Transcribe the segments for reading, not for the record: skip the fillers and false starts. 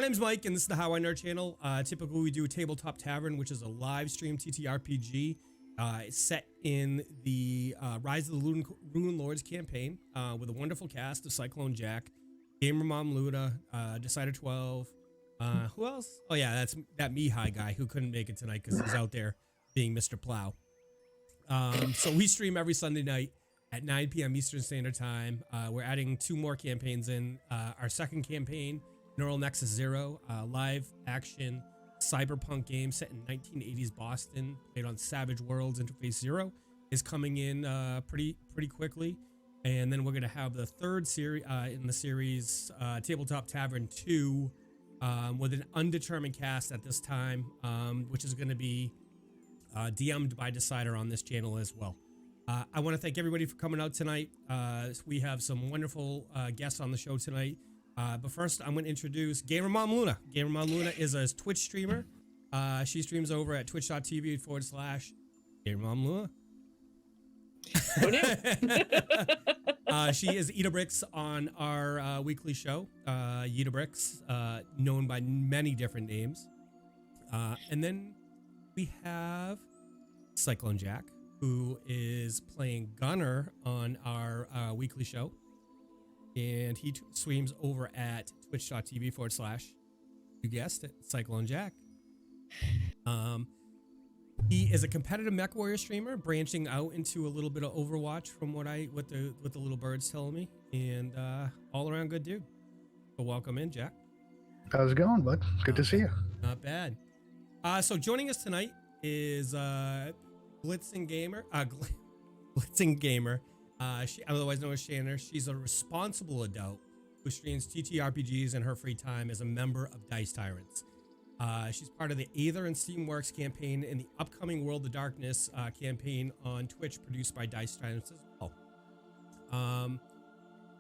name's Mike, and this is the How I Nerd channel. Typically, we do a Tabletop Tavern, which is a live stream TTRPG. It's set in the Rise of the Rune Lords campaign with a wonderful cast of Cykl0neJack, Gamer Mom Luda, Decider 12. Who else? Oh yeah, that's that Mihai guy who couldn't make it tonight because he's out there being Mr. Plow. So we stream every Sunday night at 9 p.m. Eastern Standard Time. We're adding 2 more campaigns in. Our second campaign, Neural Nexus Zero, live action cyberpunk game set in 1980s Boston, played on Savage Worlds Interface 0, is coming in pretty quickly. And then we're going to have the third series in the series, Tabletop Tavern 2, with an undetermined cast at this time, which is going to be DM'd by Decider on this channel as well. I want to thank everybody for coming out tonight. We have some wonderful guests on the show tonight. But first, I'm going to introduce Gamer Mom Luna. Gamer Mom Luna is a Twitch streamer. She streams over at twitch.tv/Gamer Mom Luna. She is Eat Bricks on our weekly show, Eat Bricks, known by many different names. And then we have Cykl0neJack, who is playing Gunner on our weekly show. And he streams over at twitch.tv/ you guessed it, Cykl0neJack. He is a competitive mech warrior streamer, branching out into a little bit of Overwatch from what the little birds telling me, and all around good dude. So welcome in, Jack. How's it going, bud? Good to see you. Not bad. So joining us tonight is Blitzing Gamer. She, otherwise known as Shanner. She's a responsible adult who streams TTRPGs in her free time as a member of Dice Tyrants. She's part of the Aether and Steamworks campaign and the upcoming World of Darkness campaign on Twitch, produced by Dice Tyrants as well.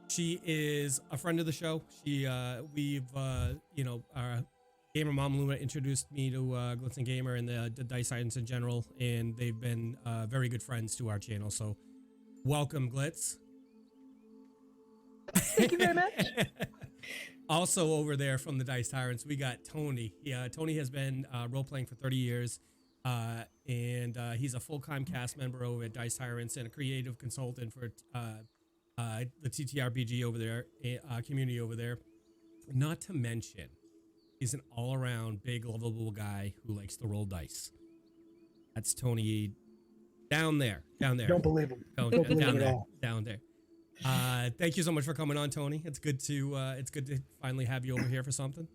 She is a friend of the show. Gamer Mom Luna introduced me to Blitzing Gamer and the Dice Tyrants in general, and they've been very good friends to our channel. So welcome, Glitz. Thank you very much. Also over there from the Dice Tyrants, we got Tony. Tony has been role-playing for 30 years, and he's a full-time cast member over at Dice Tyrants and a creative consultant for the TTRPG over there, community over there. Not to mention, he's an all-around big, lovable guy who likes to roll dice. That's Tony down there. Don't believe him. Don't believe him at all. Down there. Thank you so much for coming on, Tony. It's good to finally have you over here for something.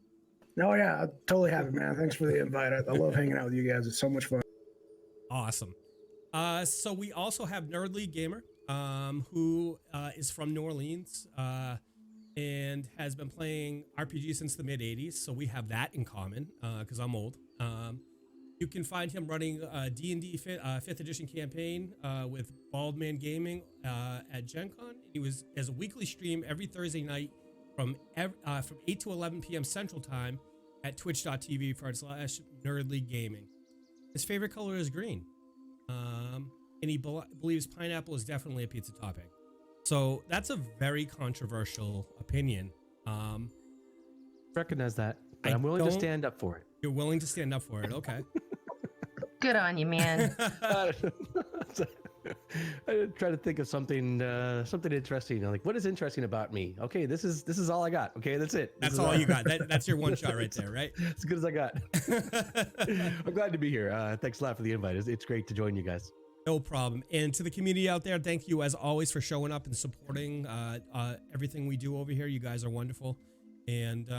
No, yeah, I'm totally happy, man. Thanks for the invite. I love hanging out with you guys. It's so much fun. Awesome. So we also have NerdLeagueGamer, who is from New Orleans and has been playing RPG since the mid-'80s. So we have that in common because I'm old. You can find him running D&D 5th edition campaign with Baldman Gaming at Gen Con. He was as a weekly stream every Thursday night from 8 to 11 p.m. Central Time at twitch.tv/NerdLeagueGaming. His favorite color is green, and he believes pineapple is definitely a pizza topping. So that's a very controversial opinion. Recognize that, but I'm willing to stand up for it. You're willing to stand up for it, okay? Good on you, man. I try to think of something interesting. Like, what is interesting about me? Okay, this is all I got. Okay, that's it. That's all you got. That's your one shot right there, right? As good as I got. I'm glad to be here. Thanks a lot for the invite. It's great to join you guys. No problem. And to the community out there, thank you as always for showing up and supporting everything we do over here. You guys are wonderful. And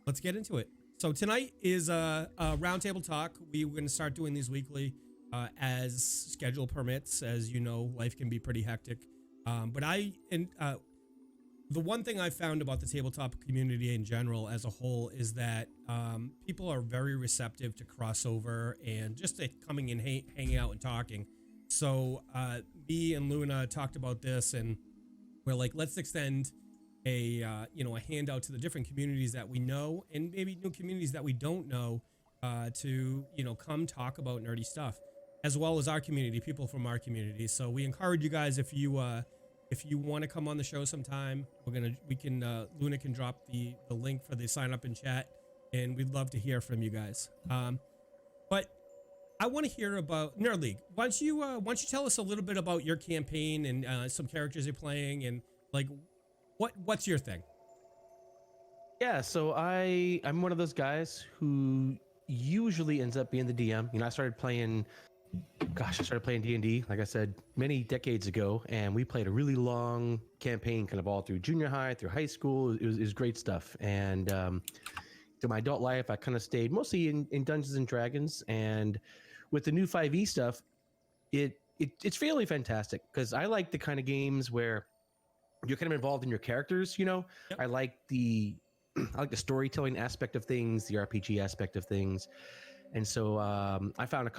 let's get into it. So tonight is a roundtable talk. We're going to start doing these weekly as schedule permits. As you know, life can be pretty hectic. But the one thing I found about the tabletop community in general as a whole is that people are very receptive to crossover and just to coming and hanging out and talking. So me and Luna talked about this, and we're like, let's extend a handout to the different communities that we know and maybe new communities that we don't know to come talk about nerdy stuff, as well as our community, people from our community. So we encourage you guys, if you if you want to come on the show sometime, Luna can drop the link for the sign up in chat, and we'd love to hear from you guys. But I want to hear about Nerd League. Why don't you tell us a little bit about your campaign and some characters you're playing, and like what's your thing? Yeah, so I'm one of those guys who usually ends up being the DM. I started playing D&D, like I said, many decades ago, and we played a really long campaign kind of all through junior high, through high school. It was great stuff. And to my adult life, I kind of stayed mostly in Dungeons and Dragons. And with the new 5e stuff, it's fairly fantastic because I like the kind of games where you're kind of involved in your characters, Yep. I like the storytelling aspect of things, the RPG aspect of things. And so I found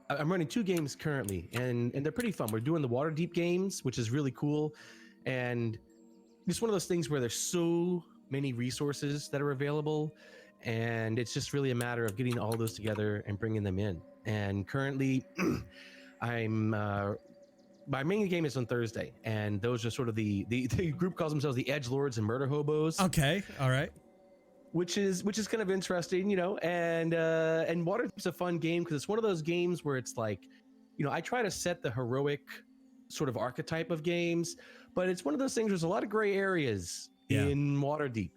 I'm running 2 games currently, and they're pretty fun. We're doing the Waterdeep games, which is really cool. And it's one of those things where there's so many resources that are available, and it's just really a matter of getting all those together and bringing them in. And currently, my main game is on Thursday, and those are sort of the group calls themselves the Edgelords and Murder Hobos. Okay, all right. Which is kind of interesting, and Waterdeep's a fun game because it's one of those games where it's like, I try to set the heroic sort of archetype of games, but it's one of those things where there's a lot of gray areas in Waterdeep,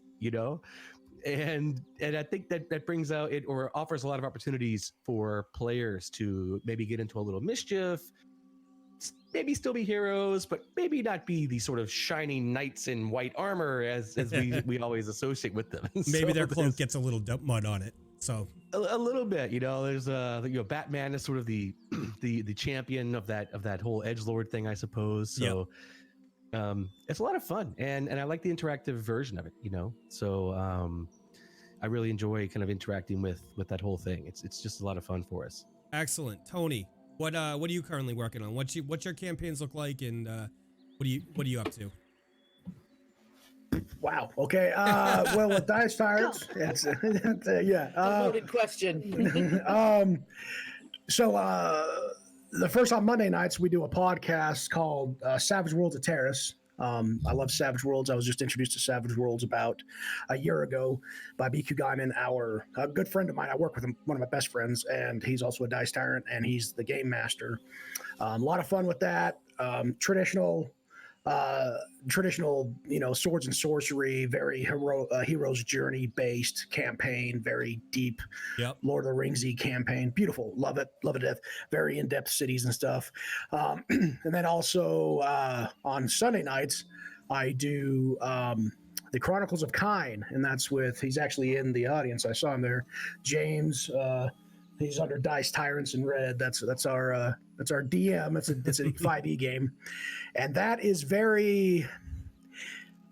and I think that brings out it or offers a lot of opportunities for players to maybe get into a little mischief, maybe still be heroes, but maybe not be the sort of shining knights in white armor as we always associate with them. Maybe their cloak gets a little mud on it. So a little bit, there's Batman is sort of the champion of that whole edgelord thing, I suppose. So it's a lot of fun, and I like the interactive version of it, So I really enjoy kind of interacting with that whole thing. It's just a lot of fun for us. Excellent. Tony, what are you currently working on? What's your campaigns look like, and what are you up to? Wow. Okay. Well, with Dice Tyrants, it's Loaded question. So the first on Monday nights we do a podcast called Savage Worlds of Terrace. I love Savage Worlds. I was just introduced to Savage Worlds about a year ago by BQ Guyman, a good friend of mine. I work with him, one of my best friends, and he's also a dice tyrant, and he's the game master. A lot of fun with that. Traditional, swords and sorcery, very hero's journey based campaign, very deep, Lord of the Ringsy campaign. Beautiful, love it to death. Very in depth cities and stuff. And then also on Sunday nights, I do the Chronicles of Kine, and that's he's actually in the audience. I saw him there, James. He's under Dice Tyrants in red. That's our DM. It's a 5e game, and that is very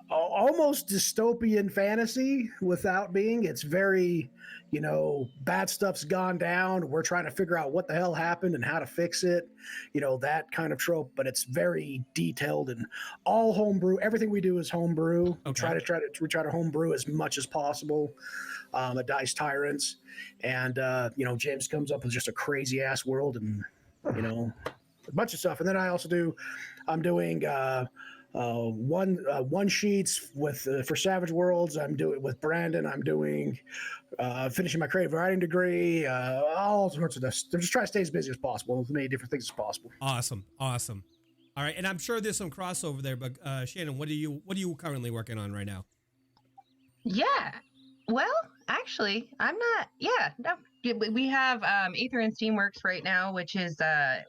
almost dystopian fantasy without being. It's very, bad stuff's gone down. We're trying to figure out what the hell happened and how to fix it. That kind of trope, but it's very detailed and all homebrew. Everything we do is homebrew. Okay. We try to homebrew as much as possible. At Dice Tyrants, and James comes up with just a crazy ass world and a bunch of stuff. And then I also I'm doing one sheets for Savage Worlds. I'm doing with Brandon. I'm doing finishing my creative writing degree. All sorts of stuff. I'm just trying to stay as busy as possible with as many different things as possible. Awesome. All right, and I'm sure there's some crossover there. But Shannon, what are you currently working on right now? Yeah. Well, actually, I'm not. Yeah, no, we have Aether and Steamworks right now, which is a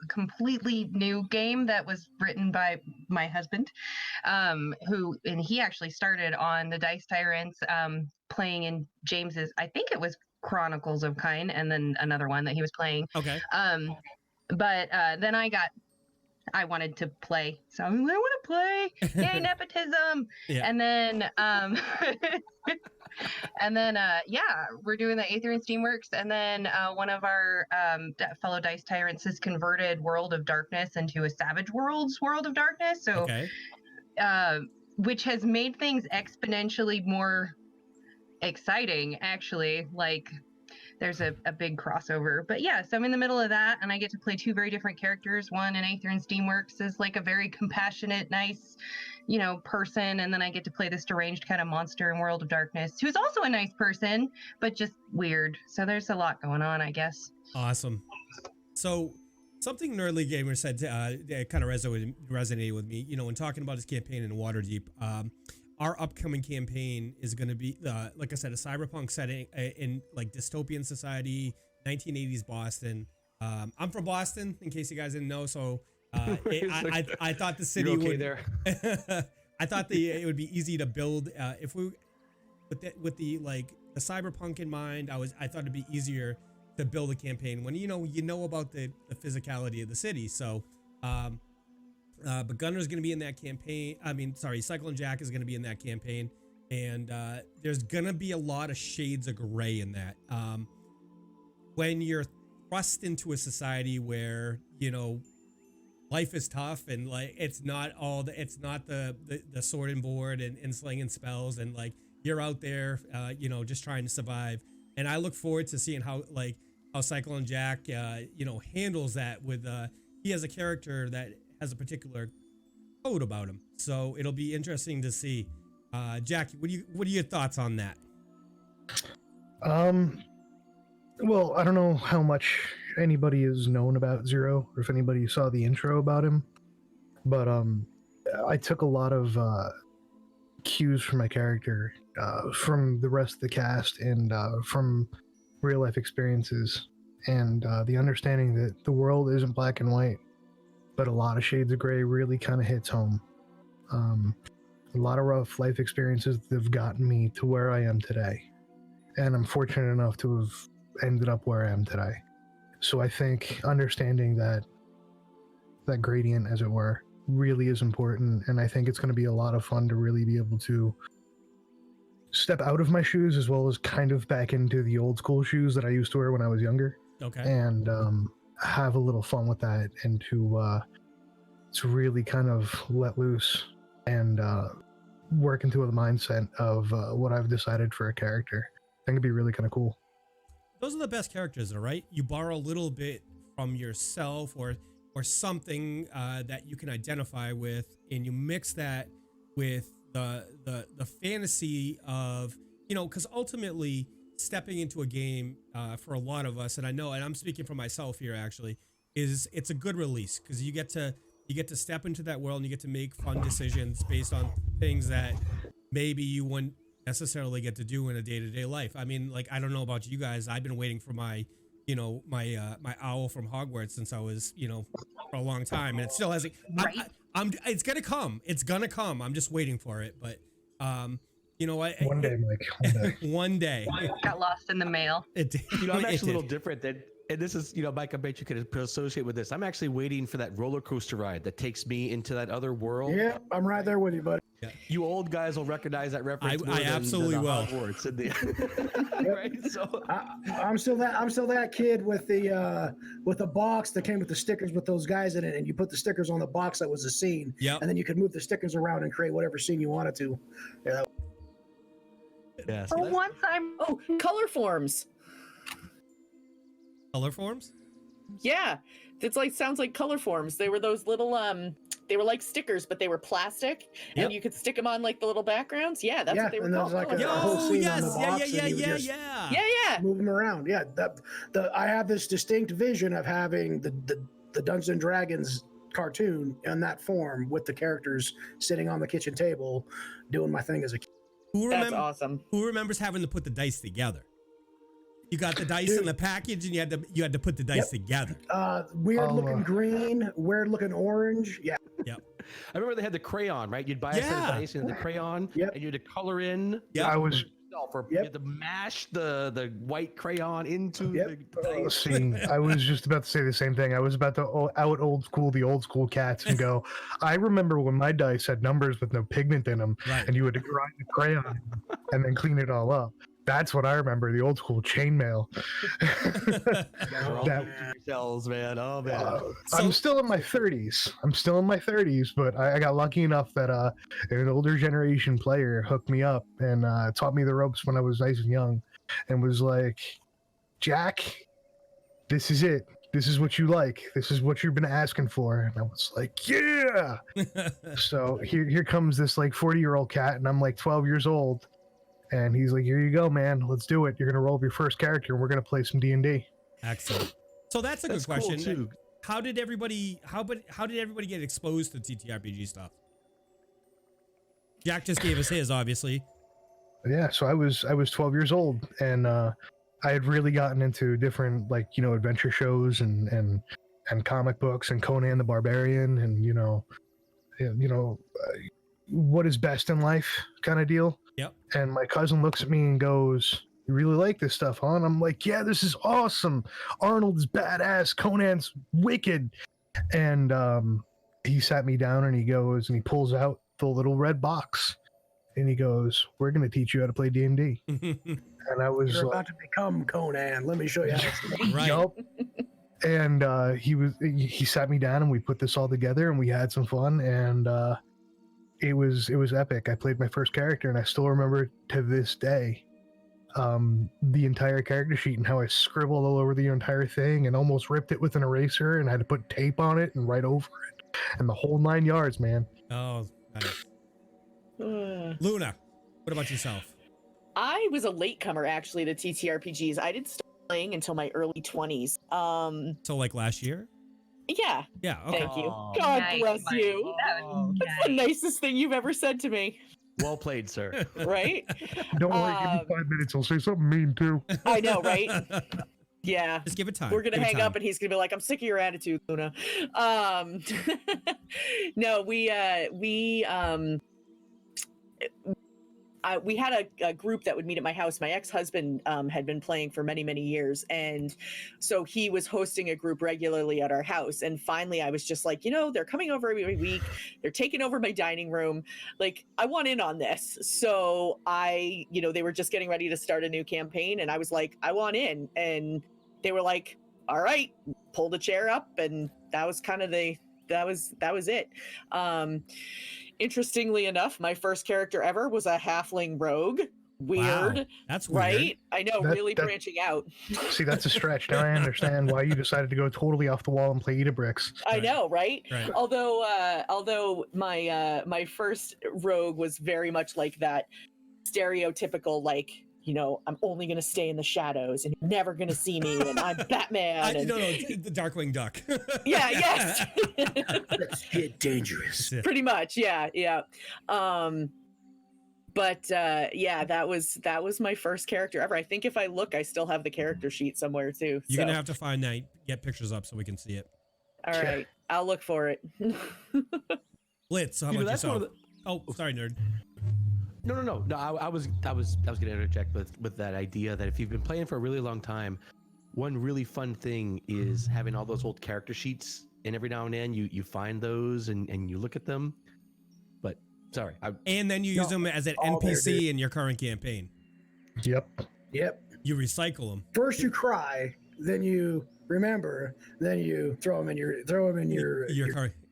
completely new game that was written by my husband, he actually started on the Dice Tyrants, playing in James's. I think it was Chronicles of Kine, and then another one that he was playing. Okay. But then I wanted to play, so I want to play. Yay, nepotism! Yeah. And then, we're doing the Aether and Steamworks, and then one of our fellow Dice Tyrants has converted World of Darkness into a Savage Worlds World of Darkness. So, which has made things exponentially more exciting. Actually, like there's a big crossover. But yeah, so I'm in the middle of that, and I get to play two very different characters. One in Aether and Steamworks is like a very compassionate, nice, person, and then I get to play this deranged kind of monster in World of Darkness, who's also a nice person, but just weird. So there's a lot going on, I guess. Awesome. So something NerdLeagueGamer said that kind of resonated with me, when talking about his campaign in Waterdeep. Our upcoming campaign is going to be, like I said, a cyberpunk setting in like dystopian society, 1980s Boston. I'm from Boston, in case you guys didn't know. So I thought the city would. There. I thought it would be easy to build if we with the cyberpunk in mind. I thought it'd be easier to build a campaign when you know about the physicality of the city. So. But Gunner's going to be in that campaign. Cykl0neJack is going to be in that campaign. And there's going to be a lot of shades of gray in that. When you're thrust into a society where, life is tough and it's not the sword and board and slinging spells and you're out there, just trying to survive. And I look forward to seeing how Cykl0neJack, handles that with, he has a character that has a particular code about him, so it'll be interesting to see. Jackie, what are your thoughts on that? Well, I don't know how much anybody has known about Zero, or if anybody saw the intro about him, but I took a lot of cues from my character, from the rest of the cast, and from real life experiences, and the understanding that the world isn't black and white, but a lot of shades of gray really kind of hits home. A lot of rough life experiences that have gotten me to where I am today. And I'm fortunate enough to have ended up where I am today. So I think understanding that gradient, as it were, really is important. And I think it's going to be a lot of fun to really be able to step out of my shoes, as well as kind of back into the old school shoes that I used to wear when I was younger. Okay. And have a little fun with that, and to really kind of let loose and work into the mindset of what I've decided for a character. I think it'd be really kind of cool. Those are the best characters, right? You borrow a little bit from yourself or something that you can identify with, and you mix that with the fantasy of, because ultimately stepping into a game for a lot of us, and I know, and I'm speaking for myself here actually, it's a good release because you get to step into that world and you get to make fun decisions based on things that maybe you wouldn't necessarily get to do in a day-to-day life. I mean, I don't know about you guys, I've been waiting for my my owl from Hogwarts since I was for a long time, and it still hasn't. Right. It's gonna come. I'm just waiting for it, but one day, Mike. One day. Got lost in the mail. I'm actually a little different than, and this is, Mike, I bet you could associate with this. I'm actually waiting for that roller coaster ride that takes me into that other world. Yeah, I'm right there with you, buddy. Yeah. You old guys will recognize that reference. I absolutely will. Right? So I'm still that kid with the box that came with the stickers with those guys in it, and you put the stickers on the box that was a scene. Yeah. And then you could move the stickers around and create whatever scene you wanted to. Yeah. Yeah. For once, color forms. Color forms? Yeah, it's sounds like color forms. They were those little they were like stickers, but they were plastic, and you could stick them on the little backgrounds. Yeah, that's what they were called. A whole scene on the box, yeah. Move them around. Yeah, I have this distinct vision of having the Dungeons and Dragons cartoon in that form with the characters sitting on the kitchen table doing my thing as a kid. That's awesome. Who remembers having to put the dice together? You got the dice in the package, and you had to put the dice together. Weird looking green, weird looking orange. Yeah. Yep. I remember they had the crayon, right? You'd buy a set of dice and the crayon, and you had to color in. Yeah. You had to mash the white crayon into the dice. See, I was just about to say the same thing. I was about to the old school cats and go, I remember when my dice had numbers with no pigment in them, and you had to grind the crayon and then clean it all up. That's what I remember, the old school chainmail. Cells, man. Oh, man. I'm still in my 30s. But I got lucky enough that an older generation player hooked me up and taught me the ropes when I was nice and young, and was like, Jack, this is it. This is what you like. This is what you've been asking for. And I was like, yeah. So here comes this like 40-year-old cat, and I'm like 12 years old. And he's like, here you go, man. Let's do it. You're going to roll up your first character, and we're going to play some D&D. Excellent. So that's a good question. Cool too. How did everybody get exposed to TTRPG stuff? Jack just gave us his, obviously. Yeah, so I was 12 years old, and I had really gotten into different, like, you know, adventure shows and comic books and Conan the Barbarian and what is best in life kind of deal. Yep. And my cousin looks at me and goes, "You really like this stuff, huh?" And I'm like, "Yeah, this is awesome. Arnold's badass. Conan's wicked." And he sat me down and he goes and he pulls out the little red box. And he goes, "We're going to teach you how to play D&D." And I was You're about to become Conan. Let me show you how to Right. Yup. And he sat me down and we put this all together and we had some fun, and it was epic. I played my first character and I still remember to this day the entire character sheet and how I scribbled all over the entire thing and almost ripped it with an eraser and had to put tape on it and write over it and the whole 9 yards, man. Oh, nice. Luna, what about yourself? I was a latecomer actually to TTRPGs. I didn't start playing until my early 20s. So like last year? Yeah. Yeah. Okay. Thank you. Aw. God Nice, bless Mike. you. That was That's the nice. nicest thing you've ever said to me, Well played, sir. right? Don't worry, give me 5 minutes. I'll say something mean too. I know, right? Yeah. Just give it time. We're gonna Give it hang time. up and he's gonna be like, "I'm sick of your attitude, Luna." No, we had a group that would meet at my house. My ex-husband had been playing for many, many years. And so he was hosting a group regularly at our house. And finally I was just like, they're coming over every week. They're taking over my dining room. Like, I want in on this. So they were just getting ready to start a new campaign. And I was like, I want in. And they were like, all right, pulled a chair up. And that was kind of that was it. Interestingly enough, my first character ever was a halfling rogue. Weird. Wow, that's weird. Right? I know, really that- branching out. See, that's a stretch. Now I understand why you decided to go totally off the wall and play Edabricks. I Right. know, right? Right. Although my first rogue was very much like that stereotypical, like, I'm only going to stay in the shadows and you're never going to see me and I'm Batman. No, it's the Darkwing Duck. Yeah, yes. Let's get dangerous. That's it. Pretty much, yeah. But that was my first character ever. I think if I look, I still have the character sheet somewhere too. You're gonna have to find that, get pictures up so we can see it. All right, I'll look for it. Blitz, how about yourself? Oh, sorry, nerd. No. I was going to interject with that idea that if you've been playing for a really long time, one really fun thing is having all those old character sheets, and every now and then you find those and you look at them. But sorry, And then you use them as an all there, NPC dude. in your current campaign. Yep. Yep. You recycle them. First you cry, then you remember, then you throw them in your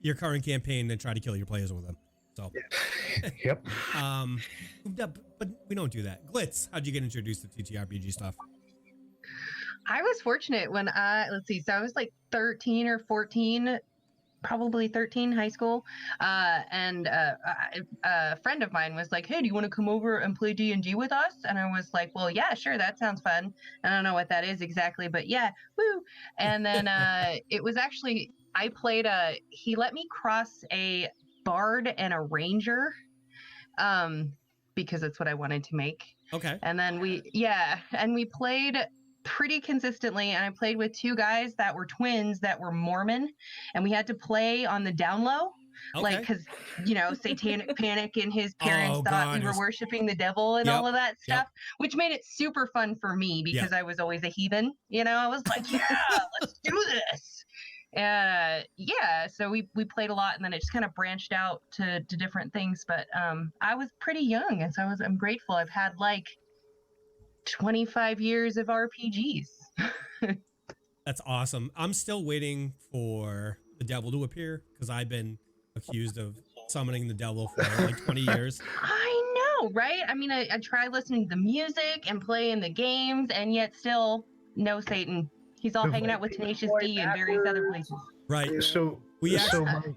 Your current campaign and try to kill your players with them. So, Yep. but we don't do that. Glitz, how'd you get introduced to TTRPG stuff? I was fortunate when so I was like 13 or 14, probably 13, high school. And a friend of mine was like, "Hey, do you want to come over and play D&D with us?" And I was like, "Well, yeah, sure. That sounds fun." I don't know what that is exactly, but yeah, woo. And then it was actually, he let me cross a bard and a ranger because that's what I wanted to make. Okay. And then we played pretty consistently, and I played with two guys that were twins that were Mormon, and we had to play on the down low, like, because satanic panic and his parents thought we were worshiping the devil and all of that stuff, which made it super fun for me because I was always a heathen. I was like, yeah, let's do this. So we played a lot, and then it just kind of branched out to different things. But I was pretty young, and so I'm grateful. I've had like 25 years of RPGs. That's awesome. I'm still waiting for the devil to appear because I've been accused of summoning the devil for like 20 years. I know, right? I mean, I try listening to the music and playing the games, and yet still No, Satan. He's all The hanging out with Tenacious D and various other places. Right. So We so actually,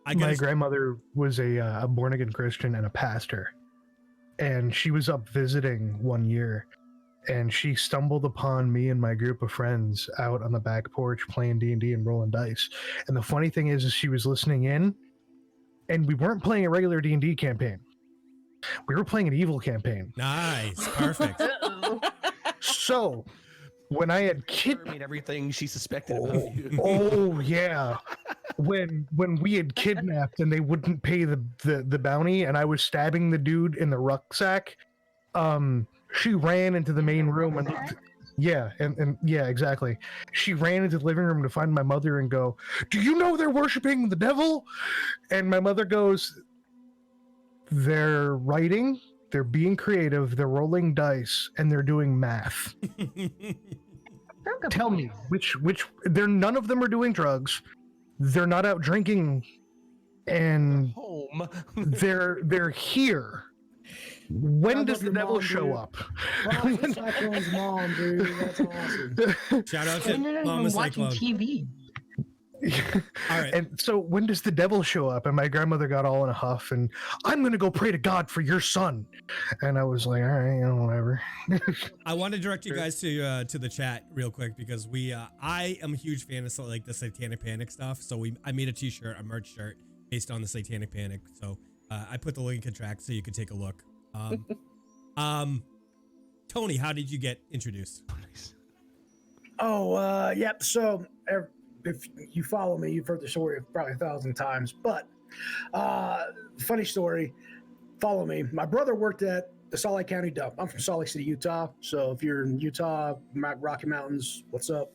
my grandmother was a born again Christian and a pastor, and she was up visiting one year, and she stumbled upon me and my group of friends out on the back porch playing D&D and rolling dice. And the funny thing is she was listening in, and we weren't playing a regular D&D campaign. We were playing an evil campaign. Nice. Perfect. So when I had Confirming everything she suspected about you. oh yeah, when we had kidnapped and they wouldn't pay the bounty, and I was stabbing the dude in the rucksack, she ran into the main room and yeah, and yeah, exactly. She ran into the living room to find my mother and go, "Do you know they're worshiping the devil?" And my mother goes, "They're writing, they're being creative, they're rolling dice, and they're doing math." Tell me, which they're none of them are doing drugs. They're not out drinking, and Home. they're here. When Shout does out the to devil mom, show dude. up? Wow, Cyclone's mom, dude. That's awesome. Shout out I to ended up Mama watching Cyclone. TV. All right. And so when does the devil show up? And my grandmother got all in a huff, and I'm gonna go pray to God for your son. And I was like, all right, whatever. I want to direct you guys to the chat real quick because I am a huge fan of like the Satanic Panic stuff. So I made a t-shirt, a merch shirt based on the Satanic Panic. So I put the link in track so you could take a look. Tony, how did you get introduced? Oh, yep. So if you follow me, you've heard the story probably 1,000 times. But funny story. Follow me. My brother worked at the Salt Lake County dump. I'm from Salt Lake City, Utah. So if you're in Utah, Rocky Mountains, what's up?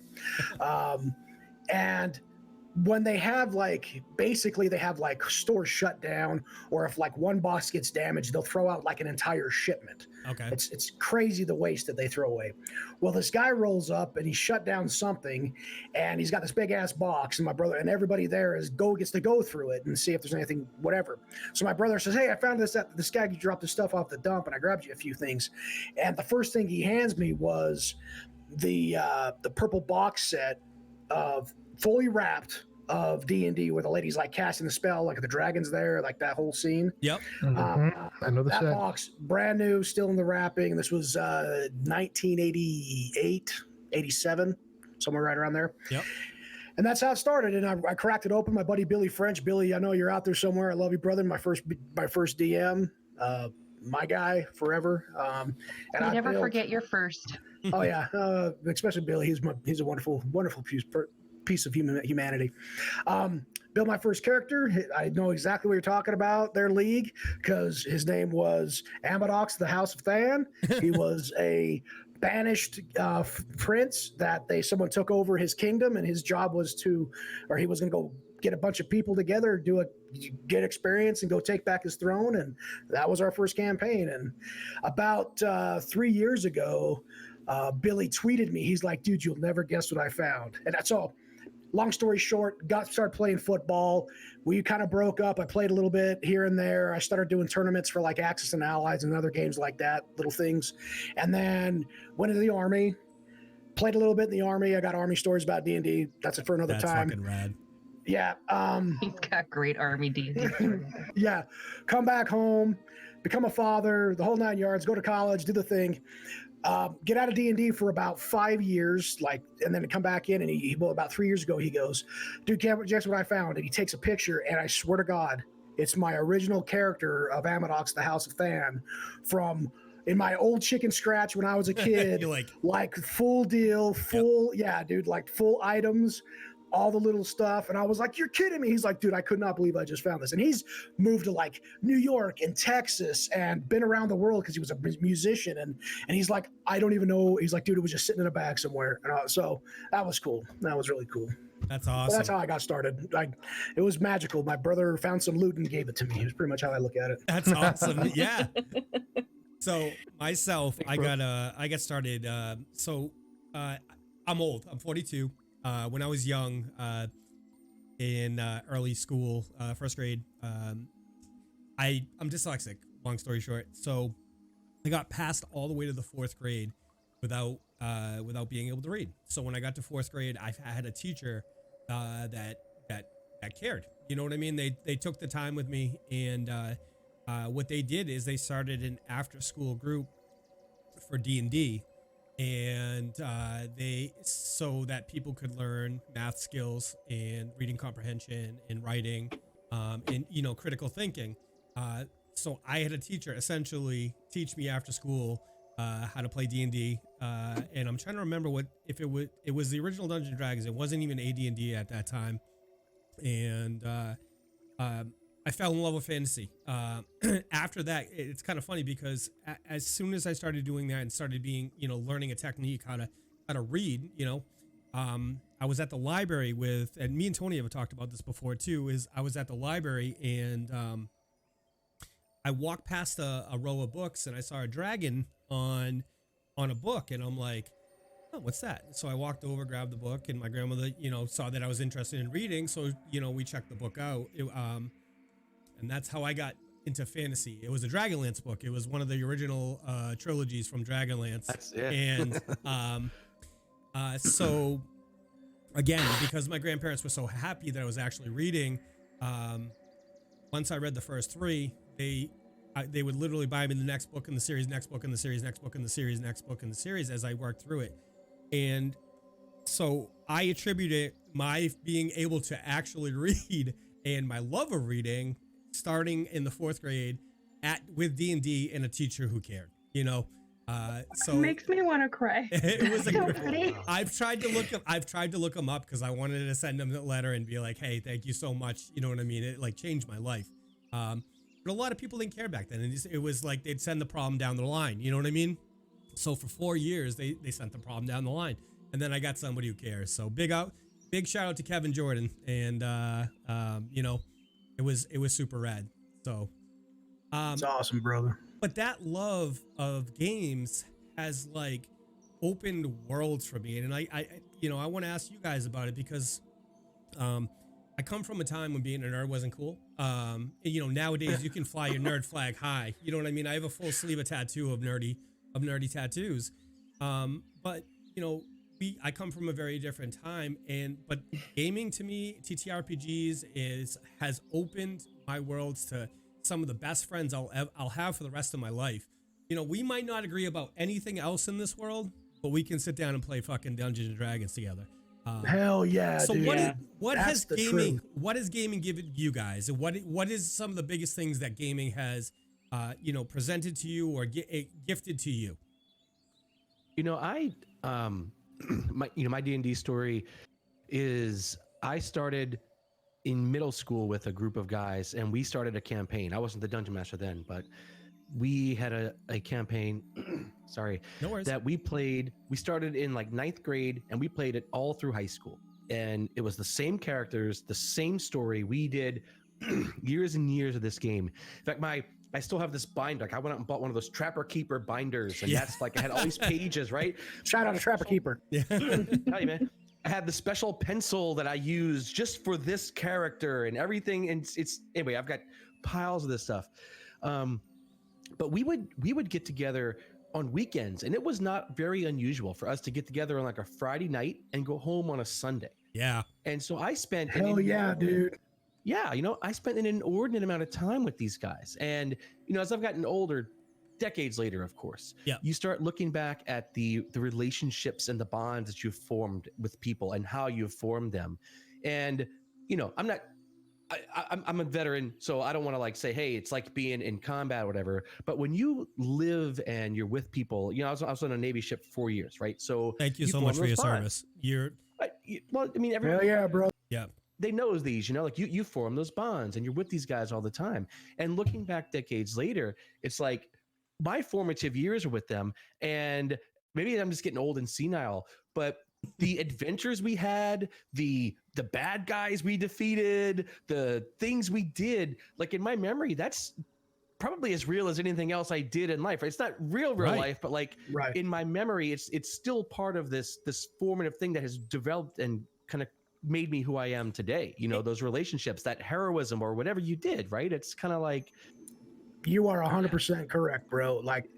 And when they have basically they have stores shut down, or if one box gets damaged, they'll throw out an entire shipment. Okay. It's crazy the waste that they throw away. Well, this guy rolls up and he shut down something, and he's got this big ass box, and my brother and everybody there gets to go through it and see if there's anything, whatever. So my brother says, "Hey, I found this at this guy. You dropped this stuff off the dump, and I grabbed you a few things." And the first thing he hands me was the purple box set of fully wrapped of D&D where the lady's casting the spell, the dragon's there, that whole scene. Yep. I know the That set. box, brand new, still in the wrapping. This was 1988, 87, somewhere right around there. Yep. And that's how it started. And I cracked it open. My buddy Billy French. Billy, I know you're out there somewhere. I love you, brother. My first DM. My guy forever. And You never forget your first. Oh yeah, especially Billy. He's a wonderful piece of humanity. Built my first character. I know exactly what you're talking about. Their league, because his name was Amadox, the House of Than. He was a banished prince that someone took over his kingdom, and his job was he was going to go get a bunch of people together, get experience, and go take back his throne. And that was our first campaign. And about 3 years ago, Billy tweeted me. He's like, "Dude, you'll never guess what I found." And that's all. Long story short, started playing football. We kind of broke up. I played a little bit here and there. I started doing tournaments for Axis and Allies and other games like that, little things. And then went into the Army, played a little bit in the Army. I got Army stories about D&D. That's it for another time. That's fucking rad. Yeah. He's got great Army D&D. Yeah. Come back home, become a father, the whole 9 yards, go to college, do the thing. Get out of D&D for about 5 years, and then come back in. And about 3 years ago, he goes, "Dude, guess what I found?" And he takes a picture, and I swear to God, it's my original character of Amadox, the House of Than, from in my old chicken scratch when I was a kid. You're full deal, yeah, dude, full items, all the little stuff. And I was like, "You're kidding me." He's like, "Dude, I could not believe I just found this." And he's moved to New York and Texas and been around the world because he was a musician. And he's like, "I don't even know." He's like, "Dude, it was just sitting in a bag somewhere." And so that was cool. That was really cool. That's But awesome. that's how I got started. It was magical. My brother found some loot and gave it to me. It was pretty much how I look at it. That's awesome. Yeah. So myself, I got started. I'm old. I'm 42. When I was young, in early school, first grade, I'm dyslexic. Long story short, so I got passed all the way to the fourth grade without without being able to read. So when I got to 4th grade, I had a teacher that cared. You know what I mean? They took the time with me, and what they did is they started an after-school group for D&D, and they so that people could learn math skills and reading comprehension and writing, and critical thinking. So I had a teacher essentially teach me after school how to play D&D, and I'm trying to remember if it was the original Dungeons and Dragons. It wasn't even AD&D at that time, and I fell in love with fantasy. After that, it's kind of funny because as soon as I started doing that and started being, learning a technique how to read, I was at the library and me and Tony have talked about this before too. Is I was at the library and I walked past a row of books and I saw a dragon on a book, and I'm like, oh, what's that? So I walked over, grabbed the book, and my grandmother, saw that I was interested in reading. So, we checked the book out. And that's how I got into fantasy. It was a Dragonlance book. It was one of the original trilogies from Dragonlance. That's it. And so again, because my grandparents were so happy that I was actually reading, once I read the first 3, they would literally buy me the next book in the series, next book in the series, next book in the series, next book in the series as I worked through it. And so I attributed my being able to actually read and my love of reading starting in the 4th grade with D&D and a teacher who cared, so it makes me want to cry. It was so funny. I've tried to look them up because I wanted to send them a letter and be like, hey, thank you so much. You know what I mean? It like changed my life. But a lot of people didn't care back then. And it was like they'd send the problem down the line. You know what I mean? So for 4 years, they sent the problem down the line. And then I got somebody who cares. So big shout out to Kevin Jordan. And, it was super rad. So it's awesome, brother. But that love of games has like opened worlds for me. And I want to ask you guys about it because I come from a time when being a nerd wasn't cool. Nowadays you can fly your nerd flag high. You know what I mean? I have a full sleeve of tattoo of nerdy tattoos. But I come from a very different time, but gaming to me, TTRPGs has opened my worlds to some of the best friends I'll have for the rest of my life. We might not agree about anything else in this world, but we can sit down and play fucking Dungeons and Dragons together. Hell yeah! So dude. what has gaming given you guys? What is some of the biggest things that gaming has, presented to you or gifted to you? My D&D story is I started in middle school with a group of guys, and we started a campaign. I wasn't the dungeon master then, but we had a campaign sorry, no worries, that we played. We started in like 9th grade and we played it all through high school, and it was the same characters, the same story. We did years and years of this game. In fact, I still have this binder. Like I went out and bought one of those Trapper Keeper binders, and that's like I had all these pages, right? Shout out to Trapper Keeper. Yeah. Tell you, man. I had the special pencil that I used just for this character and everything. And it's anyway, I've got piles of this stuff. But we would get together on weekends, and it was not very unusual for us to get together on like a Friday night and go home on a Sunday. Yeah. And so I spent dude. Yeah, I spent an inordinate amount of time with these guys. And, as I've gotten older, decades later, of course, you start looking back at the relationships and the bonds that you've formed with people and how you've formed them. And, I'm a veteran, so I don't want to like say, hey, it's like being in combat or whatever. But when you live and you're with people, I was on a Navy ship for 4 years, right? So thank you so much for your service. Hell yeah, bro. Yeah. They know these, like you form those bonds and you're with these guys all the time. And looking back decades later, it's like my formative years are with them. And maybe I'm just getting old and senile, but the adventures we had, the bad guys we defeated, the things we did, like in my memory, that's probably as real as anything else I did in life. It's not real life, but like in my memory, it's still part of this formative thing that has developed and kind of made me who I am today. Those relationships, that heroism or whatever you did, right? It's kind of like, you are 100% correct, bro. Like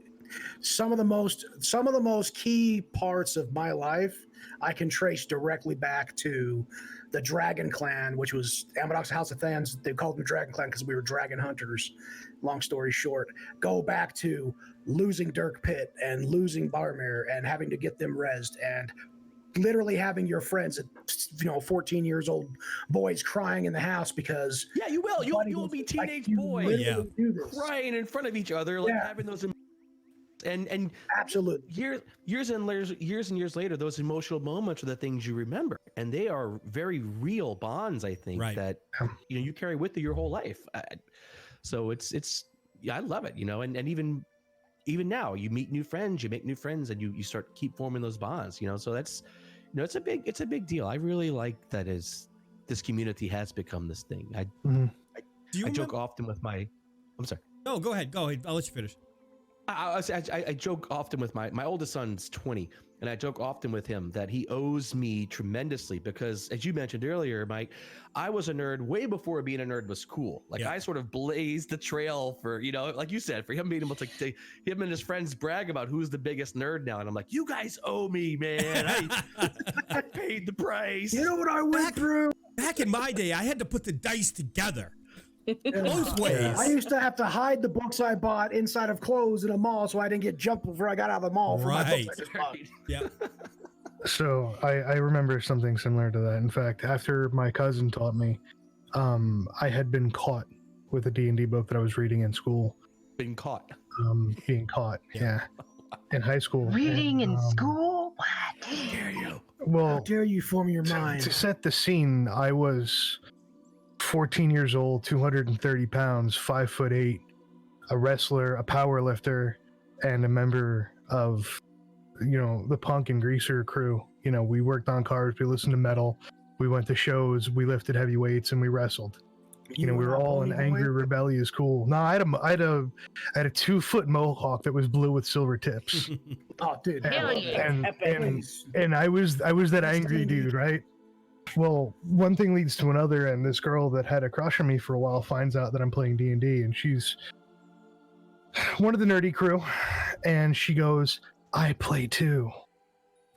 some of the most key parts of my life I can trace directly back to the Dragon Clan, which was Amadox House of Thans. They called them the Dragon Clan because we were dragon hunters. Long story short, go back to losing Dirk Pitt and losing Barmere and having to get them rezzed and literally having your friends at 14 years old boys crying in the house because you will. You'll be teenage boys crying in front of each other, like having those. And absolutely years and years later, those emotional moments are the things you remember, and they are very real bonds. I think that you carry with you your whole life. So it's I love it, and even now you meet new friends, you make new friends, and you start keep forming those bonds. So that's it's a big deal. I really like that as this community has become this thing. I joke often with my. I'm sorry. No, go ahead. I'll let you finish. I joke often with my oldest son's 20, and I joke often with him that he owes me tremendously because, as you mentioned earlier, Mike, I was a nerd way before being a nerd was cool. Like I sort of blazed the trail for, like you said, for him being able to him and his friends brag about who's the biggest nerd now. And I'm like, you guys owe me, man. I paid the price. You know what I went through? Back in my day, I had to put the dice together. Both ways. I used to have to hide the books I bought inside of clothes in a mall so I didn't get jumped before I got out of the mall for my books I just bought. Yeah. So I remember something similar to that. In fact, after my cousin taught me, I had been caught with a D&D book that I was reading in school. Being caught. Yeah. In high school. Reading in school? What? How dare you? Well, how dare you form your mind? To set the scene, I was 14 years old, 230 pounds, 5'8", a wrestler, a power lifter, and a member of, the punk and greaser crew. We worked on cars, we listened to metal, we went to shows, we lifted heavy weights, and we wrestled. We were all an angry, rebellious cool. No, I had a 2-foot mohawk that was blue with silver tips. Oh, dude! And I was that angry dude, right? Well, one thing leads to another, and this girl that had a crush on me for a while finds out that I'm playing D&D, and she's one of the nerdy crew, and she goes, "I play too."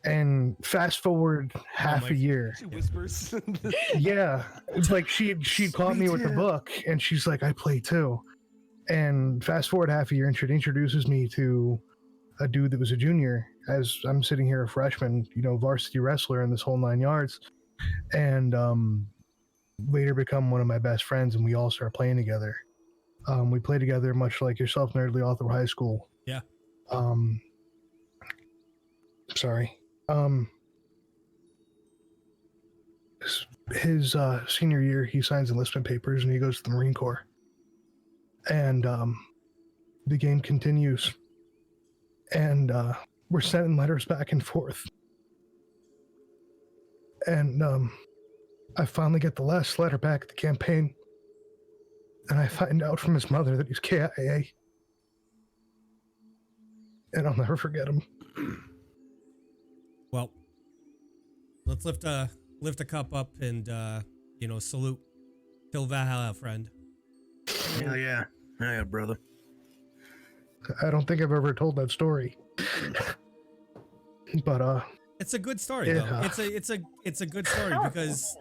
And fast forward half a year. She whispers. Yeah, it's like she caught me with the book, and she's like, "I play too." And fast forward half a year, and she introduces me to a dude that was a junior, as I'm sitting here a freshman, varsity wrestler in this whole 9 yards. And later become one of my best friends, and we all start playing together. We play together much like yourself, Nerdly, all through high school. Yeah. His senior year, he signs enlistment papers and he goes to the Marine Corps. And the game continues. And we're sending letters back and forth. And I finally get the last letter back at the campaign, and I find out from his mother that he's KIA, and I'll never forget him. Well, let's lift a cup up and salute Till Valhalla, friend. Hell yeah, brother. I don't think I've ever told that story, but it's a good story though. It's a good story because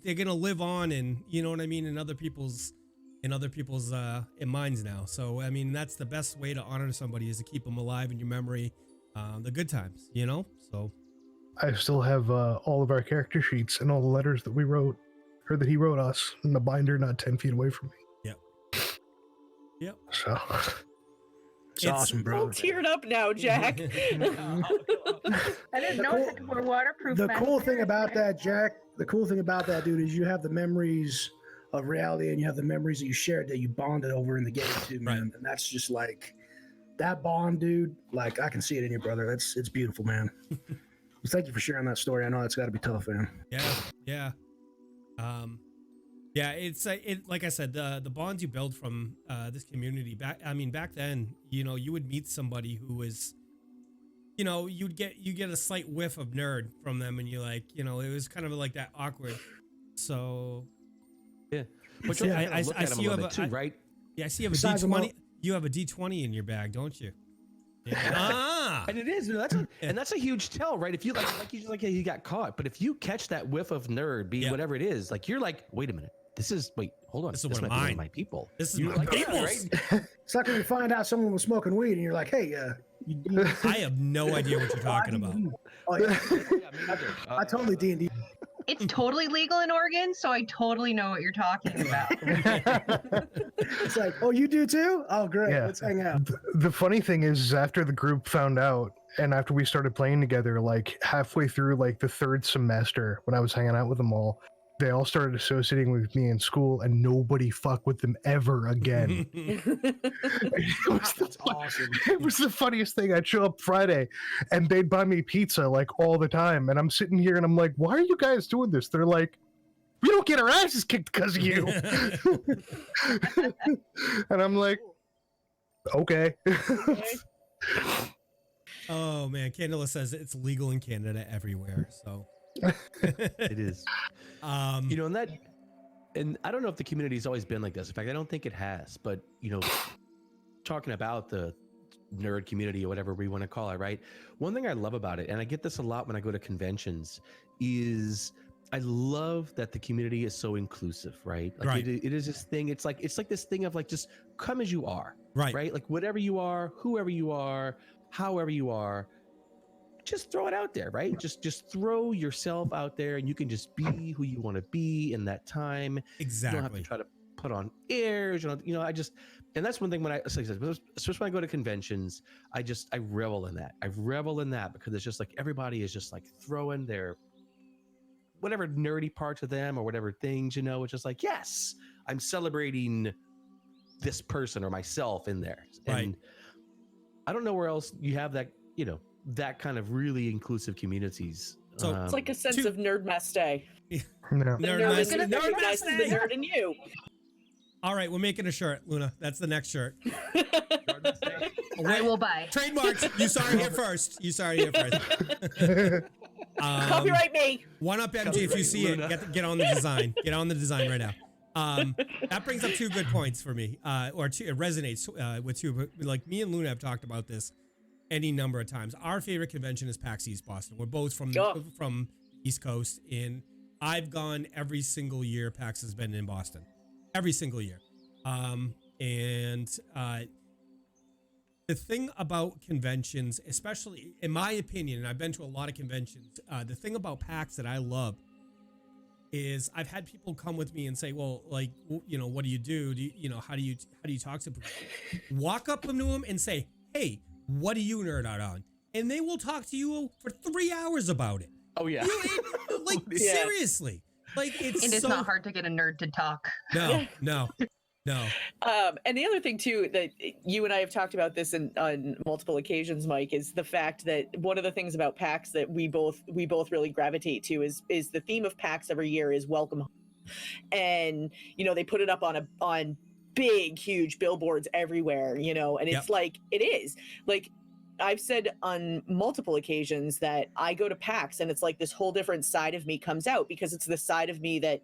they're gonna live on, and you know what I mean, in other people's in minds now. So I mean, that's the best way to honor somebody, is to keep them alive in your memory, the good times. So I still have all of our character sheets and all the letters that we wrote, or that he wrote us, in the binder not 10 feet away from me. Yep. So. It's awesome, bro. I'm teared up now, Jack. I didn't know it were waterproof. The cool thing about that, Jack, dude, is you have the memories of reality, and you have the memories that you shared, that you bonded over in the game too, man. Right. And that's just like that bond, dude. Like, I can see it in you, brother. It's beautiful, man. Thank you for sharing that story. I know it's got to be tough, man. Yeah. Yeah, it's like I said, the bonds you build from this community back then, you would meet somebody who was, you get a slight whiff of nerd from them, and you're like, it was kind of like that awkward. So yeah, but I see you have right? Yeah, I see you have a D20. You have a D20 in your bag, don't you? And it is, and that's a huge tell, right? If you he got caught, but if you catch that whiff of nerd, be whatever it is, like you're like, wait a minute, hold on, this is might one be of one of my people. This is my people, right? It's like when you find out someone was smoking weed, and you're like, hey, I have no idea what you're talking about. Oh, yeah. I totally D&D. It's totally legal in Oregon, so I totally know what you're talking about. It's like, oh, you do too? Oh, great. Yeah. Let's hang out. The funny thing is, after the group found out, and after we started playing together, like halfway through like the third semester, when I was hanging out with them all, they all started associating with me in school, and nobody fucked with them ever again. That's awesome. It was the funniest thing. I'd show up Friday, and they'd buy me pizza like all the time, and I'm sitting here, and I'm like, "Why are you guys doing this?" They're like, "We don't get our asses kicked because of you." And I'm like, "Okay." Oh man, Candela says it's legal in Canada everywhere. So It is. And I don't know if the community's always been like this. In fact, I don't think it has. But talking about the nerd community or whatever we want to call it, right? One thing I love about it, and I get this a lot when I go to conventions, is I love that the community is so inclusive, right? Like Right. It is this thing. It's like this thing of like just come as you are, right. right? Like whatever you are, whoever you are, however you are, just throw it out there, right? Just throw yourself out there, and you can just be who you want to be in that time. Exactly. You don't have to try to put on airs. And that's one thing when especially when I go to conventions, I revel in that. I revel in that because it's just like everybody is just like throwing their whatever nerdy parts of them or whatever things, it's just like, yes, I'm celebrating this person or myself in there. Right. And I don't know where else you have that, that kind of really inclusive communities. So It's like a sense of Nerd Mess Day. No. The nerd recognizes the nerd in you. All right, we're making a shirt, Luna. That's the next shirt. I will buy. Trademarks. You saw it here first. Copyright me. One up, MG. If you see it, get on the design. Get on the design right now. That brings up two good points for me, or two. It resonates with two. But like me and Luna have talked about this any number of times. Our favorite convention is PAX East Boston. We're both from East Coast, and I've gone every single year PAX has been in Boston. Every single year. The thing about conventions, especially in my opinion, and I've been to a lot of conventions, the thing about PAX that I love is I've had people come with me and say, well, like, what do you do? How do you talk to people? Walk up to them and say, hey, what do you nerd out on? And they will talk to you for 3 hours about it. Oh yeah. Seriously. Like It's not hard to get a nerd to talk. No. And the other thing too that you and I have talked about this on multiple occasions, Mike, is the fact that one of the things about PAX that we both really gravitate to is the theme of PAX every year is welcome home. And they put it up on big, huge billboards everywhere, and it's like it is like. I've said on multiple occasions that I go to PAX and it's like this whole different side of me comes out because it's the side of me that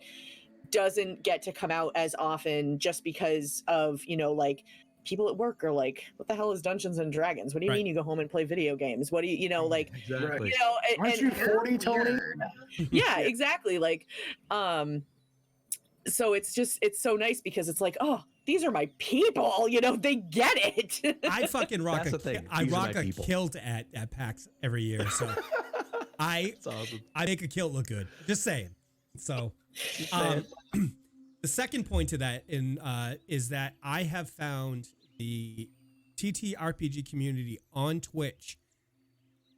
doesn't get to come out as often just because of, like people at work are like, what the hell is Dungeons and Dragons? What do you mean you go home and play video games? What do like, exactly. Aren't you 40, Tony? Yeah, exactly. Like, so it's so nice because it's like, oh, these are my people, they get it. I fucking rock a people. kilt at PAX every year. So That's awesome. I make a kilt look good. Just saying. So the second point to that is that I have found the TTRPG community on Twitch.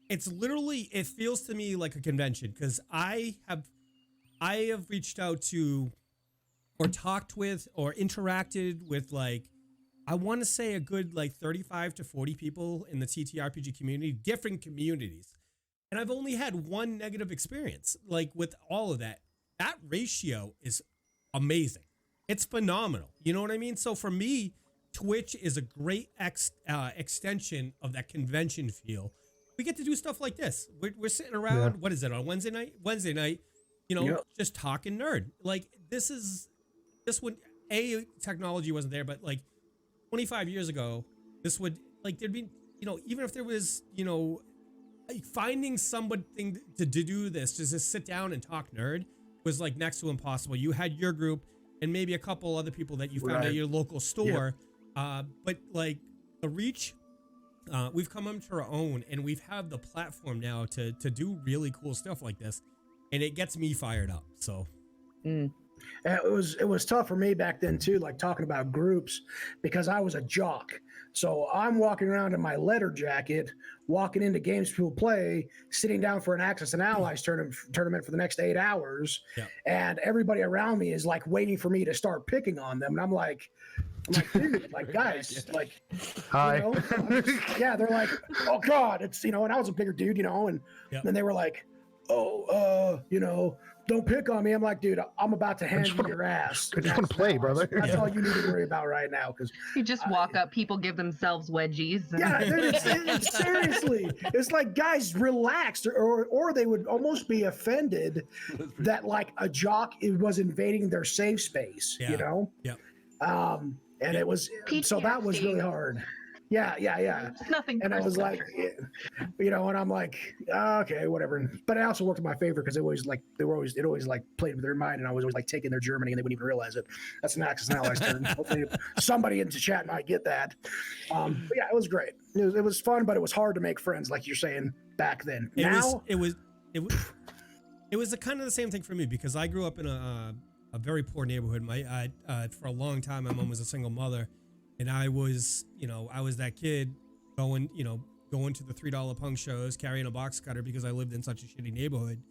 It's literally, it feels to me like a convention because I have reached out to or talked with or interacted with I want to say a good 35 to 40 people in the TTRPG community, different communities. And I've only had one negative experience with all of that. That ratio is amazing. It's phenomenal. You know what I mean? So for me, Twitch is a great extension of that convention feel. We get to do stuff like this. We're sitting around, What is it, on Wednesday night, just talking nerd. This would, technology wasn't there, but 25 years ago, this would, there'd be even if there was, like finding something to do this, to just sit down and talk nerd was like next to impossible. You had your group and maybe a couple other people that you found at your local store. But like the reach, we've come into our own, and we've had the platform now to do really cool stuff like this. And it gets me fired up. So it was tough for me back then too, like talking about groups, because I was a jock. So I'm walking around in my letter jacket, walking into games people play, sitting down for an Axis and Allies tournament for the next 8 hours. And everybody around me is like waiting for me to start picking on them. And I'm like, dude, like, guys, like, hi. Yeah, they're like, oh God, it's, and I was a bigger dude, and then they were like, oh, don't pick on me. I'm like, dude, I'm about to hand you your ass. I just want to play, brother. That's all you need to worry about right now. Because you just walk up, people give themselves wedgies. Yeah, it's seriously, it's like, guys, relax, or they would almost be offended that like a jock was invading their safe space. And it was so that was really hard. Yeah. Nothing. And I was like, and I'm like, okay, whatever. But I also worked in my favor because it always like played with their mind, and I was always like taking their Germany, and they wouldn't even realize it. That's an Axis and Allies turn. Hopefully, somebody in the chat might get that. But yeah, it was great. It was fun, but it was hard to make friends, like you're saying back then. It was a kind of the same thing for me, because I grew up in a very poor neighborhood. For a long time, my mom was a single mother. And I was that kid going to the $3 punk shows, carrying a box cutter because I lived in such a shitty neighborhood.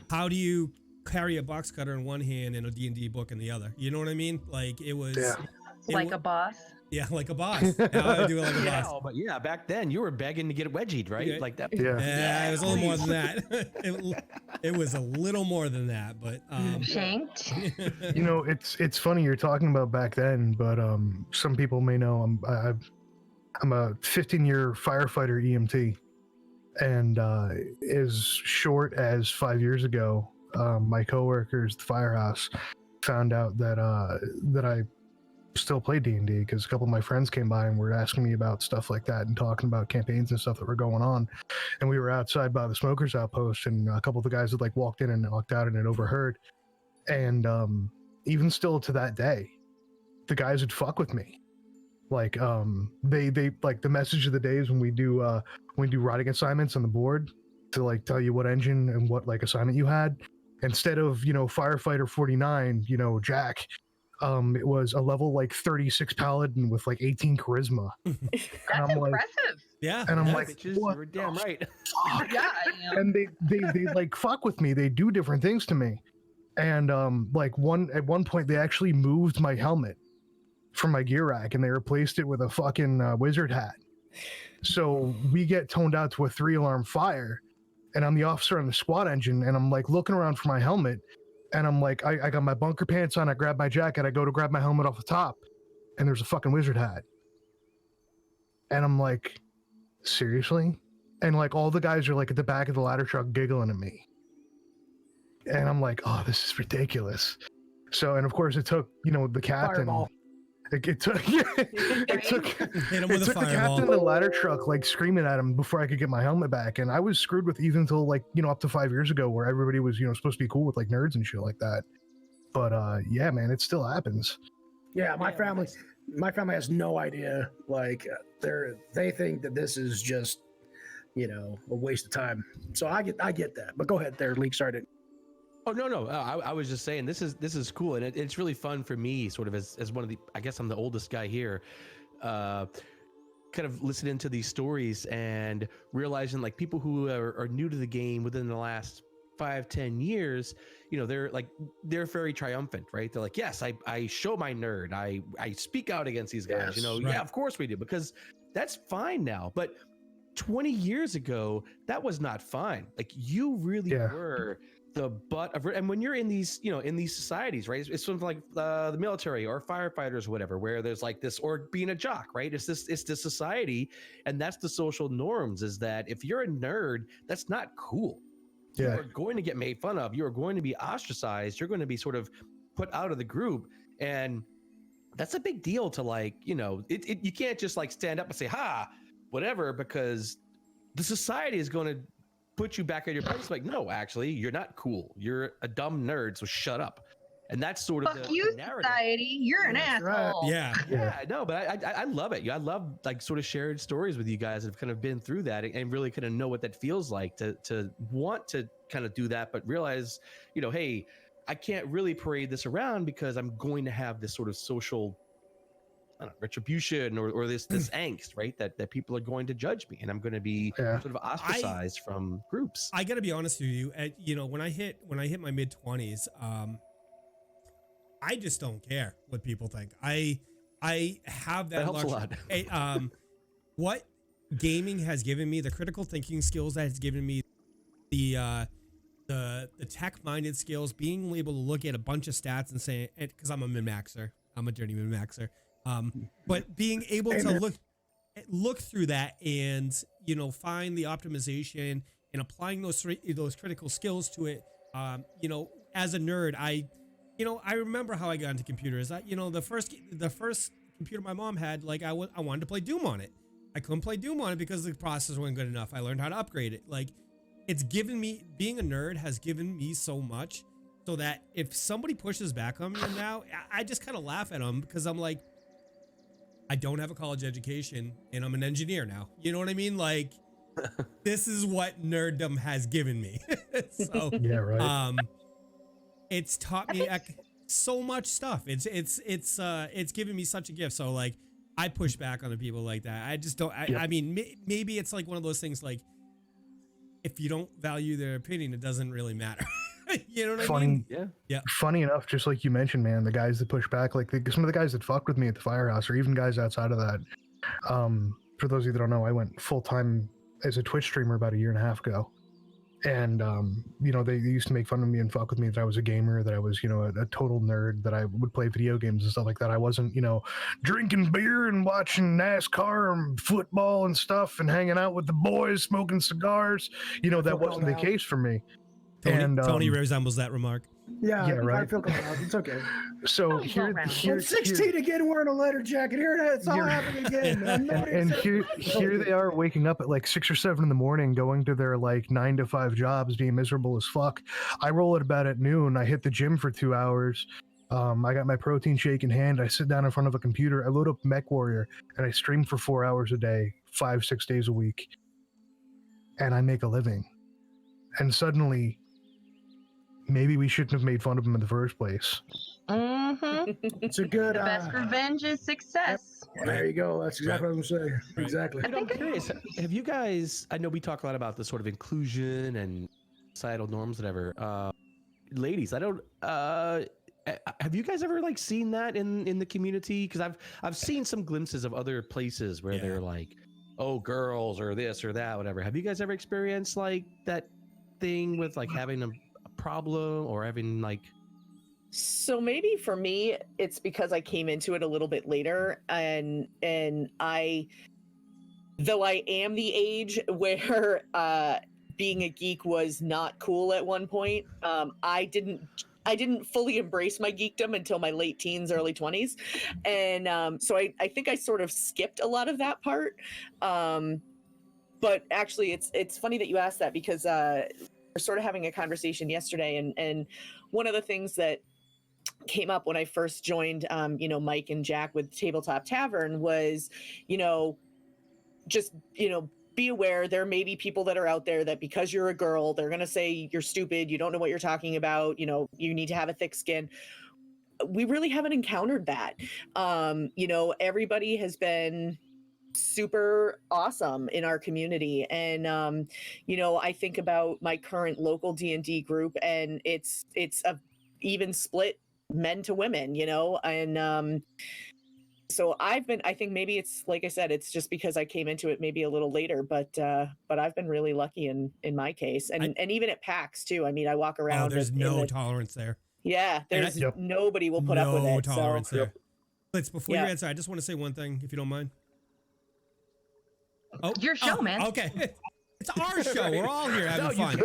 How do you carry a box cutter in one hand and a D&D book in the other? You know what I mean? Like it was a boss. Yeah, like a boss. Now I do it like a boss. But yeah, back then you were begging to get wedgied, right? Yeah. Like that. Yeah, it was a little more than that. It was a little more than that, but shanked. It's funny you're talking about back then, but some people may know I'm a 15-year firefighter EMT, and as short as 5 years ago, my coworkers at the firehouse found out that I still play D&D because a couple of my friends came by and were asking me about stuff like that and talking about campaigns and stuff that were going on. And we were outside by the smokers outpost, and a couple of the guys had like walked in and walked out and had overheard. And even still to that day, the guys would fuck with me. Like they like the message of the days when we do writing assignments on the board to like tell you what engine and what like assignment you had. Instead of firefighter 49, Jack, it was a level like 36 paladin with like 18 charisma. That's impressive. Yeah. And I'm like, bitches, you were damn right. Yeah. And they like fuck with me. They do different things to me. And at one point they actually moved my helmet from my gear rack and they replaced it with a fucking wizard hat. So we get toned out to a 3-alarm fire, and I'm the officer on the squad engine, and I'm like looking around for my helmet. And I'm like, I got my bunker pants on, I grab my jacket, I go to grab my helmet off the top, and there's a fucking wizard hat. And I'm like, seriously? And like all the guys are like at the back of the ladder truck giggling at me. And I'm like, oh, this is ridiculous. So, and of course it took, the captain. Fireball. It took the captain of the ladder truck like screaming at him before I could get my helmet back, and I was screwed with even until like up to 5 years ago, where everybody was supposed to be cool with like nerds and shit like that. But yeah, man, it still happens. Yeah, my family has no idea. Like they think that this is just a waste of time. So I get that. But go ahead, there, Leak. Sorry to. Oh no! I was just saying this is cool, and it's really fun for me, sort of as one of the, I guess I'm the oldest guy here, kind of listening to these stories and realizing like people who are new to the game within the last 5-10 years, they're very triumphant, right? They're like, yes, I show my nerd, I speak out against these guys, Yes, right. Yeah, of course we do, because that's fine now, but 20 years ago that was not fine. Like you really were the butt of it. And when you're in these, in these societies, right? It's something like the military or firefighters or whatever, where there's like this, or being a jock, right? It's this society, and that's the social norms, is that if you're a nerd, that's not cool. You are going to get made fun of. You are going to be ostracized. You're going to be sort of put out of the group. And that's a big deal to like, you can't just like stand up and say, ha, whatever, because the society is going to put you back in your place. Like, no, actually, you're not cool. You're a dumb nerd, so shut up. And that's sort of Fuck the you, narrative. society. You're an That's right. asshole. Yeah. No, but I love it. I love like sort of sharing stories with you guys that have kind of been through that and really kind of know what that feels like to want to kind of do that, but realize, you know, hey, I can't really parade this around because I'm going to have this sort of social, I don't know, retribution or this angst, right? That people are going to judge me and I'm going to be sort of ostracized from groups. I got to be honest with you. You know, when I hit my mid-20s, I just don't care what people think. I have that helps a luxury. lot. What gaming has given me, the critical thinking skills that has given me, the tech-minded skills, being able to look at a bunch of stats and say, because I'm a min-maxer, I'm a dirty min-maxer, but being able to look through that and, you know, find the optimization and applying those critical skills to it. You know, as a nerd, I remember how I got into computers. The first computer my mom had, like I wanted to play Doom on it. I couldn't play Doom on it because the processor wasn't good enough. I learned how to upgrade it. Like, it's given me, being a nerd has given me so much, so that if somebody pushes back on me now, I just kind of laugh at them because I'm like, I don't have a college education and I'm an engineer now. You know what I mean? Like, this is what nerddom has given me. So Yeah, right. It's taught me so much stuff. It's given me such a gift. So like, I push back on the people like that. I just don't. I mean, maybe it's like one of those things. Like, if you don't value their opinion, it doesn't really matter. You know what I mean? Yeah. Funny enough, just like you mentioned, man, the guys that push back, like some of the guys that fucked with me at the firehouse, or even guys outside of that. For those of you that don't know, I went full time as a Twitch streamer about 1.5 years ago. And, you know, they used to make fun of me and fuck with me that I was a gamer, that I was, you know, a total nerd, that I would play video games and stuff like that. I wasn't, you know, drinking beer and watching NASCAR and football and stuff and hanging out with the boys, smoking cigars. You know, that wasn't the case for me. Tony resembles that remark. Yeah, right. I feel called out. It's okay. So I'm 16 again, wearing a leather jacket. Here it is. It's all happening again. And here they are waking up at like 6 or 7 in the morning, going to their like 9 to 5 jobs, being miserable as fuck. I roll at about at noon. I hit the gym for 2 hours. I got my protein shake in hand. I sit down in front of a computer. I load up Mech Warrior and I stream for 4 hours a day, 5-6 days a week. And I make a living. And suddenly, maybe we shouldn't have made fun of him in the first place. Mm-hmm. It's a good. The best revenge is success. There you go. That's exactly what I'm saying. Right. Exactly. I'm curious, have you guys, I know we talk a lot about the sort of inclusion and societal norms, whatever. Ladies, I don't, have you guys ever like seen that in the community? Because I've seen some glimpses of other places where they're like, oh, girls or this or that, whatever. Have you guys ever experienced like that thing with like having a problem or having like? So maybe for me, it's because I came into it a little bit later, and I, though I am the age where being a geek was not cool at one point, I didn't fully embrace my geekdom until my late teens, early 20s, and so I think I sort of skipped a lot of that part. But actually, it's funny that you asked that, because we're sort of having a conversation yesterday, and one of the things that came up when I first joined, you know, Mike and Jack with Tabletop Tavern was, you know, just, you know, be aware there may be people that are out there that because you're a girl, they're going to say you're stupid, you don't know what you're talking about, you know, you need to have a thick skin. We really haven't encountered that. You know, everybody has been super awesome in our community, and you know, I think about my current local D&D group, and it's a even split men to women, you know, and so I think maybe it's, like I said, it's just because I came into it maybe a little later, but I've been really lucky in my case, and even at PAX too. I mean, I walk around. There's no tolerance there. Yeah, there's nobody will put up with it. No tolerance there. Blitz, before you Yeah. answer, I just want to say one thing, if you don't mind. Oh, Your show, man. Okay. It's our show. We're all here having fun.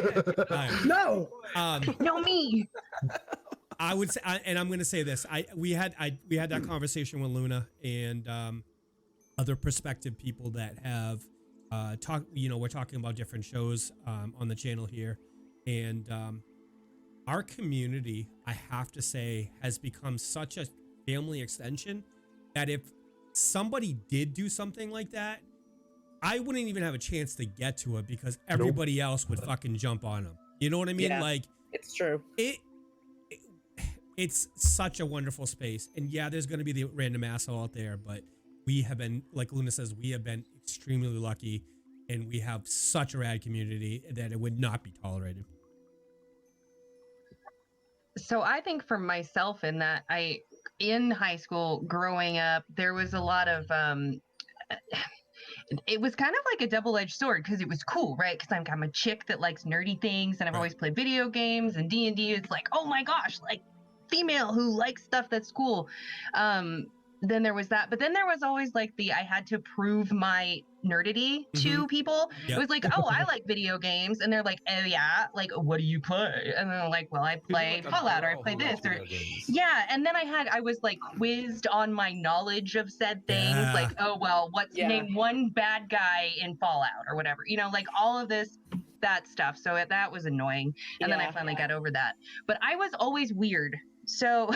Right. No. No, me. I would say, and I'm going to say this. We had that conversation with Luna, and other perspective people that have talked. We're talking about different shows on the channel here, and our community, I have to say, has become such a family extension that if somebody did do something like that, I wouldn't even have a chance to get to it because everybody else would fucking jump on them. You know what I mean? Yeah, like, it's true. It's such a wonderful space. And yeah, there's going to be the random asshole out there, but we have been, like Luna says, we have been extremely lucky, and we have such a rad community that it would not be tolerated. So I think for myself in that in high school growing up, there was a lot of, it was kind of like a double-edged sword because it was cool, right? Because I'm a chick that likes nerdy things, and I've always played video games and D&D. It's like, oh my gosh, like female who likes stuff that's cool. Then there was that, but then there was always like I had to prove my nerdity to people. It was like, oh, I like video games, and they're like, oh yeah, like what do you play? And they're like, well, I play Fallout, or I play this, or and then I was like quizzed on my knowledge of said things, like, oh well, name one bad guy in Fallout or whatever, like all of that stuff. So that was annoying, and then I finally got over that. But I was always weird. So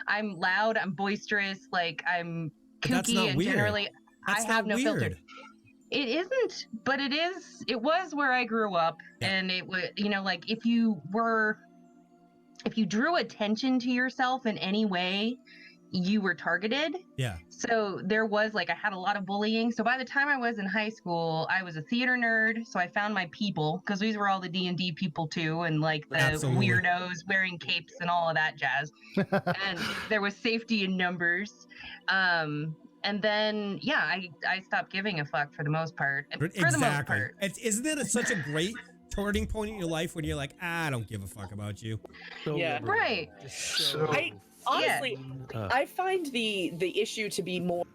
I'm loud, I'm boisterous, like I'm kooky, and generally I have no filter. It isn't, but it was where I grew up, and it was, like if you drew attention to yourself in any way, you were targeted. Yeah. So there was I had a lot of bullying. So by the time I was in high school, I was a theater nerd. So I found my people, because these were all the D&D people too, and the weirdos wearing capes and all of that jazz. And there was safety in numbers. And then I stopped giving a fuck for the most part. For the most part. Isn't it such a great turning point in your life when you're like, I don't give a fuck about you? Right. Honestly, I find the issue to be more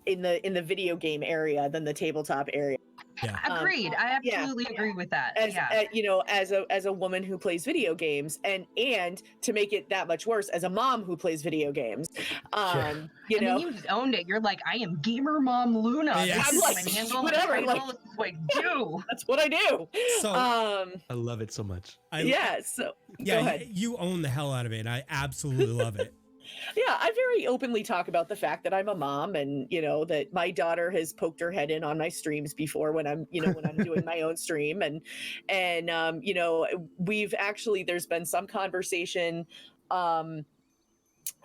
in the video game area than the tabletop area. Yeah. Agreed. I absolutely agree with that. As a woman who plays video games, and to make it that much worse, as a mom who plays video games, you just owned it. You're like, I am gamer mom Luna. Yes. I'm like, whatever. This is what I do. That's what I do. So I love it so much. Go ahead. You own the hell out of it. I absolutely love it. Yeah, I very openly talk about the fact that I'm a mom, and that my daughter has poked her head in on my streams before when I'm doing my own stream, and we've actually, there's been some conversation.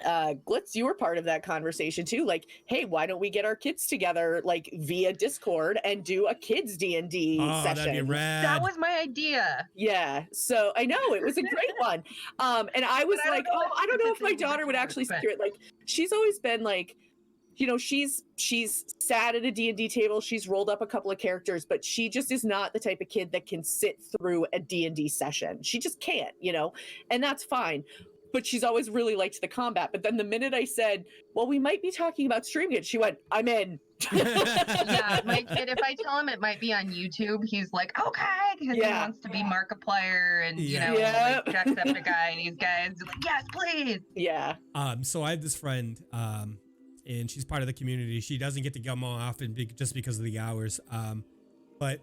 Glitz, you were part of that conversation too. Like, hey, why don't we get our kids together via Discord and do a kids D&D session? That'd be rad. That was my idea. Yeah, so I know it was a great one. And I was like, I don't know if my daughter would actually secure it. Like, she's always been like, she's sat at a D&D table, she's rolled up a couple of characters, but she just is not the type of kid that can sit through a D&D session. She just can't, and that's fine. But she's always really liked the combat. But then the minute I said, well, we might be talking about streaming it, she went, I'm in. Yeah, my kid, if I tell him it might be on YouTube, he's like, okay, because he wants to be Markiplier and, Jacksepticeye and these guys. Like, yes, please. Yeah. So I have this friend, and she's part of the community. She doesn't get to come on often just because of the hours. But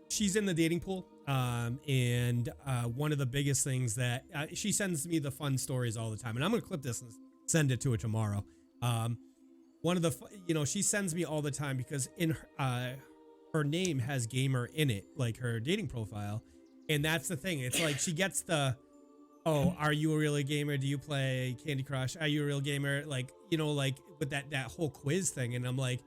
she's in the dating pool. And one of the biggest things that she sends me the fun stories all the time, and I'm gonna clip this and send it to her tomorrow. One of the she sends me all the time because in her name has gamer in it, like her dating profile, and that's the thing. It's like she gets the, oh, are you a real gamer? Do you play Candy Crush? Are you a real gamer? Like, with that whole quiz thing, and I'm like.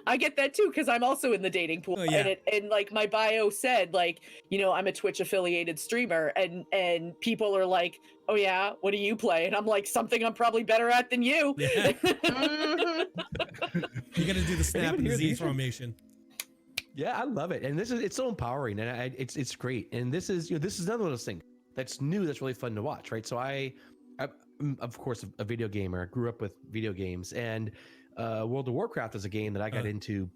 I get that too, because I'm also in the dating pool, and like my bio said, I'm a Twitch affiliated streamer, and people are like, oh yeah, what do you play? And I'm like, something I'm probably better at than you. Yeah. You got to do the snap and the Z formation. Yeah, I love it, and it's so empowering, and it's great. And this is another one of those things that's new, that's really fun to watch, right? So I'm of course a video gamer, grew up with video games, and World of Warcraft is a game that I got into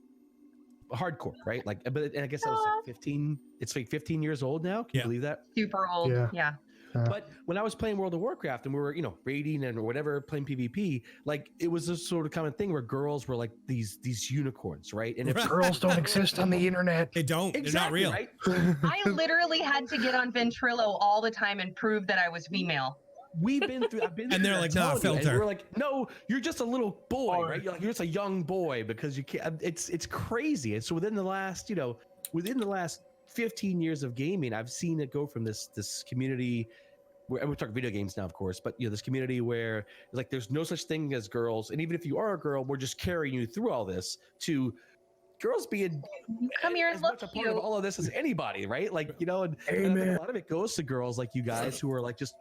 hardcore, right? Like, but I guess I was like 15. It's like 15 years old now. Can you believe that? Super old. Yeah. But when I was playing World of Warcraft and we were, raiding and or whatever, playing PvP, like it was this sort of common thing where girls were like these unicorns, right? And if girls don't exist on the internet, they don't. Exactly, They're not real. Right? I literally had to get on Ventrilo all the time and prove that I was female. I've been through And they're like, nah, filter. And we're like, no, you're just a little boy, right? You're just a young boy because you can't. It's crazy. And so within the last 15 years of gaming, I've seen it go from this community. And we're talking video games now, of course, but this community where like there's no such thing as girls, and even if you are a girl, we're just carrying you through all this. To girls being come here and as love much a part of all of this as anybody, right? Like and I think a lot of it goes to girls like you guys who are like just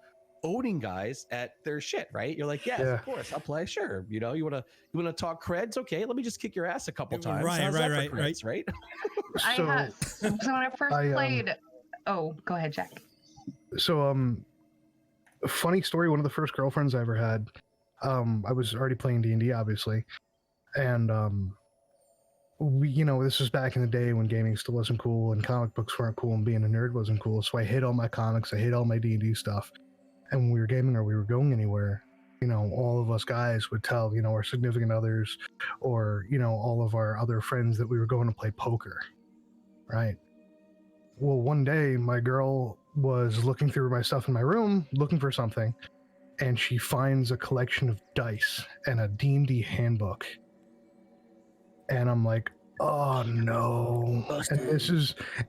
owning guys at their shit, right? You're like, yes, of course, I'll play. Sure, you wanna talk creds? Okay, let me just kick your ass a couple times. Right. So when I first played, oh, go ahead, Jack. So a funny story. One of the first girlfriends I ever had, I was already playing D&D, obviously, and we, this was back in the day when gaming still wasn't cool and comic books weren't cool and being a nerd wasn't cool. So I hid all my comics, I hid all my D&D stuff, and when we were gaming or we were going anywhere, all of us guys would tell our significant others or all of our other friends that we were going to play poker, right? Well, one day my girl was looking through my stuff in my room, looking for something, and she finds a collection of dice and a D&D handbook. And I'm like, oh no.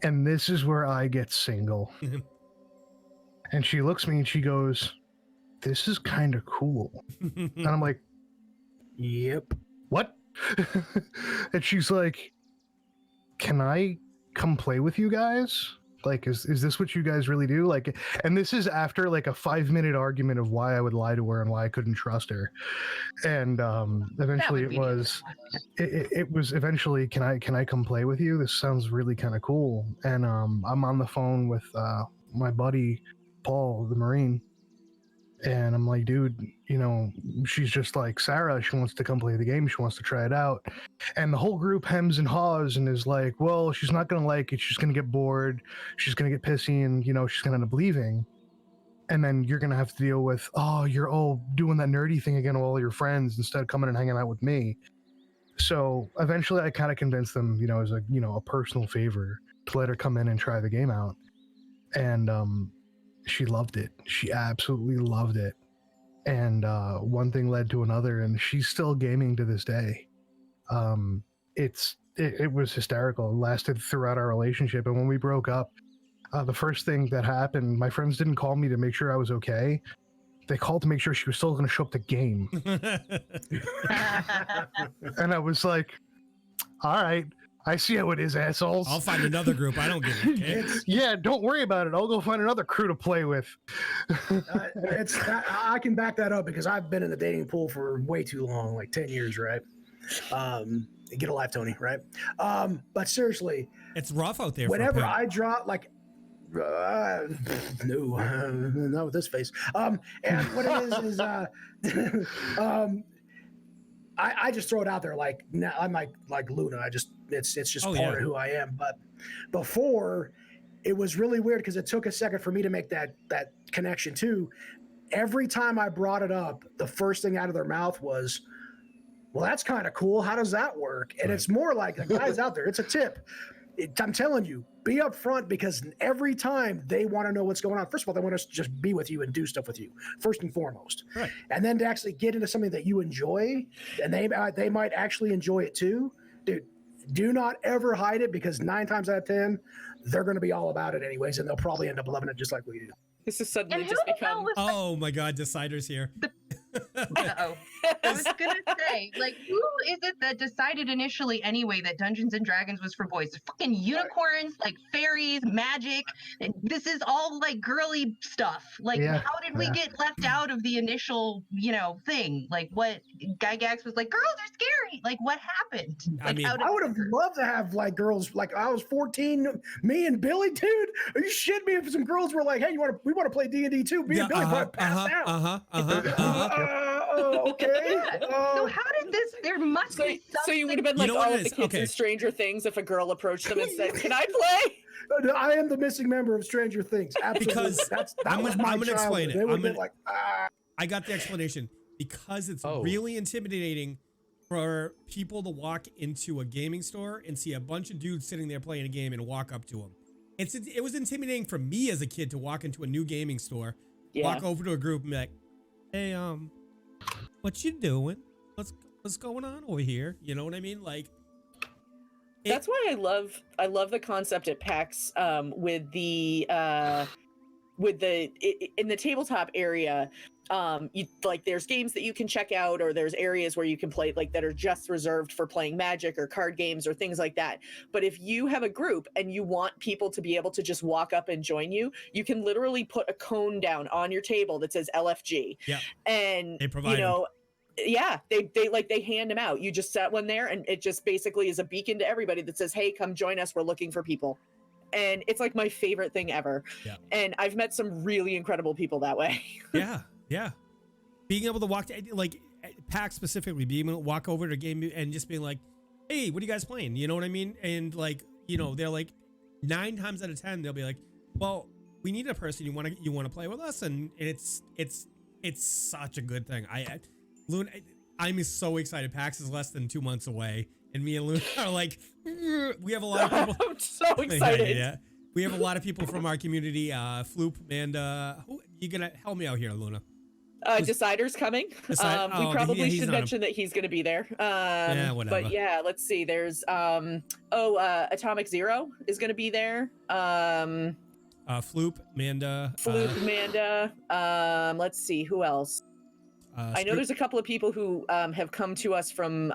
And this is where I get single. And she looks at me and she goes, this is kind of cool. And I'm like, yep. What? And she's like, can I come play with you guys? Like, is this what you guys really do? Like, and this is after like a 5-minute argument of why I would lie to her and why I couldn't trust her. And eventually it was eventually, can I come play with you? This sounds really kind of cool. And I'm on the phone with my buddy Paul, the Marine. And I'm like, dude, she's just like Sarah. She wants to come play the game. She wants to try it out. And the whole group hems and haws and is like, well, she's not going to like it. She's going to get bored. She's going to get pissy and, she's going to end up leaving. And then you're going to have to deal with, oh, you're all doing that nerdy thing again with all your friends instead of coming and hanging out with me. So eventually I kind of convinced them, as a personal favor to let her come in and try the game out. And, she loved it. She absolutely loved it. And one thing led to another, and she's still gaming to this day. It was hysterical. It lasted throughout our relationship. And when we broke up, the first thing that happened, my friends didn't call me to make sure I was okay. They called to make sure she was still going to show up to game. And I was like, all right. I see how it is, assholes. I'll find another group. I don't give a shit. Yeah, don't worry about it. I'll go find another crew to play with. I can back that up because I've been in the dating pool for way too long, like 10 years, right? Get a life, Tony, right? But seriously, it's rough out there. Whenever I drop, like, no, not with this face. And what it is I just throw it out there like now I'm like Luna. It's just part of who I am. But before, it was really weird because it took a second for me to make that connection too. Every time I brought it up, the first thing out of their mouth was, well, that's kind of cool. How does that work? And it's more like the guys out there. It's a tip. I'm telling you, be upfront because every time they want to know what's going on. First of all, they want us to just be with you and do stuff with you, first and foremost. Right. And then to actually get into something that you enjoy, and they might actually enjoy it too. Dude, do not ever hide it because 9 times out of 10, they're going to be all about it anyways, and they'll probably end up loving it just like we do. This has suddenly just become... Oh my God, Decider's here. Uh-oh. I was gonna say, like, who is it that decided initially anyway that Dungeons and Dragons was for boys? Fucking unicorns, like fairies, magic. And this is all like girly stuff. Like, how did we get left out of the initial, thing? Like, what Gygax was like, girls are scary. Like, what happened? Like, I would have loved to have like girls. Like, I was 14, me and Billy, dude. Are you shitting me? If some girls were like, hey, we want to play D&D too? Me and Billy probably passed out. Okay. Yeah. So how did this? There must be something. So you would have been like know what all it of the is? kids Okay. in Stranger Things if a girl approached them and said, "Can I play?" I am the missing member of Stranger Things. Absolutely. Because that I'm was gonna my explain childhood. it. They would I'm be gonna- like, I got the explanation because it's Oh. really intimidating for people to walk into a gaming store and see a bunch of dudes sitting there playing a game and walk up to them. It was intimidating for me as a kid to walk into a new gaming store, walk over to a group and be like, "Hey, what you doing? What's going on over here?" You know what I mean? Like, That's why I love the concept at PAX with the in the tabletop area. You like there's games that you can check out, or there's areas where you can play like that are just reserved for playing Magic or card games or things like that. But if you have a group and you want people to be able to just walk up and join you, you can literally put a cone down on your table that says LFG. Yeah. And They provide you know, yeah, they hand them out. You just set one there, and it just basically is a beacon to everybody that says, "Hey, come join us. We're looking for people." And it's like my favorite thing ever. Yeah. And I've met some really incredible people that way. Yeah. Being able to walk to, like, PAX specifically, being able to walk over to a game and just being like, "Hey, what are you guys playing?" You know what I mean? And like, you know, they're like 9 times out of 10, they'll be like, "Well, we need a person you want to play with us," and it's such a good thing. Luna, I'm so excited. PAX is less than 2 months away, and me and Luna are like, we have a lot of people. I'm so excited. Yeah. We have a lot of people from our community. Floop and who you gonna help me out here, Luna? Decider's coming. We probably should mention that he's going to be there. Yeah, whatever. But yeah, let's see. There's Atomic Zero is going to be there. Floop, Manda. Manda. Let's see who else. I know there's a couple of people who have come to us from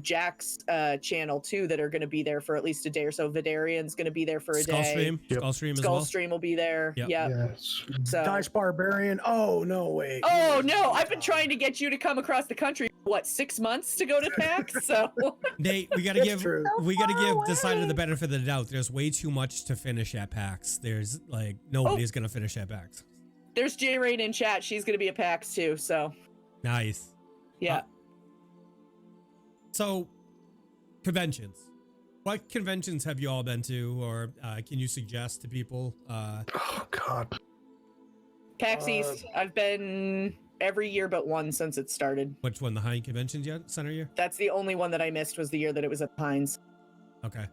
Jack's channel too that are going to be there for at least a day or so. Vidarian's going to be there for a day. Skullstream as well. Skullstream will be there. Yep. Yes. So. DiceBarbarian. Oh no, wait. Oh no! I've been trying to get you to come across the country. What, 6 months to go to PAX? So Nate, we gotta give away. Decider the benefit of the doubt. There's way too much to finish at PAX. There's like nobody's gonna finish at PAX. There's J Rain in chat. She's going to be at PAX too. So Nice. yeah. So conventions. What conventions have you all been to, or can you suggest to people? Oh God. PAX East. I've been every year but one since it started. Which one? The High Convention Center year? That's the only one that I missed, was the year that it was at Pines. Okay.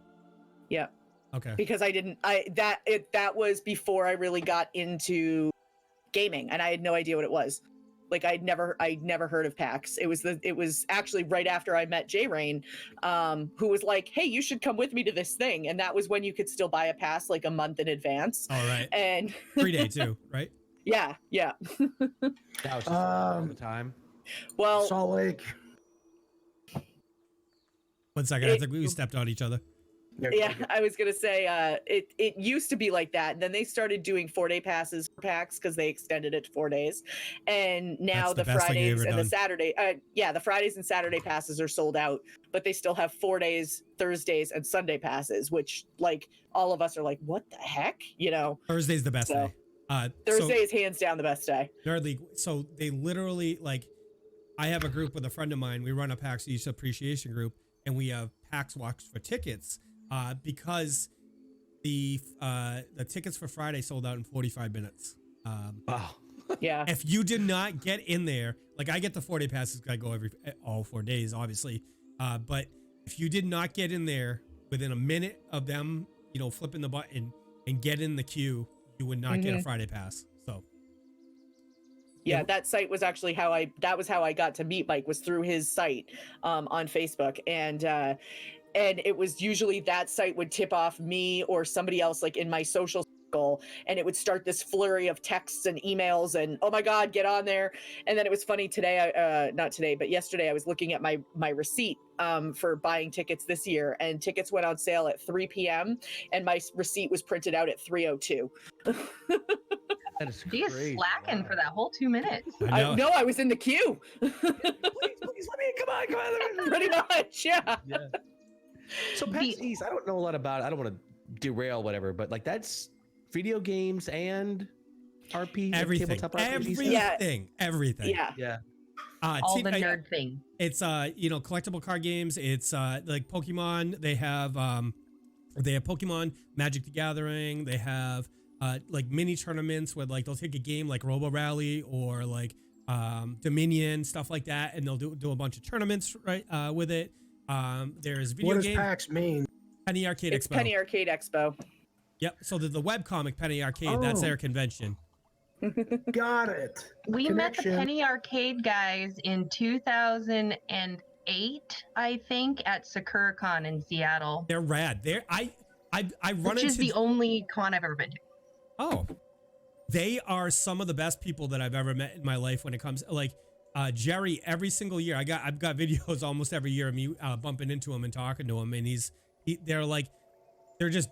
Yeah. Okay. Because that was before I really got into gaming, and I had no idea what it was. Like I'd never heard of PAX. It was actually right after I met J Rain, who was like, "Hey, you should come with me to this thing," and that was when you could still buy a pass like a month in advance. All right. And 3 day too, right? Yeah. That was just all the time. Well, Salt Lake. 1 second. I think we stepped on each other. yeah, I was gonna say it used to be like that, and then they started doing 4-day passes for PAX because they extended it to 4 days, and now That's the the best thing you've Fridays ever and the done. Saturday, the Fridays and Saturday passes are sold out, but they still have 4 days, Thursdays, and Sunday passes, which like all of us are like, what the heck, you know? Thursday's the best So, day. Thursday is hands down the best day. Nerd League. So they literally like, I have a group with a friend of mine. We run a PAX East appreciation group, and we have PAX walks for tickets. Because the tickets for Friday sold out in 45 minutes. Wow. Yeah. If you did not get in there, like I get the 4-day passes, I go all 4 days, obviously. But if you did not get in there within a minute of them, you know, flipping the button and get in the queue, you would not get a Friday pass. So. Yeah, that site was actually how I got to meet Mike, was through his site on Facebook. And it was usually that site would tip off me or somebody else like in my social circle, and it would start this flurry of texts and emails and, oh my God, get on there. And then it was funny today, not today, but yesterday I was looking at my receipt for buying tickets this year, and tickets went on sale at 3 p.m. and my receipt was printed out at 3:02. That is She is crazy. slacking for that whole 2 minutes. I know. No, I was in the queue. Please, let me come on. Pretty much, yeah. Yeah. So PAX East, I don't know a lot about it. I don't want to derail whatever, but like that's video games and RP, Everything. tabletop RPGs. Everything. Yeah. Everything. Yeah. Yeah. all the nerd thing. It's collectible card games. It's like Pokemon. They have Pokemon, Magic the Gathering. They have like mini tournaments where like they'll take a game like Robo Rally or like Dominion, stuff like that, and they'll do a bunch of tournaments right with it. There's video games. What does PAX mean? Penny Arcade It's Expo. Penny Arcade Expo. Yep. So the webcomic Penny Arcade, that's their convention. Got it. We met the Penny Arcade guys in 2008, I think, at SakuraCon in Seattle. They're rad. I run Which into is the only con I've ever been to. Oh, they are some of the best people that I've ever met in my life when it comes like Jerry. Every single year, I've got videos almost every year of me bumping into him and talking to him, and they're just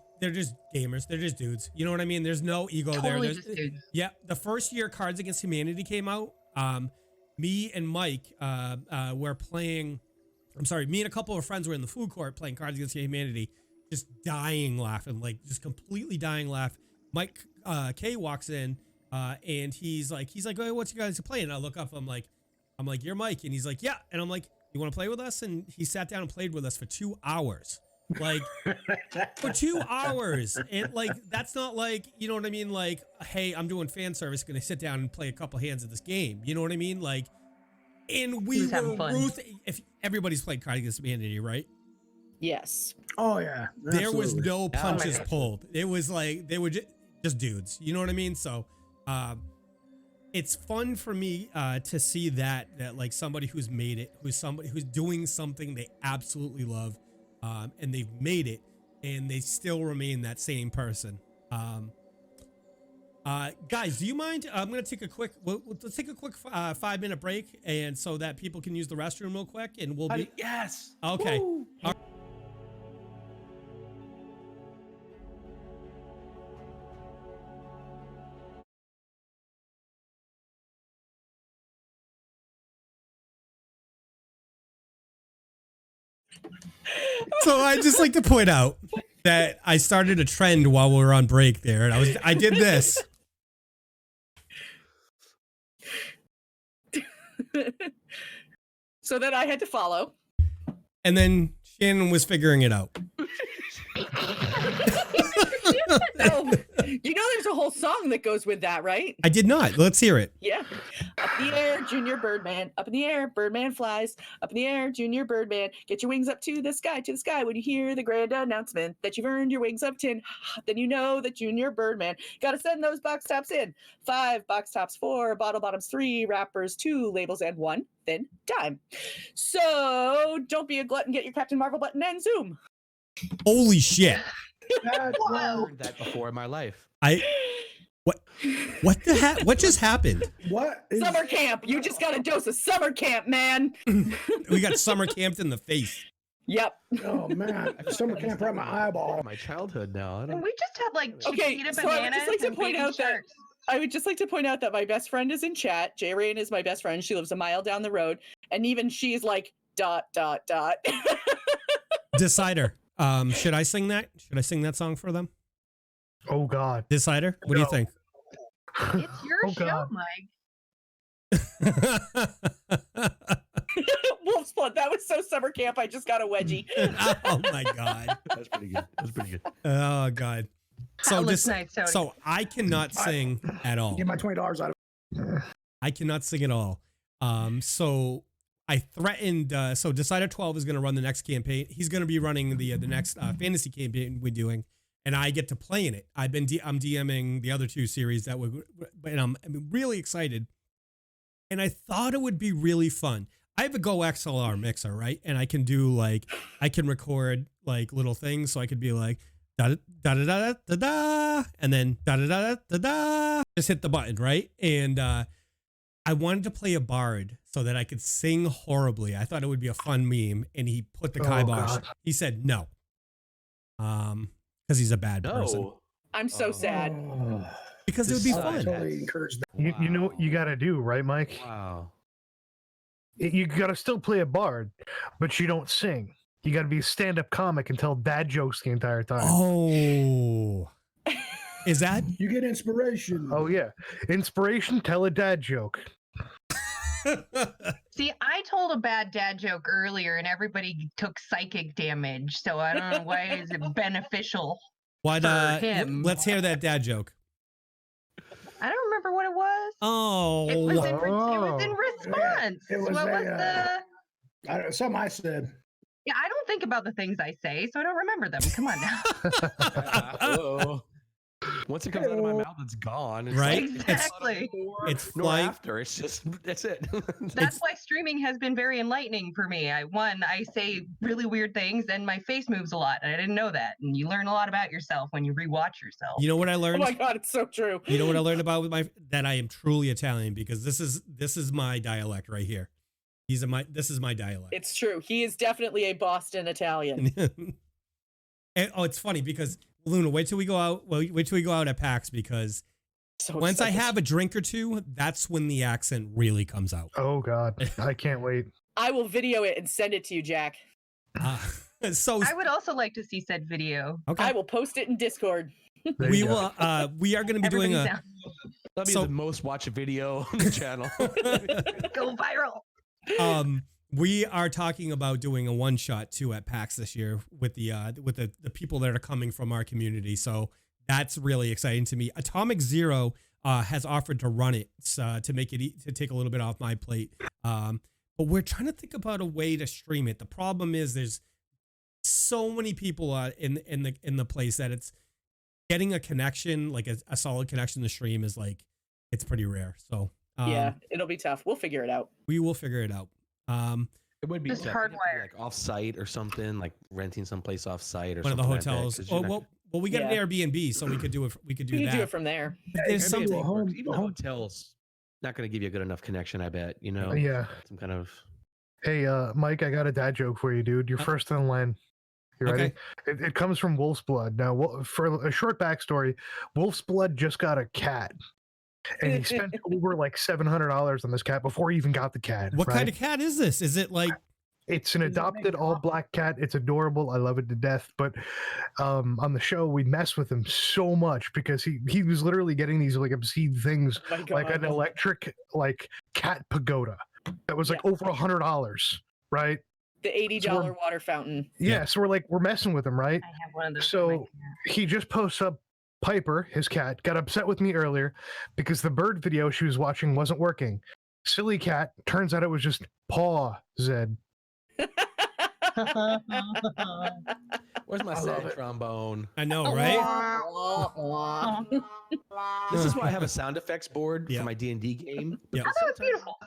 gamers. They're just dudes. You know what I mean? There's no ego totally there. Just dudes. Yeah, the first year Cards Against Humanity came out, me and Mike were playing. I'm sorry, me and a couple of friends were in the food court playing Cards Against Humanity, just dying laughing, like just completely dying laugh. Mike K walks in and he's like, hey, what's you guys playing? And I look up, I'm like, you're Mike, and he's like, yeah, and I'm like, you want to play with us? And he sat down and played with us for 2 hours. Like for 2 hours. And like that's not like, you know what I mean, like, hey, I'm doing fan service, gonna sit down and play a couple hands of this game, you know what I mean? Like, and we were if everybody's played Cards Against Humanity, right? Yes. Oh yeah. There was no punches pulled. It was like they were just dudes, you know what I mean? So it's fun for me to see that like somebody who's made it, who's doing something they absolutely love, and they've made it, and they still remain that same person. Guys, do you mind? I'm gonna take a quick. Let's take a quick 5-minute break, and so that people can use the restroom real quick, and we'll be. Yes. Okay. So I just like to point out that I started a trend while we were on break there, and I did this. So then I had to follow. And then Shannon was figuring it out. Oh, you know there's a whole song that goes with that, right? I did not. Let's hear it. Yeah. Up in the air, Junior Birdman. Up in the air, Birdman flies. Up in the air, Junior Birdman. Get your wings up to the sky, when you hear the grand announcement that you've earned your wings up 10. Then you know that Junior Birdman. Gotta send those box tops in. 5 box tops, 4 bottle bottoms, 3 wrappers, 2 labels, and 1 thin dime. So don't be a glutton. Get your Captain Marvel button and zoom. Holy shit. I've heard that before in my life. What the heck? What just happened? What? Summer camp. You just got a dose of summer camp, man. We got summer camped in the face. Yep. Oh man, summer camp right in my eyeball. My childhood now. And we just had like Chiquita so bananas I would just like to and point baby out sharks. I would just like to point out that my best friend is in chat. J Rain is my best friend. She lives a mile down the road, and even she's like ... Decider. Should I sing that? Should I sing that song for them? Oh God. Decider. What do you think? It's your show, God. Mike. Wolf's Blood. That was so summer camp. I just got a wedgie. Oh my God. That's pretty good. That's pretty good. Oh God. So Looks nice, Tony. so I cannot sing at all. Get my $20 out of it. I cannot sing at all. So I threatened. So Decider 12 is going to run the next campaign. He's going to be running the next fantasy campaign we're doing, and I get to play in it. I'm DMing the other 2 series that and I'm really excited. And I thought it would be really fun. I have a Go XLR mixer, right? And I can do I can record like little things, so I could be like da da da da da da, and then da da da da da. Just hit the button, right? And I wanted to play a bard so that I could sing horribly. I thought it would be a fun meme, and he put the kibosh. God. He said no, because he's a bad person. I'm so sad. Oh, Because it would be I fun. totally encourage that. You know what you got to do, right, Mike? Wow. You got to still play a bard, but you don't sing. You got to be a stand-up comic and tell dad jokes the entire time. Oh, is that? You get inspiration. Oh yeah, inspiration. Tell a dad joke. See, I told a bad dad joke earlier, and everybody took psychic damage. So I don't know why is it beneficial What? for him. Let's hear that dad joke. I don't remember what it was. Oh, It was in response. It was what a, was the? Something I said. Yeah, I don't think about the things I say, so I don't remember them. Come on now. Once it comes out of my mouth, it's gone. It's Right? like, Exactly. It's nor flight. after. It's just that's it. That's why streaming has been very enlightening for me. I say really weird things, and my face moves a lot, and I didn't know that. And you learn a lot about yourself when you rewatch yourself. You know what I Oh learned? my god, it's so true. You know what I learned about that I am truly Italian, because this is my dialect right here. This is my dialect. It's true. He is definitely a Boston Italian. And, it's funny because Luna, wait till we go out. Well, wait till we go out at PAX, because So once I excited. have a drink or two, that's when the accent really comes out. Oh God, I can't wait. I will video it and send it to you, Jack. So I would also like to see said video. okay, I will post it in Discord. There we you go. will. We are going to be doing Everybody's a. That'll be So- the most watched video on the channel. Go viral. We are talking about doing a one shot too at PAX this year with the people that are coming from our community. So that's really exciting to me. Atomic Zero has offered to run it to make it to take a little bit off my plate. But we're trying to think about a way to stream it. The problem is there's so many people in the place that it's getting a connection, like a solid connection to stream is like it's pretty rare. So Yeah, it'll be tough. We'll figure it out. we will figure it out. It would be Just tough. You'd have to be, hardwired. like off-site or something, like renting someplace off-site or One of the something like that, hotels. 'cause you're not Well, we got Yeah. an Airbnb, so we could do it. We could do We that. can do it from there. But there's Airbnb something. will home- even the hotel's not going to give you a good enough connection, I bet. You know, Yeah. some kind of. Hey, Mike, I got a dad joke for you, dude. You're first in line. You ready? Okay. It comes from Wolf's Blood. Now, for a short backstory, Wolf's Blood just got a cat, and he spent over like $700 on this cat before he even got the cat. What right? kind of cat is this? Is it like? It's an adopted all black cat. It's adorable. I love it to death. But on the show, we mess with him so much because he was literally getting these like obscene things, Oh my like an God. electric like cat pagoda that was like over $100, right? The $80 water fountain. Yeah. So we're messing with him, right? I have one of those. So he just posts up. Piper, his cat, got upset with me earlier because the bird video she was watching wasn't working. Silly cat. Turns out it was just paw Zed. Where's my I love sad it. trombone? I know, right? This is why I have a sound effects board Yeah. for my D&D game. Yeah. Oh, that was beautiful.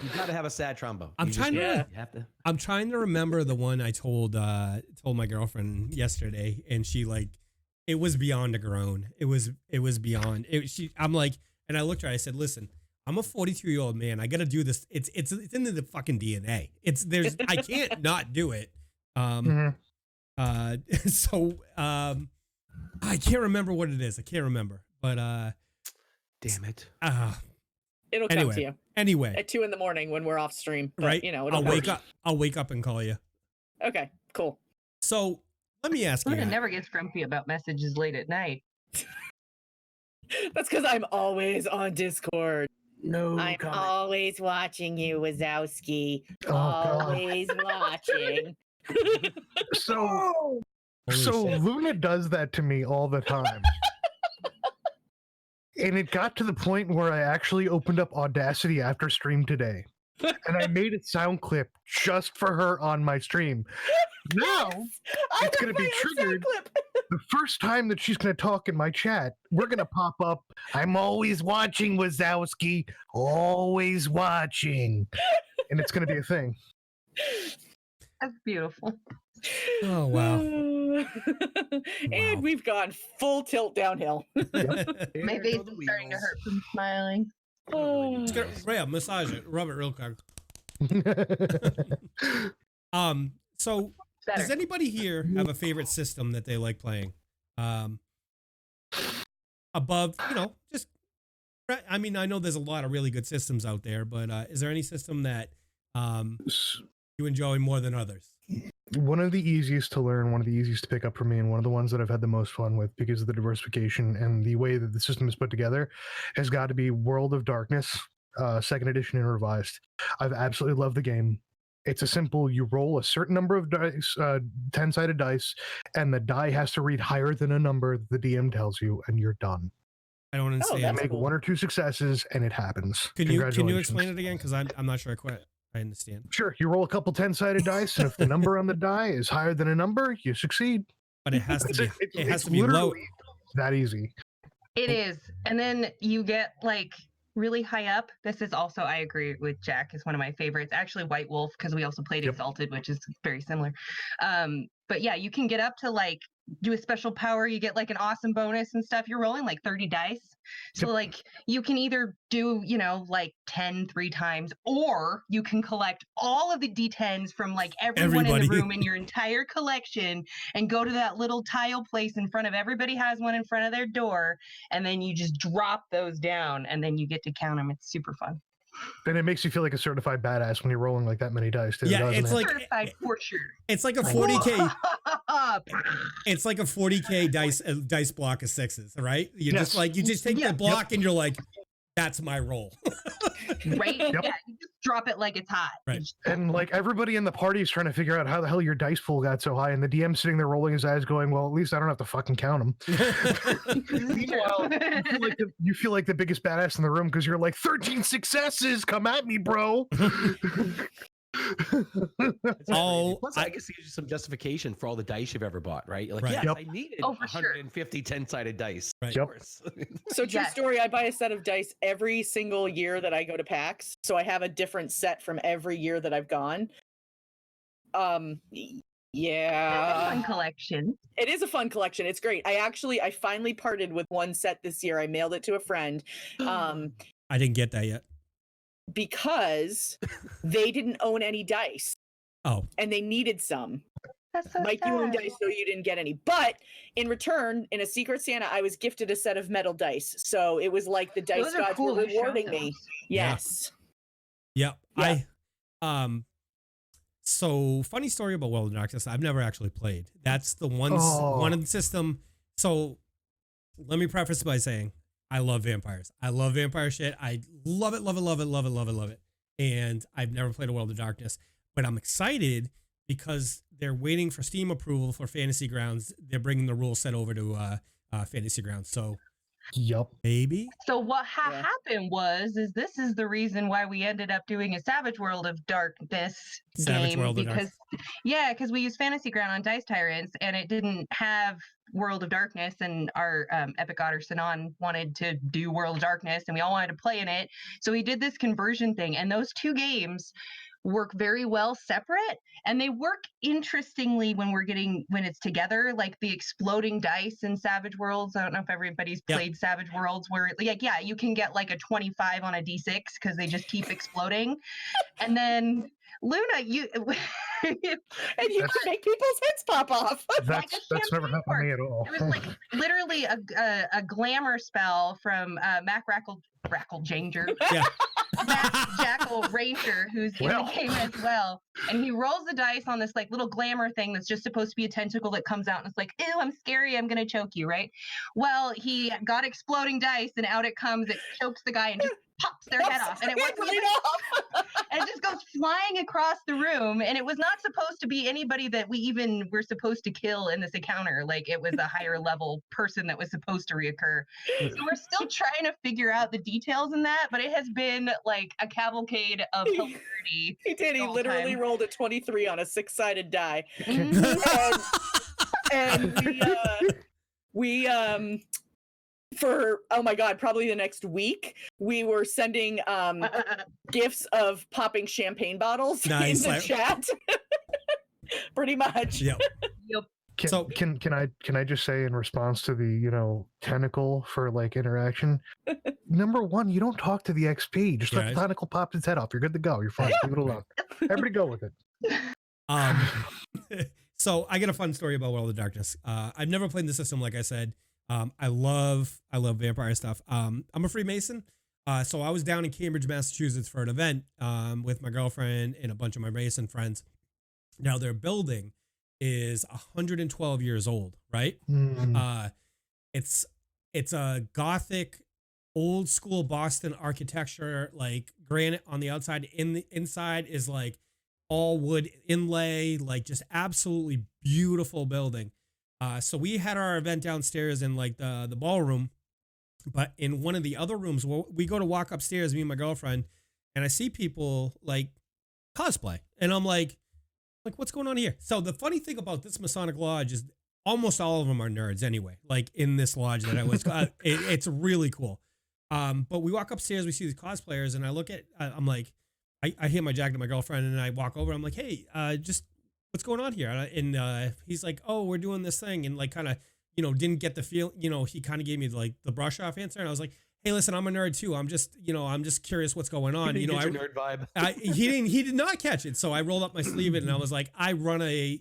You got to have a sad trombone. I'm You just trying to- gotta- you have to. I'm trying to remember the one I told my girlfriend yesterday, and she like, it was beyond a groan. It was beyond. I'm like, and I looked at her. I said, "Listen, I'm a 42-year-old man. I got to do this. It's in the fucking DNA. I can't not do it." Mhm. So I can't remember what it is. I can't remember, but Damn it. It'll come Anyway. to you anyway, at 2 a.m. when we're off stream. But, right? You know, it'll I'll come. wake up. I'll wake up and call you. Okay, cool. So let me ask you. Luna never gets grumpy about messages late at night. That's because I'm always on Discord. No I'm comment. always watching you, Wazowski. Oh, God. Always watching. So Holy so shit. Luna does that to me all the time. And it got to the point where I actually opened up Audacity after stream today. And I made a sound clip just for her on my stream. Now, I it's gonna have be my own sound triggered. clip. the first time that she's going to talk in my chat, we're going to pop up. I'm always watching, Wazowski. Always watching. And it's going to be a thing. That's beautiful. Oh, wow. And we've gone full tilt downhill. My face is starting to hurt from smiling. Let's get, yeah, massage it. Rub it real quick. So Better. does anybody here have a favorite system that they like playing? Above, just, I mean, I know there's a lot of really good systems out there, but is there any system that you enjoy more than others? One of the easiest to learn, one of the easiest to pick up for me, and one of the ones that I've had the most fun with because of the diversification and the way that the system is put together has got to be World of Darkness second edition and revised. I've absolutely loved the game. It's a simple, you roll a certain number of dice, 10-sided dice, and the die has to read higher than a number the DM tells you, and you're done. I don't understand. You make cool. 1 or 2 successes, and it happens. Can you explain it again? Because I'm not sure I understand. Sure. You roll a couple 10-sided dice, and if the number on the die is higher than a number, you succeed. But it has to be. It has to be literally low. That easy. It is. And then you get like really high up. This is also, I agree with Jack, is one of my favorites. Actually, White Wolf, because we also played Exalted, which is very similar. But yeah, you can get up to like do a special power. You get like an awesome bonus and stuff. You're rolling like 30 dice. So like you can either do, you know, like 10 3 times, or you can collect all of the D10s from like everyone in the room in your entire collection and go to that little tile place in front of everybody has one in front of their door. And then you just drop those down and then you get to count them. It's super fun. And it makes you feel like a certified badass when you're rolling like that many dice, too. Yeah, it's like certified for sure. It's like a 40K. It's like a 40K dice block of 6s, right? You just take the block and you're like, that's my roll. Right? Yeah, you just drop it like it's hot. Right. And like everybody in the party is trying to figure out how the hell your dice pool got so high, and the DM sitting there rolling his eyes going, well, at least I don't have to fucking count them. Meanwhile, you feel like the biggest badass in the room because you're like, 13 successes, come at me, bro. Plus, I guess it gives you some justification for all the dice you've ever bought, right? Like, yes, I needed 150 10-sided dice. Right. Yep. So true story, I buy a set of dice every single year that I go to PAX. So I have a different set from every year that I've gone. Yeah. That's a fun collection. It is a fun collection. It's great. I finally parted with one set this year. I mailed it to a friend. I didn't get that yet. Because they didn't own any dice. Oh. And they needed some. That's so Mike, sad. you own dice, so you didn't get any. But in return, in a Secret Santa, I was gifted a set of metal dice. So it was like the dice gods were rewarding me. Yes. Yeah. So funny story about World of Darkness. I've never actually played. That's the one in the system. So let me preface by saying, I love vampires. I love vampire shit. I love it, love it, love it, love it, love it, love it. And I've never played a World of Darkness, but I'm excited because they're waiting for Steam approval for Fantasy Grounds. They're bringing the rule set over to Fantasy Grounds. So, maybe. So what happened is this is the reason why we ended up doing a Savage World of Darkness game, because we used Fantasy Ground on Dice Tyrants and it didn't have World of Darkness, and our Epic Otter Sinan wanted to do World of Darkness and we all wanted to play in it. So we did this conversion thing, and those two games work very well separate, and they work interestingly when it's together, like the exploding dice in Savage Worlds. I don't know if everybody's played Savage Worlds, where you can get like a 25 on a D6 because they just keep exploding. And then Luna, you and you can make people's heads pop off. That's never happened to me at all. It was like literally a glamour spell from Mac Rackle Janger. Yeah. Mac Jackal Ranger, who's in the game as well. And he rolls the dice on this like little glamour thing that's just supposed to be a tentacle that comes out and it's like, ew, I'm scary, I'm gonna choke you, right? Well, he got exploding dice and out it comes, it chokes the guy and just pops their head off. And it wasn't off. And it just goes flying across the room. And it was not supposed to be anybody that we even were supposed to kill in this encounter. Like it was a higher level person that was supposed to reoccur. So we're still trying to figure out the details in that, but it has been like a cavalcade of hilarity. He did. He literally rolled a 23 on a 6-sided die. and we for, oh my God, probably the next week, we were sending gifts of popping champagne bottles in the chat. Pretty much. Yep. Can I just say in response to the tentacle for like interaction, number one, you don't talk to the XP. Just let the tentacle pop its head off. You're good to go. You're fine. Leave it alone. Everybody go with it. So I get a fun story about World of Darkness. I've never played the system, like I said. I love vampire stuff. I'm a Freemason. So I was down in Cambridge, Massachusetts for an event with my girlfriend and a bunch of my Mason friends. Now their building is 112 years old, right? Mm-hmm. It's a Gothic old school Boston architecture, like granite on the outside. In the inside is like all wood inlay, like just absolutely beautiful building. So we had our event downstairs in like the ballroom, but in one of the other rooms, we go to walk upstairs, me and my girlfriend, and I see people like cosplay, and I'm like, what's going on here? So the funny thing about this Masonic Lodge is almost all of them are nerds anyway. Like in this lodge that I was, it's really cool. But we walk upstairs, we see these cosplayers, and I look at, I'm like, I hear my jacket to my girlfriend, and I walk over. I'm like, hey, just what's going on here? And he's like, oh, we're doing this thing, and like kind of, didn't get the feel. He kind of gave me like the brush off answer, and I was like, hey, listen, I'm a nerd too. I'm just curious what's going on. Your nerd vibe. He did not catch it, so I rolled up my sleeve and I was like, I run a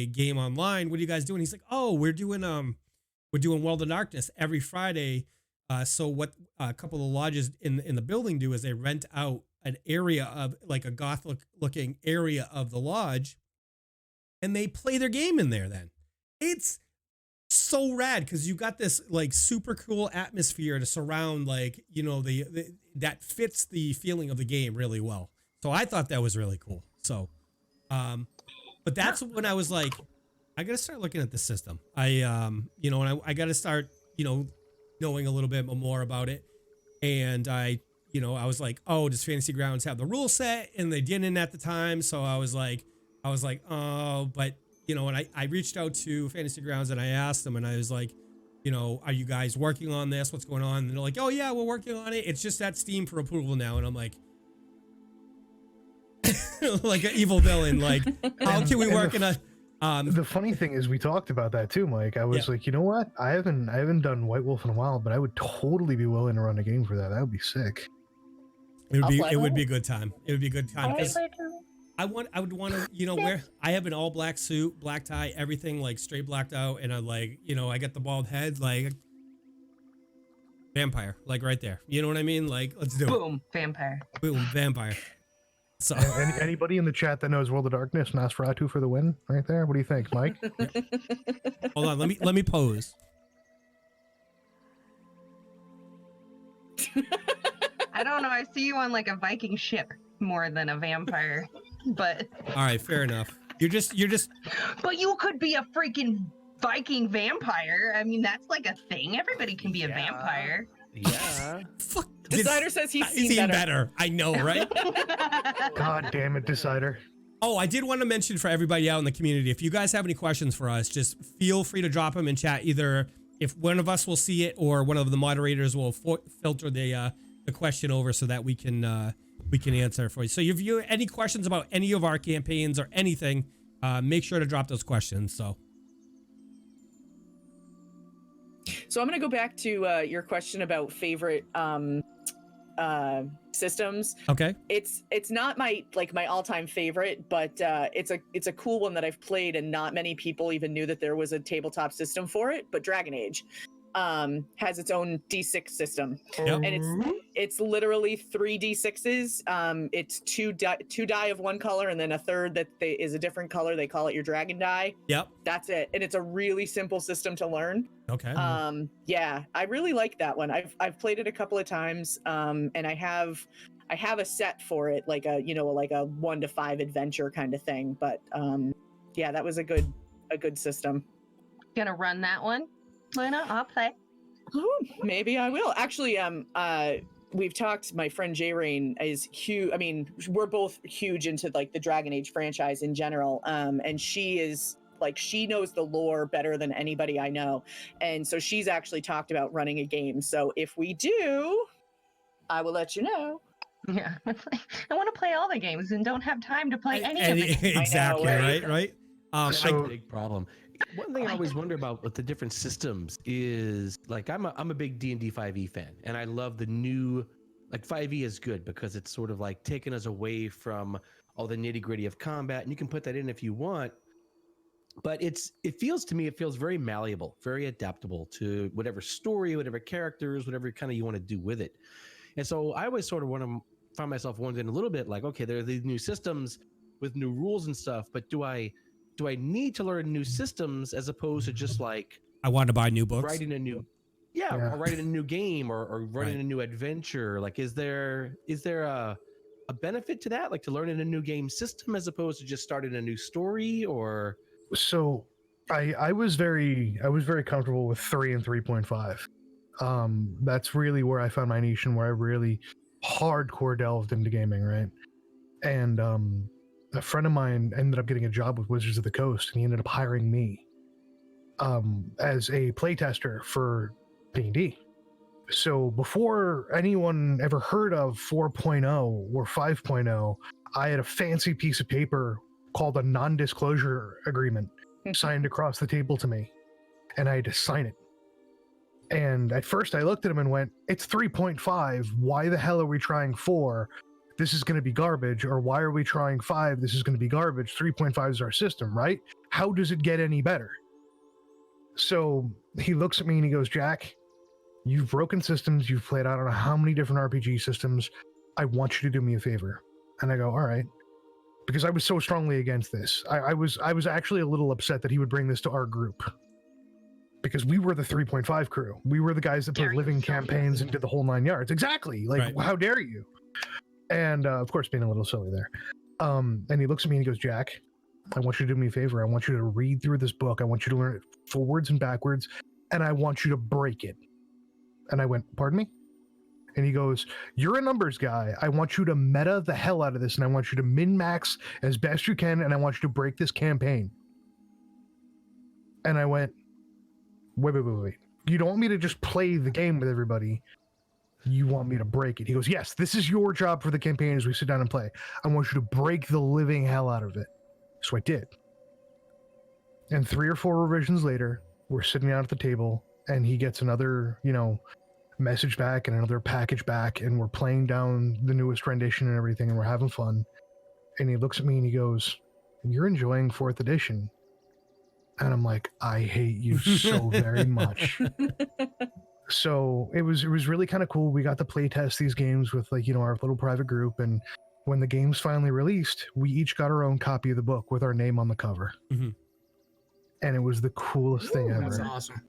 game online. What are you guys doing? He's like, oh, we're doing World of Darkness every Friday. So what a couple of lodges in the building do is they rent out an area of like a goth looking area of the lodge, and they play their game in there. Then it's so rad because you got this like super cool atmosphere to surround, like that fits the feeling of the game really well. So I thought that was really cool. So, but that's when I was like, I gotta start looking at the system. I gotta start knowing a little bit more about it. And I was like, oh, does Fantasy Grounds have the rule set? And they didn't at the time. So I was like, oh, but and I reached out to Fantasy Grounds and I asked them, and I was like, are you guys working on this? What's going on? And they're like, oh yeah, we're working on it. It's just at Steam for approval now. And I'm like, like an evil villain. Like, how can we work in a? The funny thing is, we talked about that too, Mike. I was like, you know what? I haven't done White Wolf in a while, but I would totally be willing to run a game for that. That would be sick. It would be a good time. It would be a good time because I would want to, wear. I have an all black suit, black tie, everything like straight blacked out, and I like, I got the bald head, like vampire, like right there. You know what I mean? Like, let's do it. Boom, vampire. Boom, vampire. So anybody in the chat that knows World of Darkness, Nosferatu for the win, right there. What do you think, Mike? Hold on, let me pose. I don't know. I see you on like a Viking ship more than a vampire, but all right, fair enough. You're just. But you could be a freaking Viking vampire. I mean, that's like a thing. Everybody can be a vampire. Yeah. Fuck. Decider says he's seen better. I know, right? God damn it, Decider. Oh, I did want to mention for everybody out in the community, if you guys have any questions for us, just feel free to drop them in chat. Either if one of us will see it or one of the moderators will filter the question over so that we can answer for you. So if you have any questions about any of our campaigns or anything, make sure to drop those questions. So I'm going to go back to your question about favorite systems. Okay. It's not my all-time favorite, but it's a cool one that I've played, and not many people even knew that there was a tabletop system for it. But Dragon Age has its own D6 system, and it's literally 3 D6s. It's two die of one color, and then a third that is a different color. They call it your dragon die. Yep, that's it, and it's a really simple system to learn. Okay. Yeah, I really like that one. I've played it a couple of times, and I have a set for it, like a 1 to 5 adventure kind of thing. But yeah, that was a good system. Gonna run that one, Luna? I'll play. Oh, maybe I will. Actually, we've talked. My friend J Rain is huge. I mean, we're both huge into like the Dragon Age franchise in general. And she is like, she knows the lore better than anybody I know. And so she's actually talked about running a game. So if we do, I will let you know. Yeah, I want to play all the games and don't have time to play any of the games. Exactly, right? So, big problem. One thing I always wonder about with the different systems is, like, I'm a big D&D 5e fan, and I love the new, like, 5e is good because it's sort of like taking us away from all the nitty gritty of combat, and you can put that in if you want. But it feels very malleable, very adaptable to whatever story, whatever characters, whatever kind of you want to do with it. And so I always sort of find myself wondering a little bit like, okay, there are these new systems with new rules and stuff, but do I need to learn new systems as opposed to just like I want to buy new books? Writing a new or writing a new game or running Right. a new adventure. Like, is there a benefit to that, like to learning a new game system as opposed to just starting a new story? Or So I was very comfortable with 3 and 3.5. That's really where I found my niche and where I really hardcore delved into gaming, right? And a friend of mine ended up getting a job with Wizards of the Coast, and he ended up hiring me as a playtester for D&D. So before anyone ever heard of 4.0 or 5.0, I had a fancy piece of paper called a non-disclosure agreement signed across the table to me, and I had to sign it. And at first I looked at him and went, it's 3.5. Why the hell are we trying 4? This is going to be garbage. Or why are we trying 5? This is going to be garbage. 3.5 is our system, right? How does it get any better? So he looks at me and he goes, Jack, you've broken systems. You've played, I don't know how many different RPG systems. I want you to do me a favor. And I go, all right. Because I was so strongly against this. I was actually a little upset that he would bring this to our group. Because we were the 3.5 crew. We were the guys that put living campaigns and did the whole 9 yards. Exactly. Like, how dare you? And of course, being a little silly there. And he looks at me and he goes, Jack, I want you to do me a favor. I want you to read through this book. I want you to learn it forwards and backwards. And I want you to break it. And I went, pardon me? And he goes, you're a numbers guy. I want you to meta the hell out of this. And I want you to min-max as best you can. And I want you to break this campaign. And I went, wait. You don't want me to just play the game with everybody. You want me to break it. He goes, yes, this is your job for the campaign as we sit down and play. I want you to break the living hell out of it. So I did. And 3 or 4 revisions later, we're sitting down at the table and he gets another, message back and another package back, and we're playing down the newest rendition and everything, and we're having fun. And he looks at me and he goes, you're enjoying 4th edition. And I'm like, I hate you so very much. So it was really kind of cool. We got to play test these games with our little private group. And when the games finally released, we each got our own copy of the book with our name on the cover. Mm-hmm. And it was the coolest thing ever. That's awesome.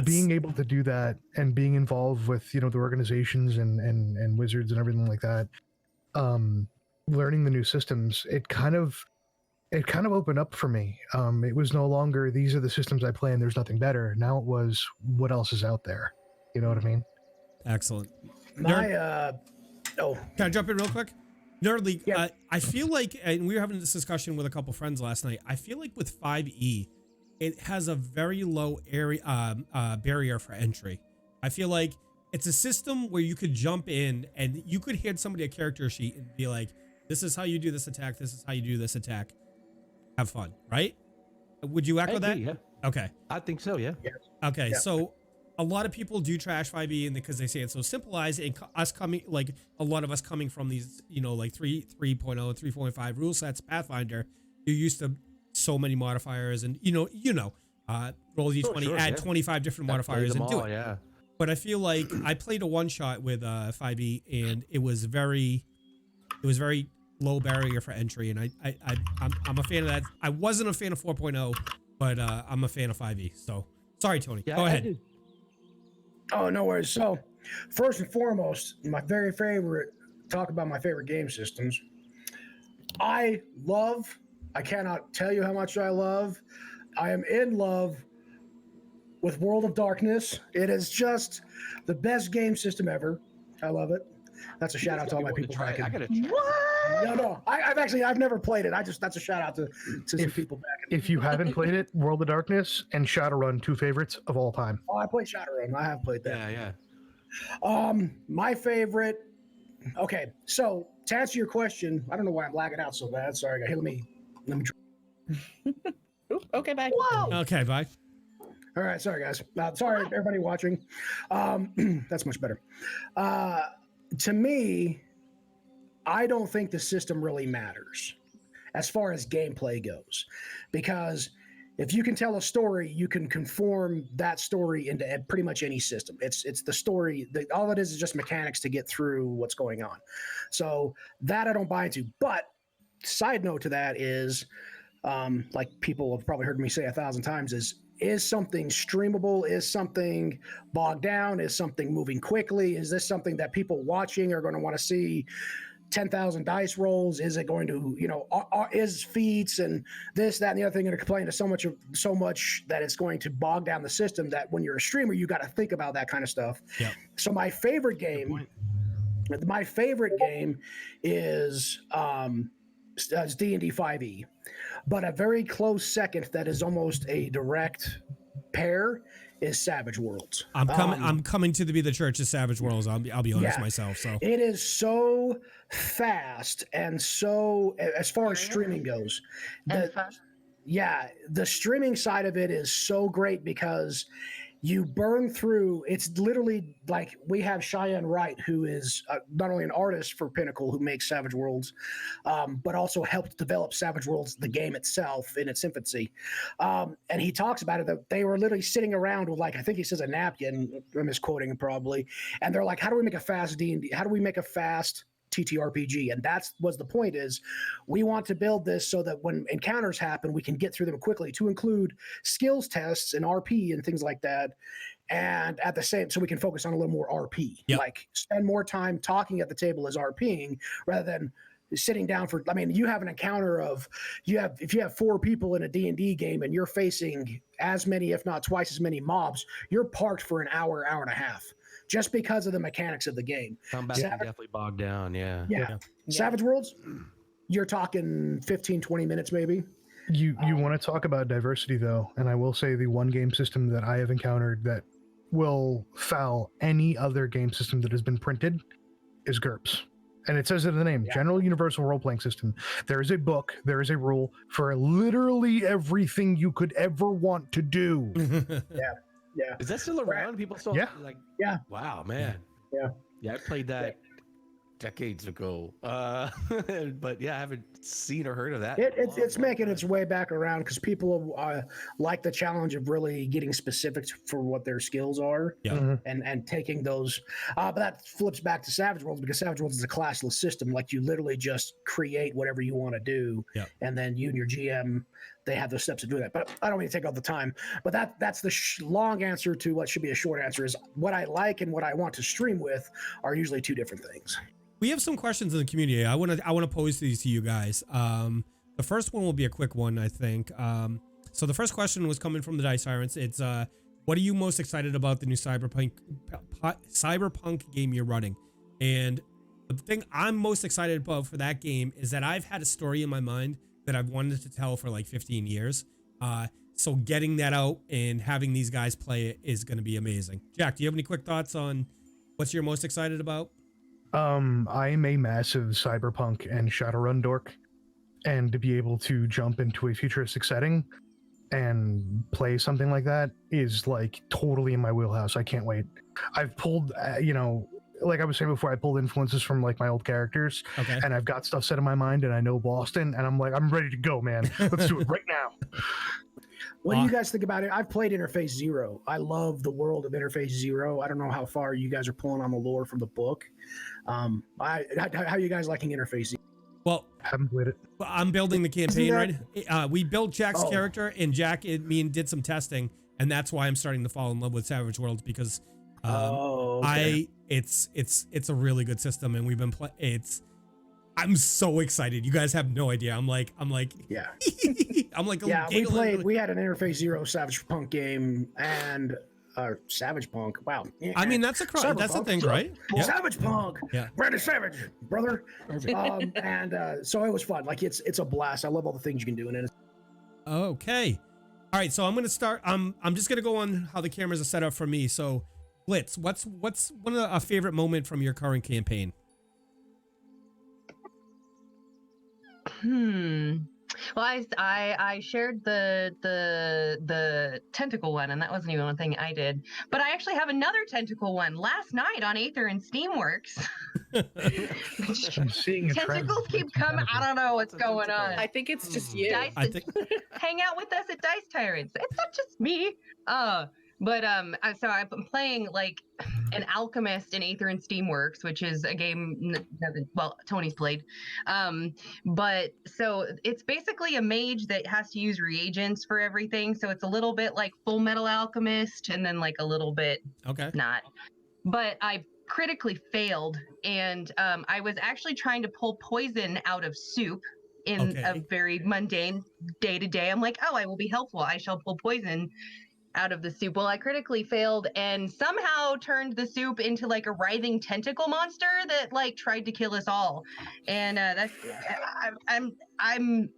Being able to do that and being involved with, the organizations and Wizards and everything like that, learning the new systems, it kind of opened up for me. It was no longer, these are the systems I play and there's nothing better. Now it was, what else is out there? You know what I mean? Excellent. Can I jump in real quick? Nerd League, yeah. I feel like, and we were having this discussion with a couple friends last night, I feel like with 5e, it has a very low barrier for entry. I feel like it's a system where you could jump in and you could hand somebody a character sheet and be like, this is how you do this attack. This is how you do this attack. Have fun, right? Would you echo that? Yeah. Okay. I think so, yeah. Okay, so a lot of people do trash 5e and because they say it's so simplified, and a lot of us coming from these, 3.0, 3.5 rule sets, Pathfinder, you're used to so many modifiers and roll d20, add 25 different modifiers and do it. Yeah. But I feel like I played a one shot with 5e and it was very low barrier for entry, and I'm a fan of that. I wasn't a fan of 4.0, but I'm a fan of 5e. So sorry, Tony. Go ahead. Oh, no worries. So first and foremost, talk about my favorite game systems. I cannot tell you how much I am in love with World of Darkness. It is just the best game system ever. I love it. That's a shout out to all my people back in. I've never played it. That's a shout out to some people back in. If you haven't played it, World of Darkness and Shadowrun, 2 favorites of all time. Oh, I played Shadowrun. I have played that. Yeah. My favorite. Okay, so to answer your question, I don't know why I'm lagging out so bad. Sorry, let me. Okay, bye. Whoa. Okay, bye. All right, sorry guys. Sorry everybody watching. That's much better. To me, I don't think the system really matters as far as gameplay goes, because if you can tell a story, you can conform that story into pretty much any system. It's the story. All it is just mechanics to get through what's going on. So that I don't buy into. But side note to that is, like people have probably heard me say 1,000 times, is is something streamable? Is something bogged down? Is something moving quickly? Is this something that people watching are going to want to see 10,000 dice rolls? Is it going to, is feats and this, that, and the other thing going to complain to so much that it's going to bog down the system that when you're a streamer, you got to think about that kind of stuff. Yep. So my favorite game is D&D 5e, but a very close second that is almost a direct pair is Savage Worlds. I'm coming to be the Church of Savage Worlds. I'll be honest myself. So it is so fast and so, as far as streaming goes, the streaming side of it is so great because you burn through. It's literally like we have Cheyenne Wright, who is not only an artist for Pinnacle, who makes Savage Worlds, but also helped develop Savage Worlds, the game itself, in its infancy. And he talks about it that they were literally sitting around with, like, I think he says a napkin. I'm misquoting him probably. And they're like, how do we make a fast D&D? How do we make a fast TTRPG? And that's what the point is. We want to build this so that when encounters happen, we can get through them quickly, to include skills tests and RP and things like that. And at the same, so we can focus on a little more RP, like spend more time talking at the table as RPing rather than sitting down for, I mean, you have an encounter of, if you have 4 people in a D&D game and you're facing as many, if not twice as many mobs, you're parked for an hour and a half. Just because of the mechanics of the game. Combat can definitely bogged down, yeah. Savage Worlds, you're talking 15, 20 minutes maybe. You want to talk about diversity, though, and I will say the one game system that I have encountered that will foul any other game system that has been printed is GURPS. And it says it in the name, General Universal Role-Playing System. There is a book, there is a rule for literally everything you could ever want to do. Yeah. Is that still around? People still wow, man. Yeah, I played that decades ago. But yeah, I haven't seen or heard of that. It's making its way back around because people like the challenge of really getting specifics for what their skills are and taking those. But that flips back to Savage Worlds because Savage Worlds is a classless system. Like you literally just create whatever you want to do. And then you and your GM, they have those steps to do that. But I don't mean to take all the time. But that's the long answer to what should be a short answer is what I like and what I want to stream with are usually 2 different things. We have some questions in the community. I want to pose these to you guys. The first one will be a quick one, I think. So the first question was coming from the Dice Tyrants. It's what are you most excited about the new cyberpunk game you're running? And the thing I'm most excited about for that game is that I've had a story in my mind that I've wanted to tell for like 15 years. So getting that out and having these guys play it is going to be amazing. Jack, do you have any quick thoughts on what's you're most excited about? I am a massive cyberpunk and Shadowrun dork, and to be able to jump into a futuristic setting and play something like that is like totally in my wheelhouse. I can't wait. I've pulled, like I was saying before, I pulled influences from like my old characters, and I've got stuff set in my mind, and I know Boston, and I'm like, I'm ready to go, man. Let's do it right now. What do you guys think about it? I've played Interface Zero. I love the world of Interface Zero. I don't know how far you guys are pulling on the lore from the book. How are you guys liking Interface Zero? Well, haven't played it. I'm building the campaign, right? We built Jack's character, and Jack did some testing, and that's why I'm starting to fall in love with Savage Worlds because it's a really good system, and we've been I'm so excited. You guys have no idea. I'm like, yeah. I'm like, we had an Interface Zero Savage Punk game and Savage Punk. Wow. I mean, that's a thing, right? Yeah. Savage Punk. Yeah. Brandon Savage, brother. So it was fun. Like it's a blast. I love all the things you can do in it. Okay. All right. So I'm going to start. I'm just going to go on how the cameras are set up for me. So Blitz, what's one of a favorite moment from your current campaign? Well, I shared the tentacle one, and that wasn't even one thing I did. But I actually have another tentacle one last night on Aether and Steamworks. I'm seeing tentacles keep coming. I don't know what's going on. I think it's just you. Hang out with us at Dice Tyrants. It's not just me. So I'm playing like an alchemist in Aether and Steamworks, which is a game Tony's played. But so it's basically a mage that has to use reagents for everything. So it's a little bit like Full Metal Alchemist, and then like a little bit not. But I critically failed, and I was actually trying to pull poison out of soup in a very mundane day-to-day. I'm like, oh, I will be helpful. I shall pull poison out of the soup. Well, I critically failed and somehow turned the soup into like a writhing tentacle monster that like tried to kill us all. And I'm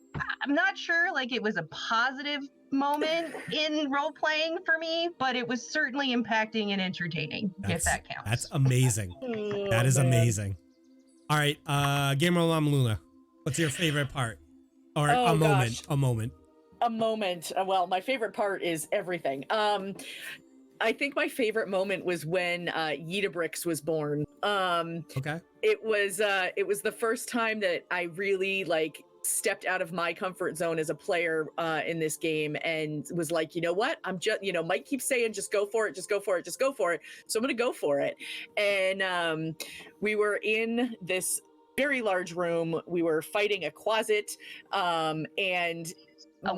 not sure like it was a positive moment in role playing for me, but it was certainly impacting and entertaining, if that counts. That's amazing. That is amazing. All right, Gamer Llama Luna, what's your favorite part? Or a moment. A moment. Well, my favorite part is everything. I think my favorite moment was when Yeetabrix was born. It was the first time that I really like stepped out of my comfort zone as a player in this game and was like, you know what? I'm just, Mike keeps saying, just go for it, just go for it, just go for it. So I'm going to go for it. And we were in this very large room. We were fighting a Quasit, and a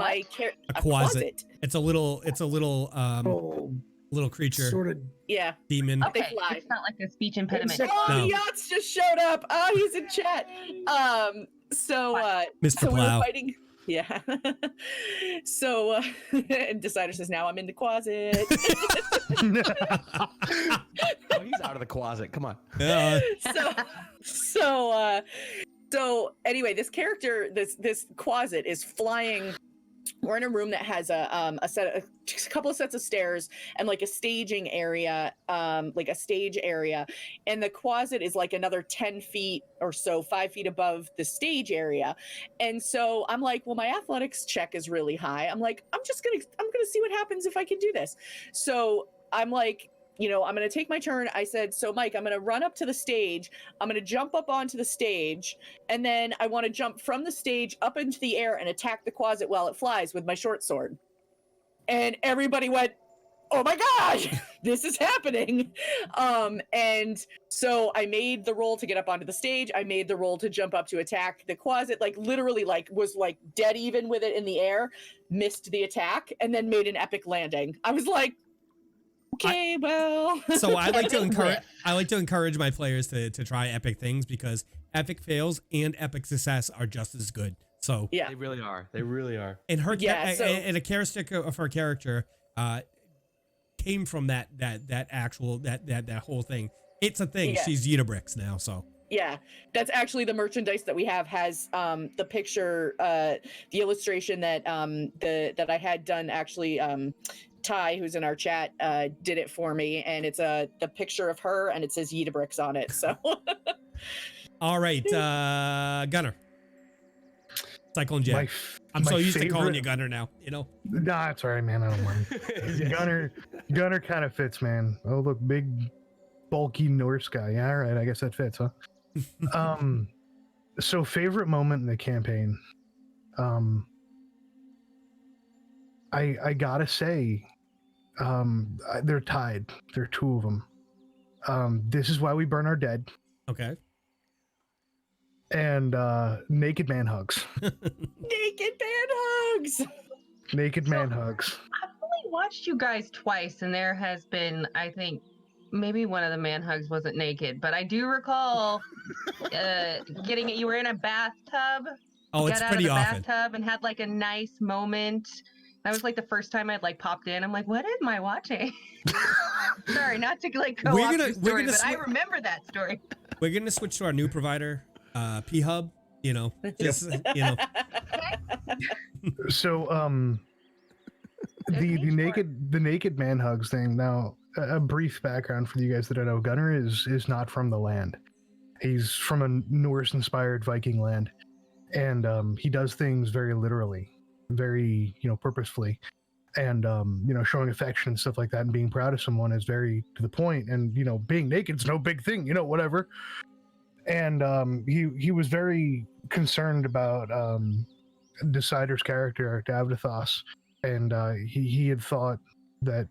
Quasit. It's a little little creature. Sort of. Yeah. Demon. Okay. They fly. It's not like a speech impediment. Oh, Yachts just showed up. Oh, he's in chat. So Mr. Plow. We were fighting. Yeah. So and Decider says, now I'm in the closet. Oh, he's out of the closet. Come on. So anyway, this character, this Quasit is flying. We're in a room that has a couple of sets of stairs and like a staging area, like a stage area. And the Quasit is like another 10 feet or so, 5 feet above the stage area. And so I'm like, well, my athletics check is really high. I'm like, I'm going to see what happens if I can do this. So I'm like, I'm going to take my turn. I said, so Mike, I'm going to run up to the stage. I'm going to jump up onto the stage. And then I want to jump from the stage up into the air and attack the Quasit while it flies with my short sword. And everybody went, oh my gosh, this is happening. And so I made the roll to get up onto the stage. I made the roll to jump up to attack the Quasit, like literally like was like dead even with it in the air, missed the attack, and then made an epic landing. I was like, okay, well. So I like to encourage my players to try epic things, because epic fails and epic success are just as good. So yeah, they really are. They really are. And her and a characteristic of her character came from that whole thing. It's a thing. Yeah. She's Yeetabrix now, so. Yeah, that's actually the merchandise that we have has the picture, the illustration that that I had done actually. Ty, who's in our chat, did it for me, and it's the picture of her, and it says Yeetabrix on it. So, all right, Gunner, Cykl0neJack. I'm so used to calling you Gunner now. Nah, it's all right, man. I don't mind. Gunner kind of fits, man. Oh, look, big, bulky Norse guy. Yeah, all right. I guess that fits, huh? So favorite moment in the campaign. I gotta say, they're tied. There are two of them. This is why we burn our dead. Okay. And naked man hugs. Naked man hugs. Naked man hugs. I've only watched you guys twice, and there has been, I think, maybe one of the man hugs wasn't naked, but I do recall getting it. You were in a bathtub. Oh, it's pretty often. Bathtub and had like a nice moment. That was like the first time I'd like popped in. I'm like, what am I watching? Sorry, not to like go off the story, but I remember that story. We're gonna switch to our new provider, P Hub. Just So the naked man hugs thing. Now, a brief background for you guys that don't know: Gunner is not from the land. He's from a Norse-inspired Viking land, and he does things very literally. Very purposefully, and showing affection and stuff like that, and being proud of someone is very to the point. And being naked's no big thing, whatever. And he was very concerned about Decider's character, Davdathos, and he had thought that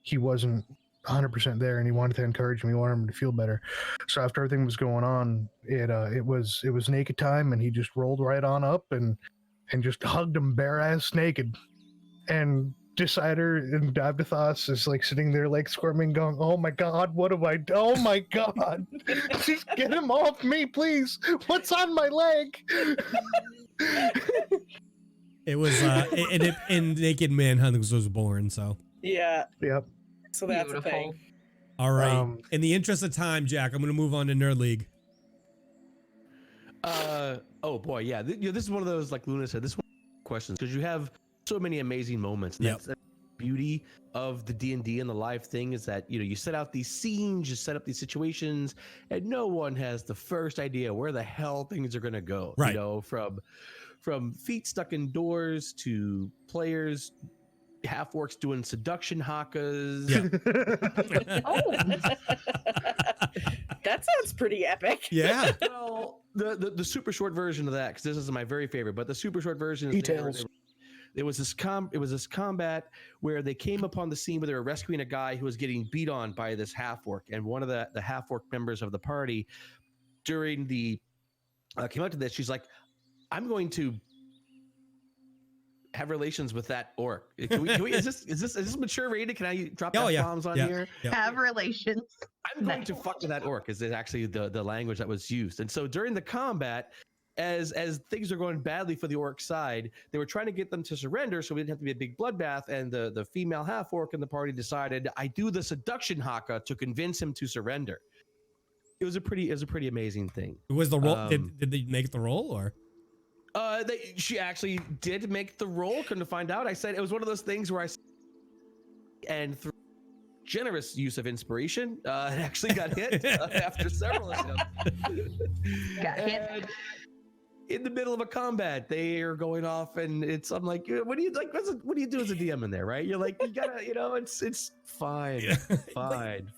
he wasn't 100% there, and he wanted to encourage me. He wanted him to feel better. So after everything was going on, it was naked time, and he just rolled right on up and just hugged him bare ass naked. And Decider and Davdathos is like sitting there like squirming, going, "Oh my god, what have I done? Oh my god, just get him off me, please! What's on my leg?" It was and Naked Manhunt was born. So Yeah. Yep. So that's Beautiful. a thing. all right. In the interest of time, Jack, I'm going to move on to Nerd League. Oh boy, yeah. This is one of those, like Luna said, this one questions because you have so many amazing moments. And that's the beauty of the D&D and the live thing is that you set out these scenes, you set up these situations, and no one has the first idea where the hell things are going to go. Right. From feet stuck indoors to players half orcs doing seduction hakas. Yeah. Oh, That sounds pretty epic. Yeah. Well, the super short version of that, because this is my very favorite, but the super short version is Details. it was this combat where they came upon the scene where they were rescuing a guy who was getting beat on by this half orc, and one of the half orc members of the party during the came out to this. She's like, "I'm going to have relations with that orc." Can we, is this mature rated? Can I drop bombs on here? Yeah. have relations. I'm going to fuck with that orc is actually the language that was used. And so during the combat, as things are going badly for the orc side, they were trying to get them to surrender so we didn't have to be a big bloodbath. And the female half orc in the party decided, I do the seduction haka to convince him to surrender. It was a pretty amazing thing. It was the roll. Did they make the roll or? She actually did make the roll. Couldn't find out. I said it was one of those things where and through generous use of inspiration, it actually got hit after several of them. Got hit. In the middle of a combat, they are going off, and I'm like, what do you like? What do you do as a DM in there, right? You're like, you gotta, it's fine, fine.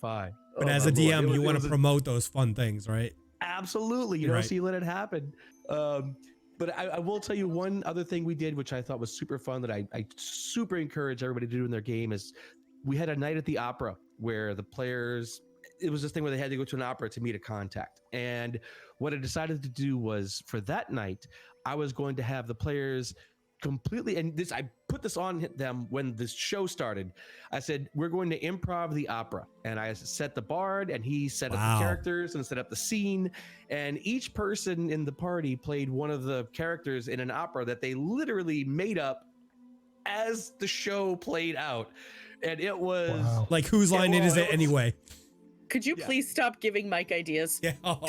But as a DM, you want to promote those fun things, right? Absolutely, Right. so you let it happen. But I will tell you one other thing we did, which I thought was super fun, that I super encourage everybody to do in their game, is we had a night at the opera where the players, it was this thing where they had to go to an opera to meet a contact. And what I decided to do was, for that night, I was going to have the players completely, and I put this on them when this show started. I said, we're going to improv the opera. And I set the bard, and he set up the characters and set up the scene. And each person in the party played one of the characters in an opera that they literally made up as the show played out. And it was like, whose line is it anyway? Could you please stop giving Mike ideas? Yeah. It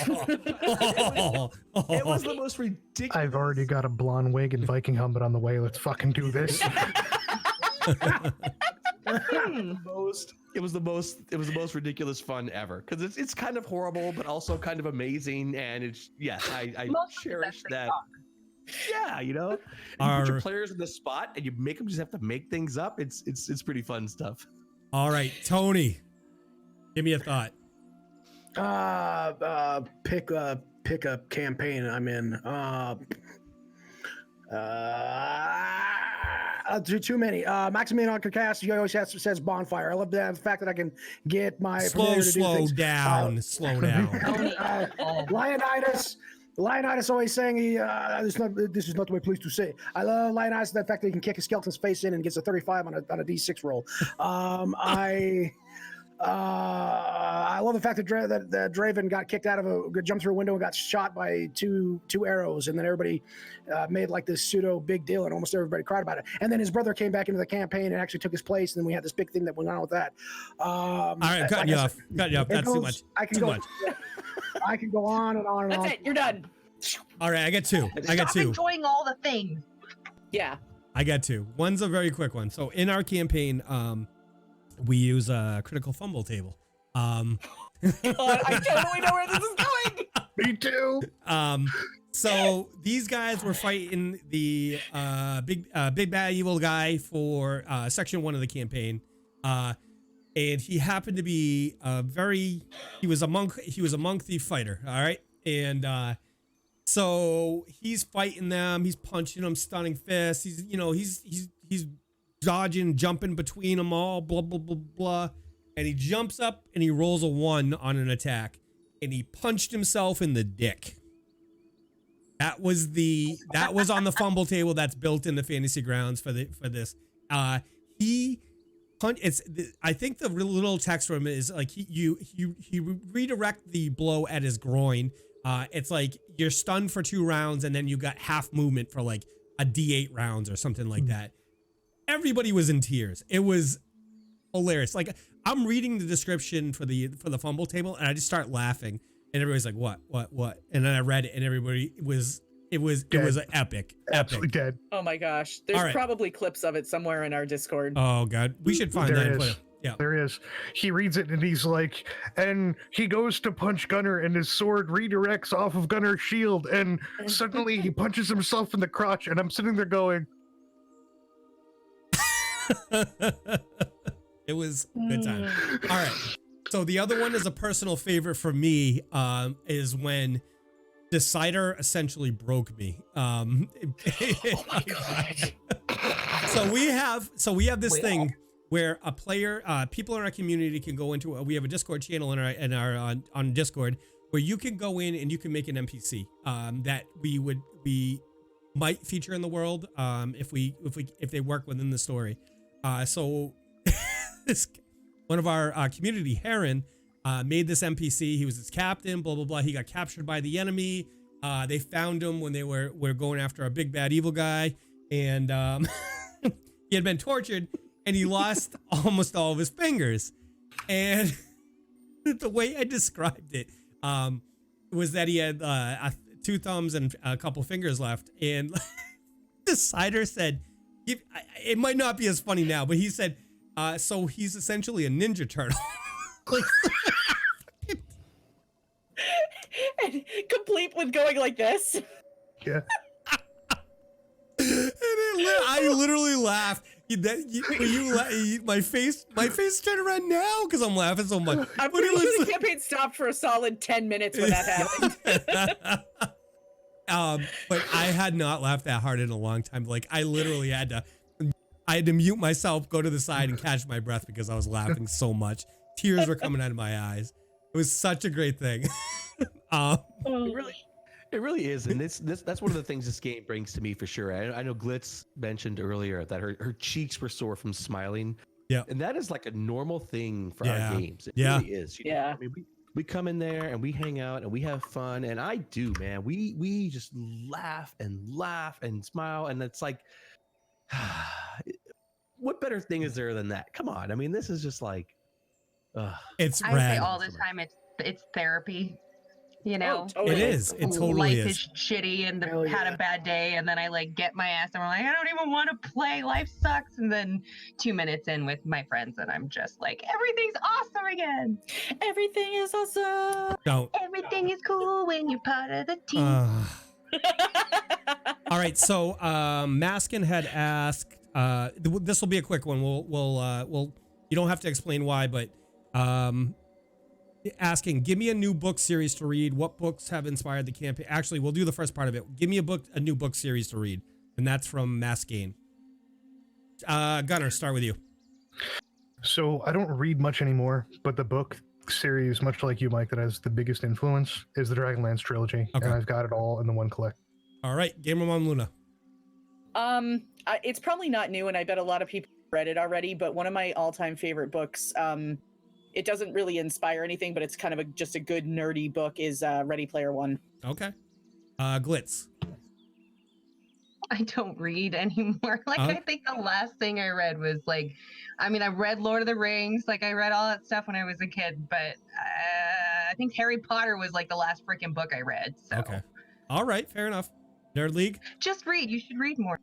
was the most ridiculous. I've already got a blonde wig and Viking helmet on the way. Let's fucking do this. It was the most ridiculous fun ever, because it's kind of horrible but also kind of amazing, and I cherish that. Yeah, you put your players in the spot and you make them just have to make things up. It's pretty fun stuff. All right, Tony, give me a thought. Pick a campaign I'm in. Too many. Maximilian Cast, he always says bonfire. I love the fact that I can get my slow down. Leonidas always saying this is not the way pleased to say. I love Leonidas, the fact that he can kick a skeleton's face in and gets a 35 on a D6 roll. I love the fact that Draven got kicked out of jumped through a window and got shot by two arrows, and then everybody made like this pseudo big deal, and almost everybody cried about it. And then his brother came back into the campaign and actually took his place, and then we had this big thing that went on with that. All right, cutting you off. That's too much. I can go on and on and on. That's it. You're done. All right, I got two. Stop enjoying all the things. Yeah. I got two. One's a very quick one. So in our campaign, we use a critical fumble table. God, I totally know where this is going. Me too. So these guys were fighting the big bad evil guy for section 1 of the campaign, and he happened to be he was a monk thief fighter. All right, and so he's fighting them. He's punching them, stunning fists. He's dodging, jumping between them all. Blah blah blah blah. and he jumps up and he rolls a 1 on an attack, and he punched himself in the dick. That was on the fumble table that's built in the fantasy grounds for this. He punched. I think the little text from it is like he redirect the blow at his groin. It's like you're stunned for 2 rounds and then you got half movement for like a D8 rounds or something like that. Everybody was in tears. It was hilarious. Like I'm reading the description for the fumble table and I just start laughing and everybody's like, what? And then I read it and everybody it was epic. Absolutely dead. Oh my gosh. There's probably clips of it somewhere in our Discord. Oh God. We should find that. Yeah. There is. He reads it and he's like, and he goes to punch Gunner and his sword redirects off of Gunner's shield and suddenly he punches himself in the crotch and I'm sitting there going. It was a good time. All right. So the other one is a personal favorite for me, is when Decider essentially broke me. Oh my God. So we have this thing where a player, people in our community can go into. We have a Discord channel on Discord where you can go in and you can make an NPC that we might feature in the world if they work within the story. So this one of our community, Heron, made this NPC. He was his captain. Blah blah blah. He got captured by the enemy. They found him when they were going after a big bad evil guy, and he had been tortured. And he lost almost all of his fingers. And the way I described it was that he had 2 thumbs and a couple fingers left. And the cider said, it might not be as funny now, but he said, so he's essentially a Ninja Turtle. And complete with going like this. Yeah. And I literally laughed. My face turned around now because I'm laughing so much. I'm pretty sure the campaign stopped for a solid 10 minutes when that happened. But I had not laughed that hard in a long time. Like I literally had to mute myself, go to the side, and catch my breath because I was laughing so much. Tears were coming out of my eyes. It was such a great thing. It really is, and that's one of the things this game brings to me for sure. I know Glitz mentioned earlier that her cheeks were sore from smiling. Yeah, and that is like a normal thing for our games. It really is. You know? I mean, we come in there and we hang out and we have fun, and I do, man. We just laugh and smile, and it's like, what better thing is there than that? Come on, I mean, this is just like, it's I rad. say all the time, it's therapy. You know, totally. It is. It totally life is. Is shitty and had a bad day, and then I like get my ass and I'm like, I don't even want to play. Life sucks. And then 2 minutes in with my friends, and I'm just like, everything's awesome again. Everything is awesome. Everything is cool when you're part of the team. All right. So Maskin had asked. This will be a quick one. We'll. You don't have to explain why, but asking, give me a new book series to read. What books have inspired the campaign? Actually, we'll do the first part of it. Give me a new book series to read. And that's from Maskin. Gunnar, start with you. So I don't read much anymore, but the book series, much like you, Mike, that has the biggest influence is the Dragonlance trilogy. Okay. And I've got it all in the one collect. All right. Gamer Mom Luna. It's probably not new, and I bet a lot of people read it already, but one of my all-time favorite books, it doesn't really inspire anything, but it's kind of just a good nerdy book, is Ready Player One. Okay. Glitz. I don't read anymore. I think the last thing I read was I read Lord of the Rings. I read all that stuff when I was a kid, but I think Harry Potter was the last freaking book I read. So. Okay. All right. Fair enough. Nerd League? Just read. You should read more.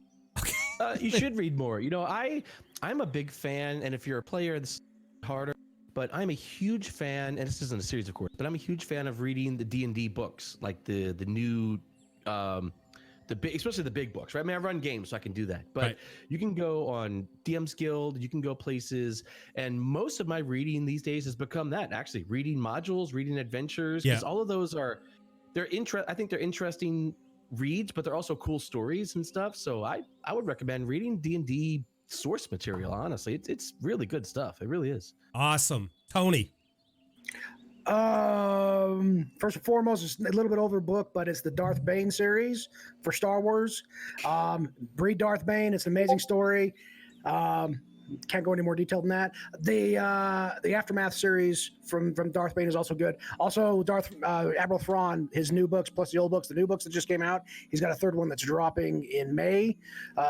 Okay. You should read more. You know, I'm a big fan, and if you're a player, this is harder. But I'm a huge fan, and this isn't a series, of course, but I'm a huge fan of reading the D&D books, like the new, especially the big books, right? I mean, I run games, so I can do that. But you can go on DM's Guild, you can go places, and most of my reading these days has become that, actually, reading modules, reading adventures, because all of those I think they're interesting reads, but they're also cool stories and stuff. So I would recommend reading D&D source material. Honestly, it's really good stuff. It really is. Awesome. Tony. First and foremost, it's a little bit older book, but it's the Darth Bane series for Star Wars. Read Darth Bane. It's an amazing story. Can't go any more detail than that. The Aftermath series from Darth Bane is also good. Also, Admiral Thrawn, his new books plus the old books, the new books that just came out. He's got a third one that's dropping in May.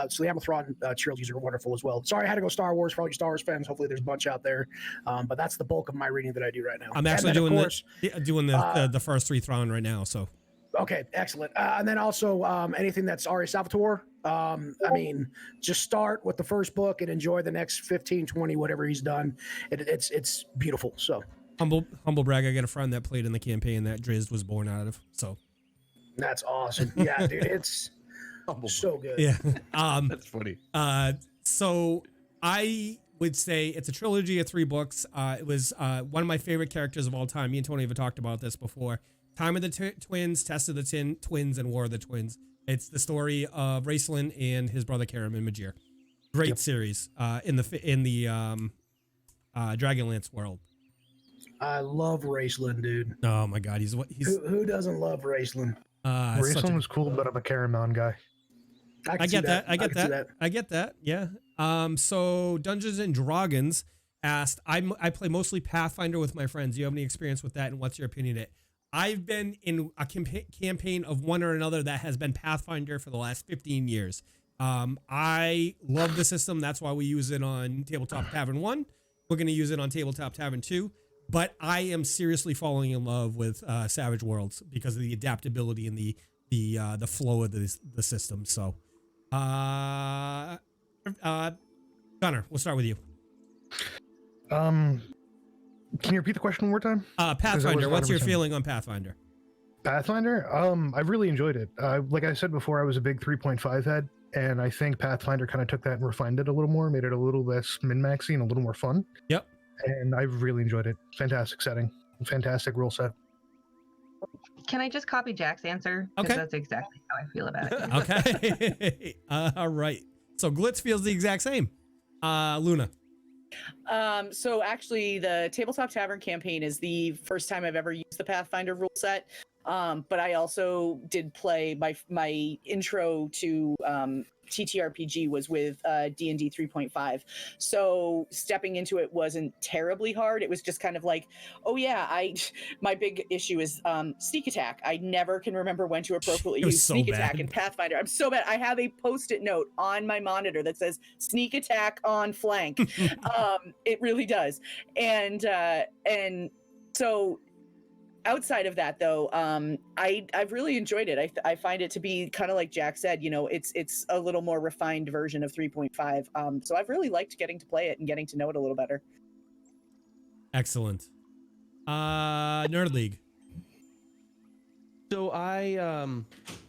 So the Admiral Thrawn trilogies are wonderful as well. Sorry, I had to go Star Wars for all you Star Wars fans. Hopefully, there's a bunch out there. But that's the bulk of my reading that I do right now. I'm actually doing the first 3 Thrawn right now. So. Okay, excellent. And then also anything that's Ari Salvatore. I mean, just start with the first book and enjoy the next 15, 20, whatever he's done. It's beautiful. So humble brag. I got a friend that played in the campaign that Drizzt was born out of. So that's awesome. Yeah, dude, it's so good. Yeah, that's funny. So I would say it's a trilogy of 3 books. It was one of my favorite characters of all time. Me and Tony have talked about this before. Time of the Twins, Test of the Twins, and War of the Twins. It's the story of Raistlin and his brother Karam Majir. Great series in the Dragonlance world. I love Raistlin, dude. Oh my God, he's who doesn't love Raistlin? Raistlin was cool, but I'm a Caramon guy. I get that. Yeah. So Dungeons and Dragons asked, I play mostly Pathfinder with my friends. Do you have any experience with that, and what's your opinion of it? I've been in a campaign of one or another that has been Pathfinder for the last 15 years. I love the system. That's why we use it on Tabletop Tavern 1. We're going to use it on Tabletop Tavern 2. But I am seriously falling in love with Savage Worlds because of the adaptability and the flow of the system. So, Gunnar, we'll start with you. Can you repeat the question one more time? Pathfinder, what's your feeling on Pathfinder? Pathfinder? I've really enjoyed it. Like I said before, I was a big 3.5 head, and I think Pathfinder kind of took that and refined it a little more, made it a little less min-maxy and a little more fun. Yep. And I've really enjoyed it. Fantastic setting. Fantastic rule set. Can I just copy Jack's answer? Okay. That's exactly how I feel about it. Okay. All right. So Glitz feels the exact same. Luna. So actually the Tabletop Tavern campaign is the first time I've ever used the Pathfinder rule set. But I also did play my intro to TTRPG was with D&D 3.5. So stepping into it wasn't terribly hard. It was just kind of like, oh yeah, my big issue is sneak attack. I never can remember when to appropriately use sneak attack in Pathfinder. I'm so bad. I have a post-it note on my monitor that says sneak attack on flank. It really does. And so outside of that, though, I've really enjoyed it. I find it to be kind of like Jack said, it's a little more refined version of 3.5. So I've really liked getting to play it and getting to know it a little better. Excellent. Nerd League. So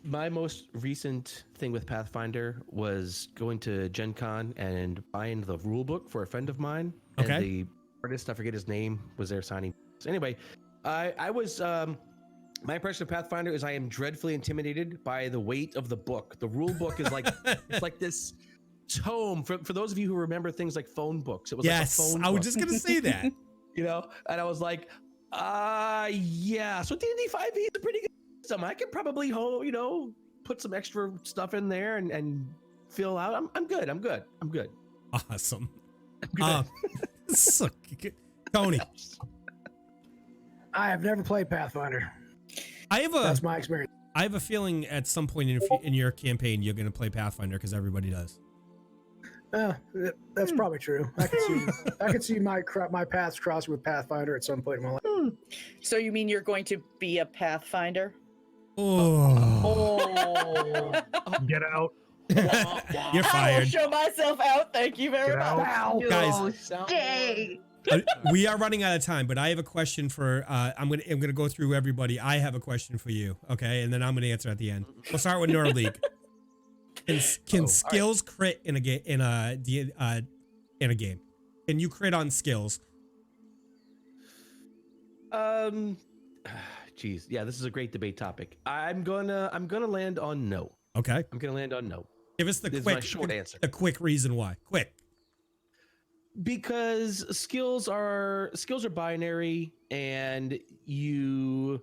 my most recent thing with Pathfinder was going to Gen Con and buying the rule book for a friend of mine. Okay. And the artist, I forget his name, was there signing. So anyway, I was my impression of Pathfinder is I am dreadfully intimidated by the weight of the book. The rule book is like it's like this tome. For those of you who remember things like phone books, it was like a phone book. I was just gonna say that. And I was like, yeah. So D&D 5e is a pretty good system. I could probably put some extra stuff in there and fill out. I'm good. Awesome. So good. Tony. I have never played Pathfinder. That's my experience. I have a feeling at some point in your campaign you're going to play Pathfinder because everybody does. That's probably true. I could see my paths cross with Pathfinder at some point in my life. So you mean you're going to be a Pathfinder? Oh. Get out. You're fired. I will show myself out. Thank you very much. Wow. Guys, Stay. We are running out of time, but I have a question for I'm gonna go through everybody. I have a question for you, okay, and then I'm gonna answer at the end. We'll start with Nerd League. Can skills crit in a game in a game? Can you crit on skills? Geez, yeah, this is a great debate topic. I'm gonna land on no. Okay, I'm gonna land on no. give us the This is quick my short answer. The quick reason why. Quick. Because skills are binary, and you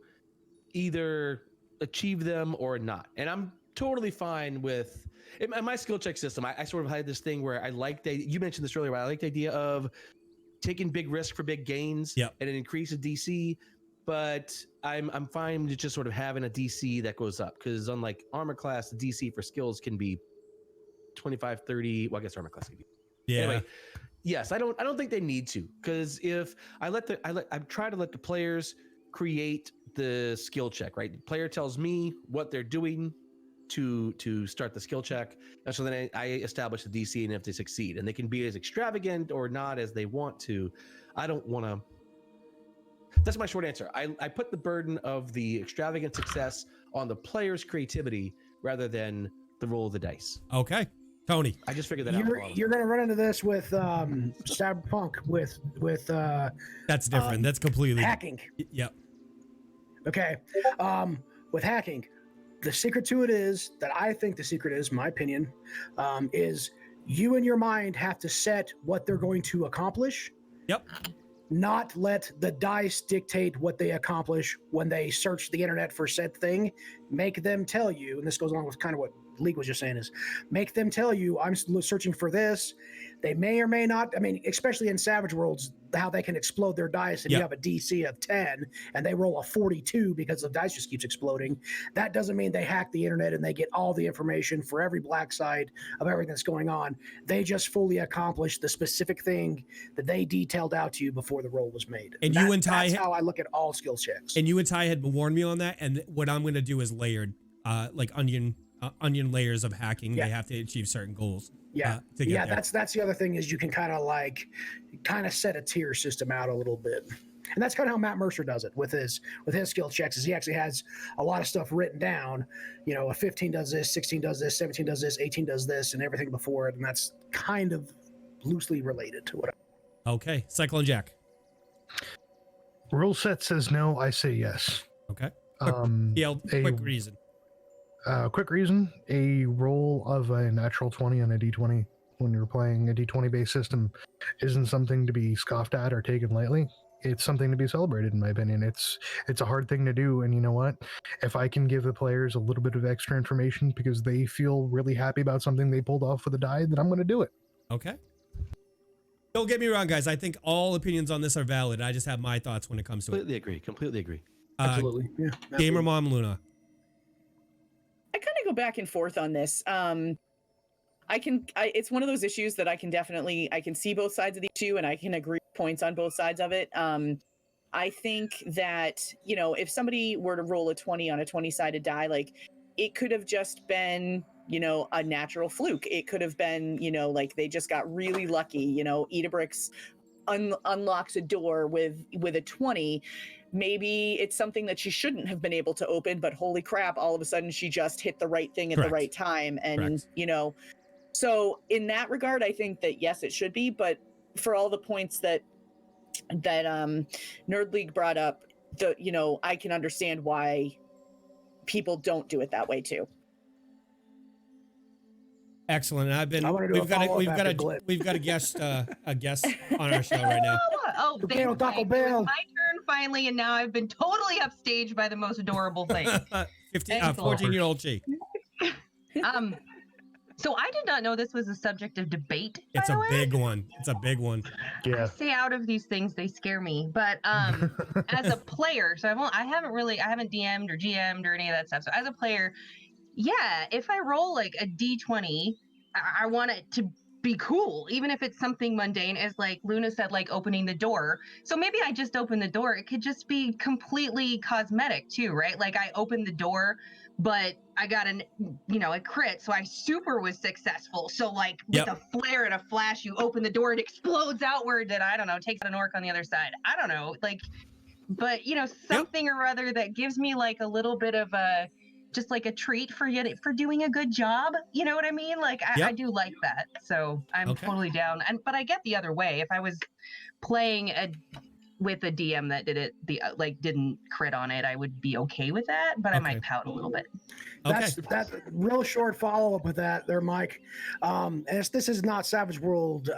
either achieve them or not. And I'm totally fine with in my skill check system. I sort of had this thing where I like you mentioned this earlier, but I like the idea of taking big risk for big gains. Yep. And it increases DC. But I'm fine with just sort of having a DC that goes up, because unlike armor class, the DC for skills can be 25, 30. Well, I guess armor class can be. Yeah. Anyway, yes, I don't think they need to, because if I try to let the players create the skill check, right? The player tells me what they're doing to start the skill check, and so then I establish the DC, and if they succeed, and they can be as extravagant or not as they want to. I don't want to. That's my short answer. I put the burden of the extravagant success on the player's creativity rather than the roll of the dice. Okay. Tony, I just figured that out. You're going to run into this with Cyberpunk with that's different. That's completely hacking. Yep. Okay. With hacking, the secret to it is that I think the secret is, my opinion, is you in your mind have to set what they're going to accomplish. Yep. Not let the dice dictate what they accomplish when they search the internet for said thing. Make them tell you, and this goes along with kind of what League was just saying, is make them tell you, I'm searching for this. They may or may not, I mean, especially in Savage Worlds, how they can explode their dice, and you have a DC of 10 and they roll a 42 because the dice just keeps exploding. That doesn't mean they hack the internet and they get all the information for every black side of everything that's going on. They just fully accomplish the specific thing that they detailed out to you before the roll was made. And that's how I look at all skill checks. And you and Ty had warned me on that, and what I'm going to do is layered, like onion layers of hacking. They have to achieve certain goals. That's the other thing, is you can kind of set a tier system out a little bit. And that's kind of how Matt Mercer does it with his skill checks, is he actually has a lot of stuff written down. You know, a 15 does this, 16 does this, 17 does this, 18 does this, and everything before it. And that's kind of loosely related to what. Okay. Cykl0neJack. Rule set says no, I say yes. Okay. Quick reason. Quick reason, a roll of a natural 20 on a d20 when you're playing a d20 based system isn't something to be scoffed at or taken lightly. It's something to be celebrated, in my opinion. It's a hard thing to do, and you know what? If I can give the players a little bit of extra information because they feel really happy about something they pulled off with a die, then I'm going to do it. Okay. Don't get me wrong, guys. I think all opinions on this are valid. I just have my thoughts when it comes to it. Completely agree. Absolutely. Yeah. Gamer Mom Luna. I kind of go back and forth on this. It's one of those issues that I can see both sides of the issue, and I can agree with points on both sides of it. I think that, you know, if somebody were to roll a 20 on a 20-sided die, like, it could have just been, you know, a natural fluke. It could have been, you know, like they just got really lucky. You know, Edabrix unlocks a door with a 20. Maybe it's something that she shouldn't have been able to open, but holy crap, all of a sudden she just hit the right thing at the right time. And, you know, so in that regard, I think that yes, it should be, but for all the points that Nerd League brought up, you know, I can understand why people don't do it that way too. Excellent. We've got a guest on our show right now. Oh, it was my turn finally, and now I've been totally upstaged by the most adorable thing. 14-year-old G. So I did not know this was a subject of debate. It's a big one. Yeah. I stay out of these things; they scare me. But as a player, so I haven't DM'd or GM'd or any of that stuff. So as a player, yeah, if I roll like a D20, I want it to be cool, even if it's something mundane, as like Luna said, like opening the door. So maybe I just open the door. It could just be completely cosmetic too, right? Like I opened the door, but I got a crit, so I super was successful. So like with a flare and a flash, you open the door, it explodes outward. That I don't know, takes out an orc on the other side. I don't know, like, but you know, something or other that gives me like a little bit of a. Just like a treat for doing a good job. You know what I mean? Like I do like that. So I'm totally down. But I get the other way. If I was playing with a DM that did it, didn't crit on it, I would be okay with that, but I might pout a little bit. That's real short follow up with that there, Mike. And this is not Savage World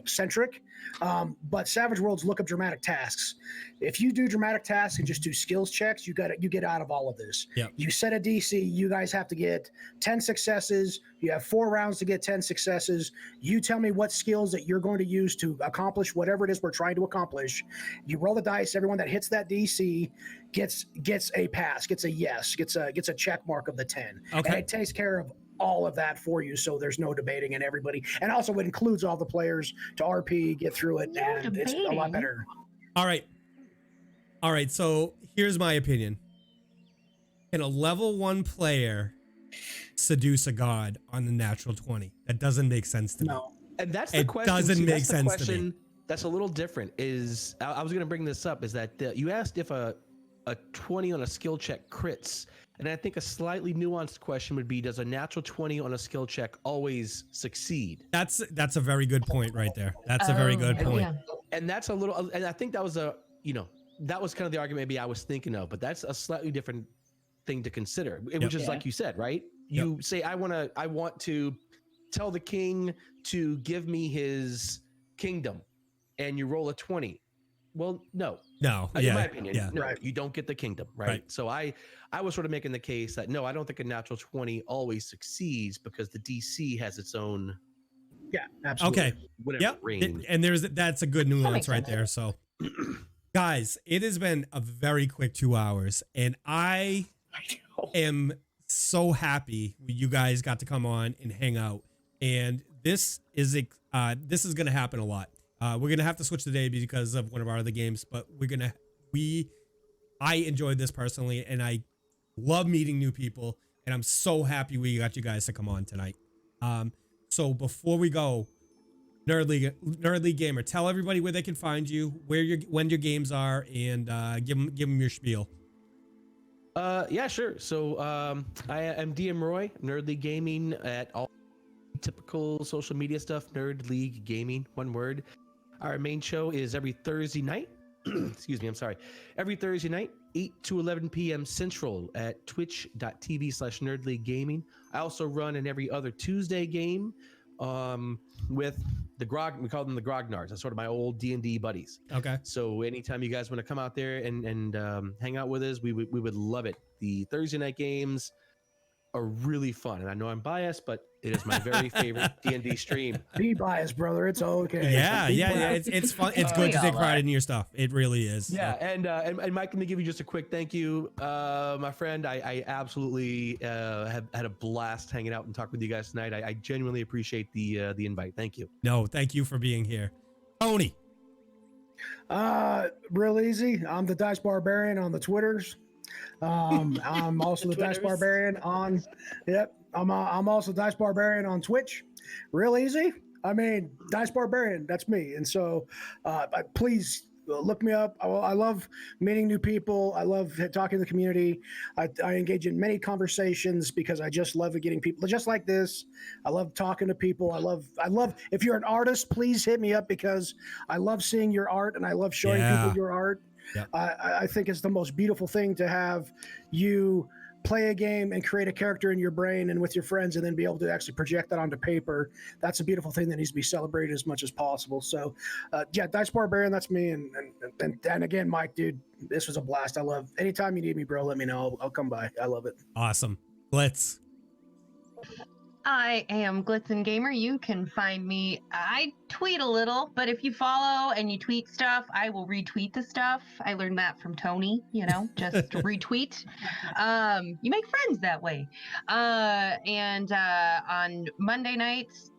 centric, but Savage Worlds look up dramatic tasks. If you do dramatic tasks and just do skills checks, you get out of all of this. Yep. You set a DC, you guys have to get 10 successes. You have 4 rounds to get 10 successes. You tell me what skills that you're going to use to accomplish whatever it is we're trying to accomplish. You roll the dice. Everyone that hits that DC gets a pass, gets a yes, gets a check mark of the 10. Okay. And it takes care of all of that for you, so there's no debating, and everybody, and also it includes all the players to RP, get through it, and it's a lot better. All right. So here's my opinion. Can a level 1 player seduce a god on the natural 20? That doesn't make sense to me. No. And that's the question. Doesn't make sense to me. That's a little different. I was going to bring this up. Is that you asked if a 20 on a skill check crits, and I think a slightly nuanced question would be: does a natural 20 on a skill check always succeed? That's a very good point right there. That's a very good point. Yeah. And that's a little. And I think that was that was kind of the argument maybe I was thinking of. But that's a slightly different thing to consider, which is like you said, right? You say I want to tell the king to give me his kingdom, and you roll a 20. Well, no, in my opinion, no, you don't get the kingdom, right? So I was sort of making the case that no, I don't think a natural 20 always succeeds because the DC has its own. Yeah, absolutely. Okay. Whatever range. And that's a good nuance right there. So, guys, it has been a very quick 2 hours, and I am so happy you guys got to come on and hang out. And this is going to happen a lot. We're going to have to switch today because of one of our other games, but I enjoyed this personally, and I love meeting new people, and I'm so happy we got you guys to come on tonight. So before we go, Nerd League Gamer, tell everybody where they can find you, when your games are, and give them your spiel. Yeah, sure. So I am DM Roy, Nerd League Gaming at all typical social media stuff. Nerd League Gaming, one word. Our main show is every Thursday night. Excuse me, I'm sorry. Every Thursday night, 8 to 11 p.m. Central at twitch.tv/NerdLeagueGaming. I also run an every other Tuesday game with the Grog. We call them the Grognards. That's sort of my old D&D buddies. Okay. So anytime you guys want to come out there and hang out with us, we would love it. The Thursday night games are really fun, and I know I'm biased, but it is my very favorite D&D stream. Be biased, brother. It's okay. Yeah. It's fun. It's good to take pride in your stuff. It really is. Yeah, and Mike, let me give you just a quick thank you, my friend. I absolutely have had a blast hanging out and talking with you guys tonight. I genuinely appreciate the invite. Thank you. No, thank you for being here, Tony. Real easy. I'm the DiceBarbarian on the Twitters. I'm also the DiceBarbarian on. Yep. I'm also DiceBarbarian on Twitch. Real easy. I mean, DiceBarbarian. That's me. And so, please look me up. I love meeting new people. I love talking to the community. I engage in many conversations because I just love getting people just like this. I love talking to people. I love. If you're an artist, please hit me up because I love seeing your art and I love showing people your art. Yep. I think it's the most beautiful thing to have you play a game and create a character in your brain and with your friends and then be able to actually project that onto paper. That's a beautiful thing that needs to be celebrated as much as possible. So DiceBarbarian, that's me. And again, Mike, dude, this was a blast. I love anytime you need me, bro, let me know. I'll come by. I love it. Awesome. Glitz. I am Glitz0neJack. You can find me. I tweet a little, but if you follow and you tweet stuff, I will retweet the stuff. I learned that from Tony, just retweet. You make friends that way. And on Monday nights,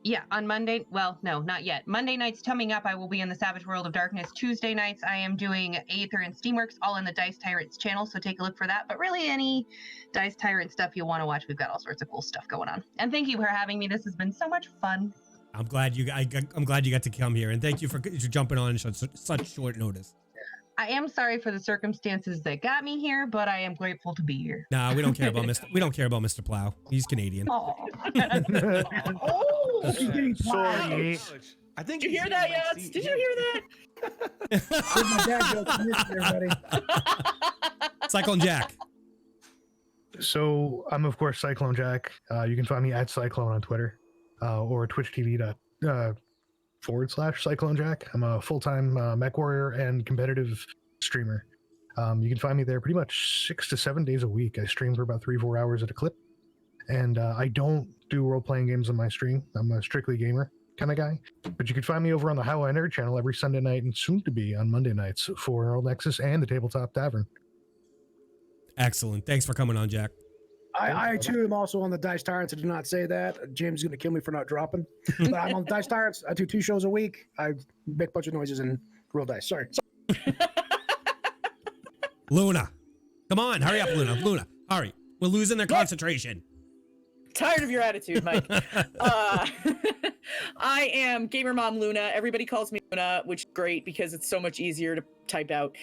not yet. Monday nights coming up, I will be in the Savage World of Darkness. Tuesday nights, I am doing Aether and Steamworks, all in the Dice Tyrants channel, so take a look for that. But really, any Dice Tyrant stuff you want to watch, we've got all sorts of cool stuff going on. And thank you for having me. This has been so much fun. I'm glad you got to come here, and thank you for jumping on in such short notice. I am sorry for the circumstances that got me here, but I am grateful to be here. Nah, we don't care about Mr. Plow. He's Canadian. Oh, sorry. I think Did you hear that, Yachts? Did you hear that? Here's my dad joke. Everybody. Cykl0neJack. So I'm of course Cykl0neJack. You can find me at Cyclone on Twitter, or twitch.tv/Cykl0neJack. I'm a full-time mech warrior and competitive streamer. You can find me there pretty much 6 to 7 days a week. I stream for about 3-4 hours at a clip, and I don't do role-playing games on my stream. I'm a strictly gamer kind of guy. But you can find me over on the How I Nerd channel every Sunday night and soon to be on Monday nights for Neural Nexus and the Tabletop Tavern. Excellent. Thanks for coming on, Jack. I too am also on the Dice Tyrants. I did not say that. James is going to kill me for not dropping. But I'm on Dice Tyrants. I do 2 shows a week. I make a bunch of noises and roll dice. Sorry. Luna. Come on. Hurry up, Luna. Luna. Hurry. We're losing their concentration. Tired of your attitude, Mike. I am Gamer Mom Luna. Everybody calls me Luna, which is great because it's so much easier to type out.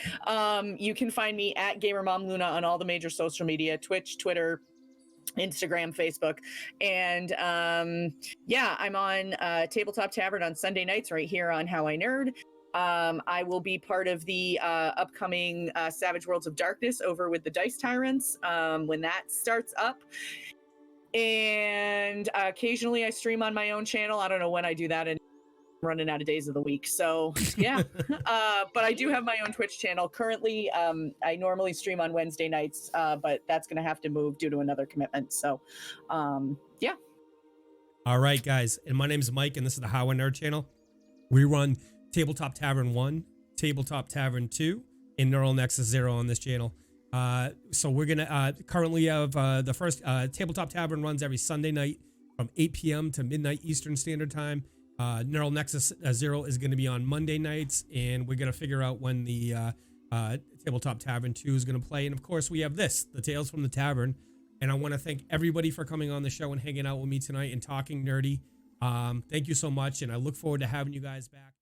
You can find me at Gamer Mom Luna on all the major social media: Twitch, Twitter, Instagram, Facebook. And yeah, I'm on Tabletop Tavern on Sunday nights right here on How I Nerd. I will be part of the upcoming Savage Worlds of Darkness over with the Dice Tyrants when that starts up. And occasionally I stream on my own channel. I don't know when I do that, and I'm running out of days of the week. So yeah, but I do have my own Twitch channel. Currently, I normally stream on Wednesday nights, but that's going to have to move due to another commitment. So yeah. All right, guys. And my name is Mike, and this is the How I Nerd channel. We run Tabletop Tavern 1, Tabletop Tavern 2, and Neural Nexus 0 on this channel. So we're gonna currently have the first Tabletop Tavern runs every Sunday night from 8 p.m. to midnight Eastern Standard Time. Neural Nexus 0 is going to be on Monday nights, and we're gonna figure out when the Tabletop Tavern 2 is gonna play. And of course, we have this, the Tales from the Tavern. And I want to thank everybody for coming on the show and hanging out with me tonight and talking nerdy. Thank you so much, and I look forward to having you guys back.